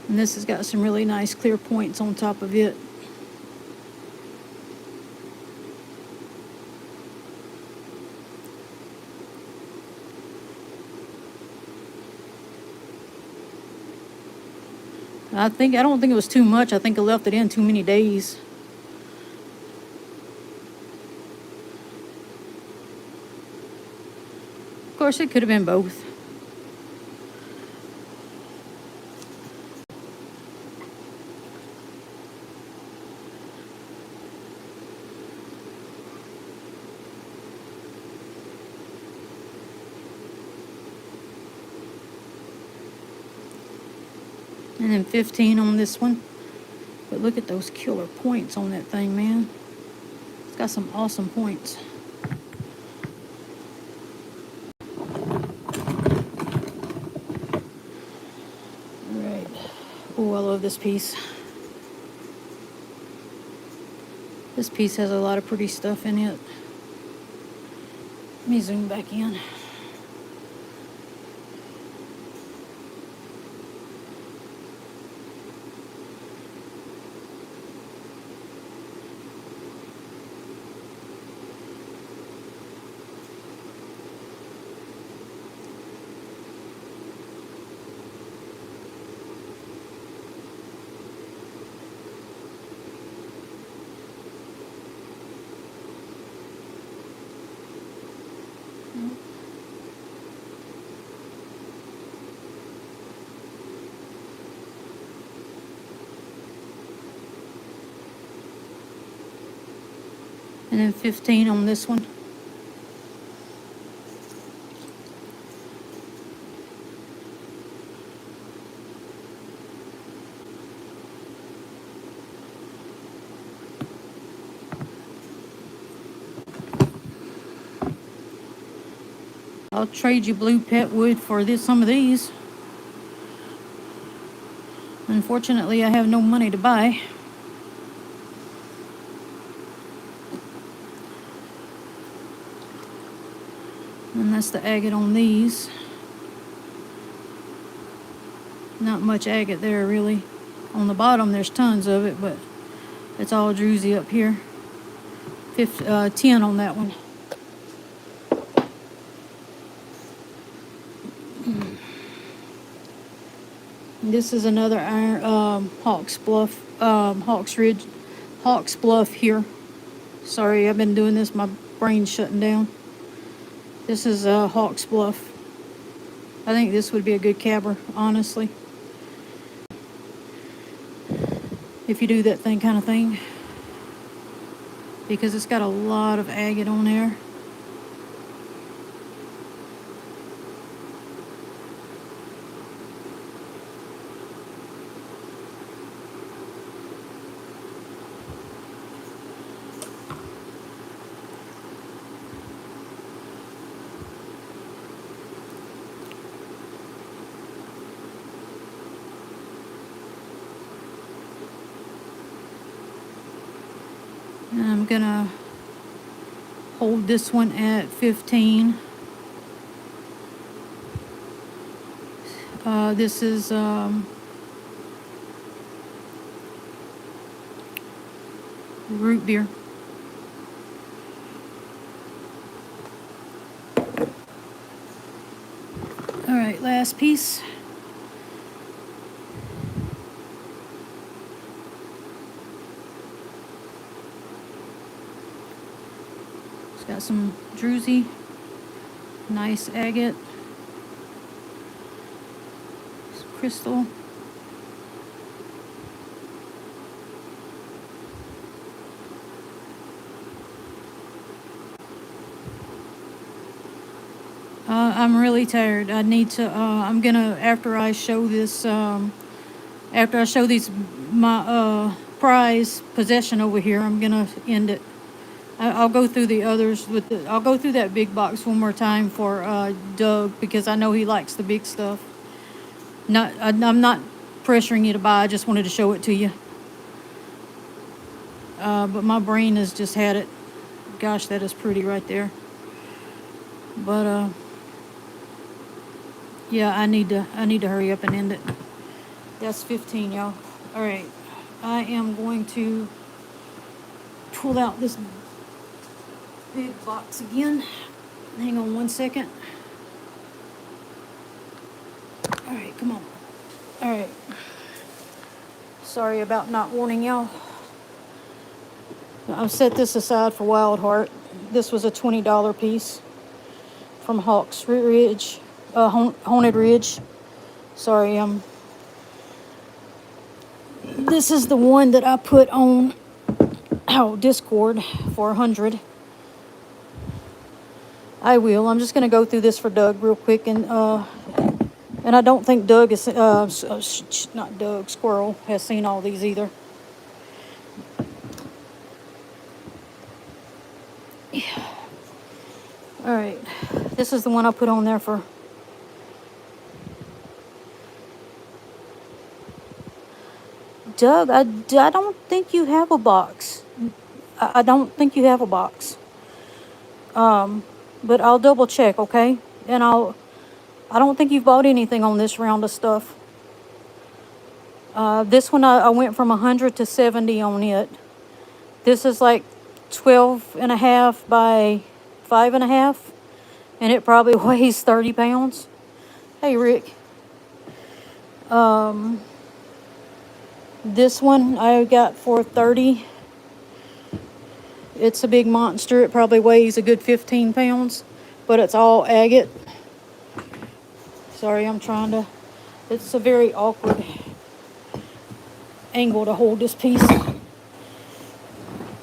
And this has got some really nice clear points on top of it. I don't think it was too much. I think I left it in too many days. Of course, it could have been both. And then 15 on this one. But look at those killer points on that thing, man. It's got some awesome points. Alright. Oh, I love this piece. This piece has a lot of pretty stuff in it. Let me zoom back in. And then 15 on this one. I'll trade you blue pet wood for some of these. Unfortunately, I have no money to buy. And that's the agate on these. Not much agate there, really. On the bottom, there's tons of it, but it's all druzy up here. 10 on that one. This is another iron, Hawks Bluff here. Sorry, I've been doing this, my brain's shutting down. This is Hawks Bluff. I think this would be a good cabber, honestly. If you do that kind of thing. Because it's got a lot of agate on there. And I'm gonna hold this one at 15. This is root beer. All right, last piece. It's got some druzy, nice agate, some crystal. I'm really tired. I need to, I'm gonna, after I show this, after I show these, my prize possession over here, I'm gonna end it. I'll go through the others I'll go through that big box one more time for Doug, because I know he likes the big stuff. I'm not pressuring you to buy, I just wanted to show it to you. But my brain has just had it. Gosh, that is pretty right there. But yeah, I need to hurry up and end it. That's 15, y'all. All right, I am going to pull out this big box again. Hang on one second. All right, come on. All right. Sorry about not warning y'all. I've set this aside for Wild Heart. This was a $20 piece from Hawks Ridge, Haunted Ridge. Sorry, this is the one that I put on Discord for 100. I will. I'm just gonna go through this for Doug real quick, and I don't think Doug is not Doug, Squirrel has seen all these either. Yeah. All right, this is the one I put on there for. Doug, I don't think you have a box. I don't think you have a box. But I'll double check, okay? And I don't think you've bought anything on this round of stuff. This one I went from 100 to 70 on it. This is like 12.5 by 5.5, and it probably weighs 30 pounds. Hey, Rick. This one I got for 30. It's a big monster. It probably weighs a good 15 pounds, but it's all agate. Sorry, I'm trying to, it's a very awkward angle to hold this piece.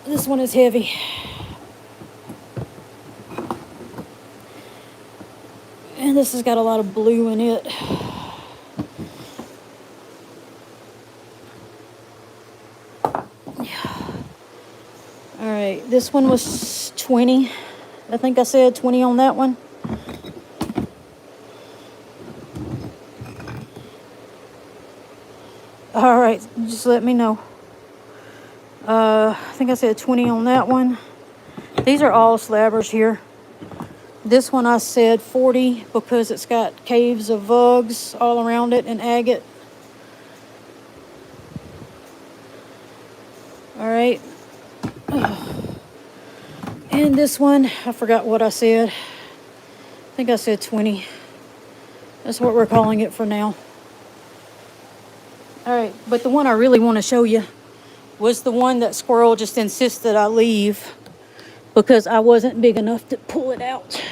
This one is heavy. This has got a lot of blue in it. All right, this one was 20. I think I said 20 on that one. All right, just let me know. I think I said 20 on that one. These are all slabbers here. This one I said 40 because it's got caves of vugs all around it and agate. All right. And this one, I forgot what I said. I think I said 20. That's what we're calling it for now. All right, but the one I really want to show you was the one that Squirrel just insisted I leave because I wasn't big enough to pull it out.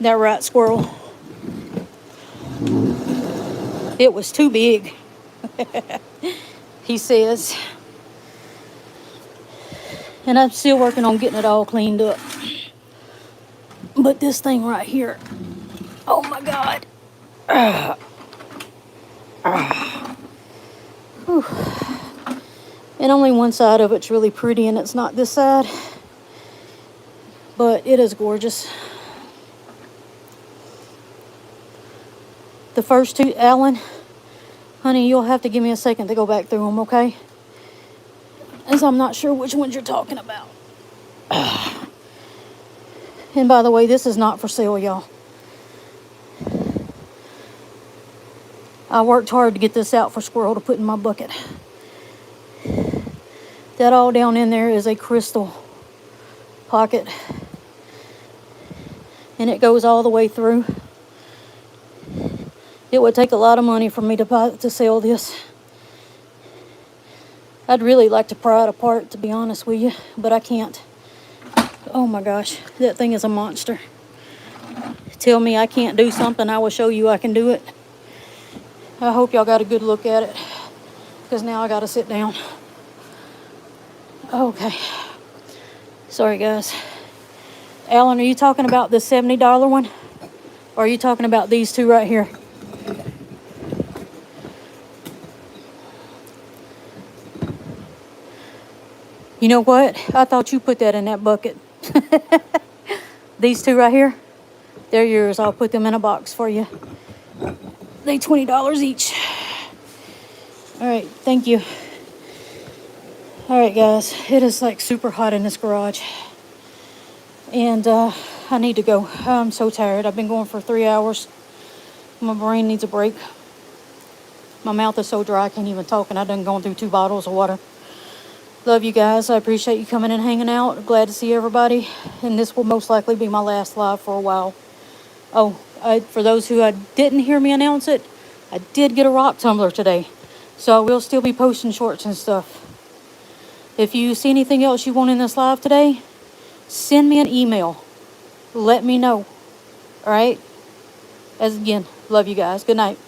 That right, Squirrel? It was too big, he says. And I'm still working on getting it all cleaned up. But this thing right here, oh my God. And only one side of it's really pretty, and it's not this side. But it is gorgeous. The first two, Alan, honey, you'll have to give me a second to go back through them, okay? As I'm not sure which ones you're talking about. And by the way, this is not for sale, y'all. I worked hard to get this out for Squirrel to put in my bucket. That all down in there is a crystal pocket. And it goes all the way through. It would take a lot of money for me to sell this. I'd really like to pry it apart, to be honest with you, but I can't. Oh my gosh, that thing is a monster. Tell me I can't do something, I will show you I can do it. I hope y'all got a good look at it, because now I gotta sit down. Okay. Sorry, guys. Alan, are you talking about the $70 one? Or are you talking about these two right here? You know what? I thought you put that in that bucket. These two right here, they're yours. I'll put them in a box for you. They $20 each. All right, thank you. All right, guys, it is like super hot in this garage. And I need to go. I'm so tired. I've been going for 3 hours. My brain needs a break. My mouth is so dry I can't even talk, and I've done gone through 2 bottles of water. Love you guys. I appreciate you coming and hanging out. Glad to see everybody. And this will most likely be my last live for a while. Oh, for those who didn't hear me announce it, I did get a rock tumbler today. So I will still be posting shorts and stuff. If you see anything else you want in this live today, send me an email. Let me know. All right? As again, love you guys. Good night.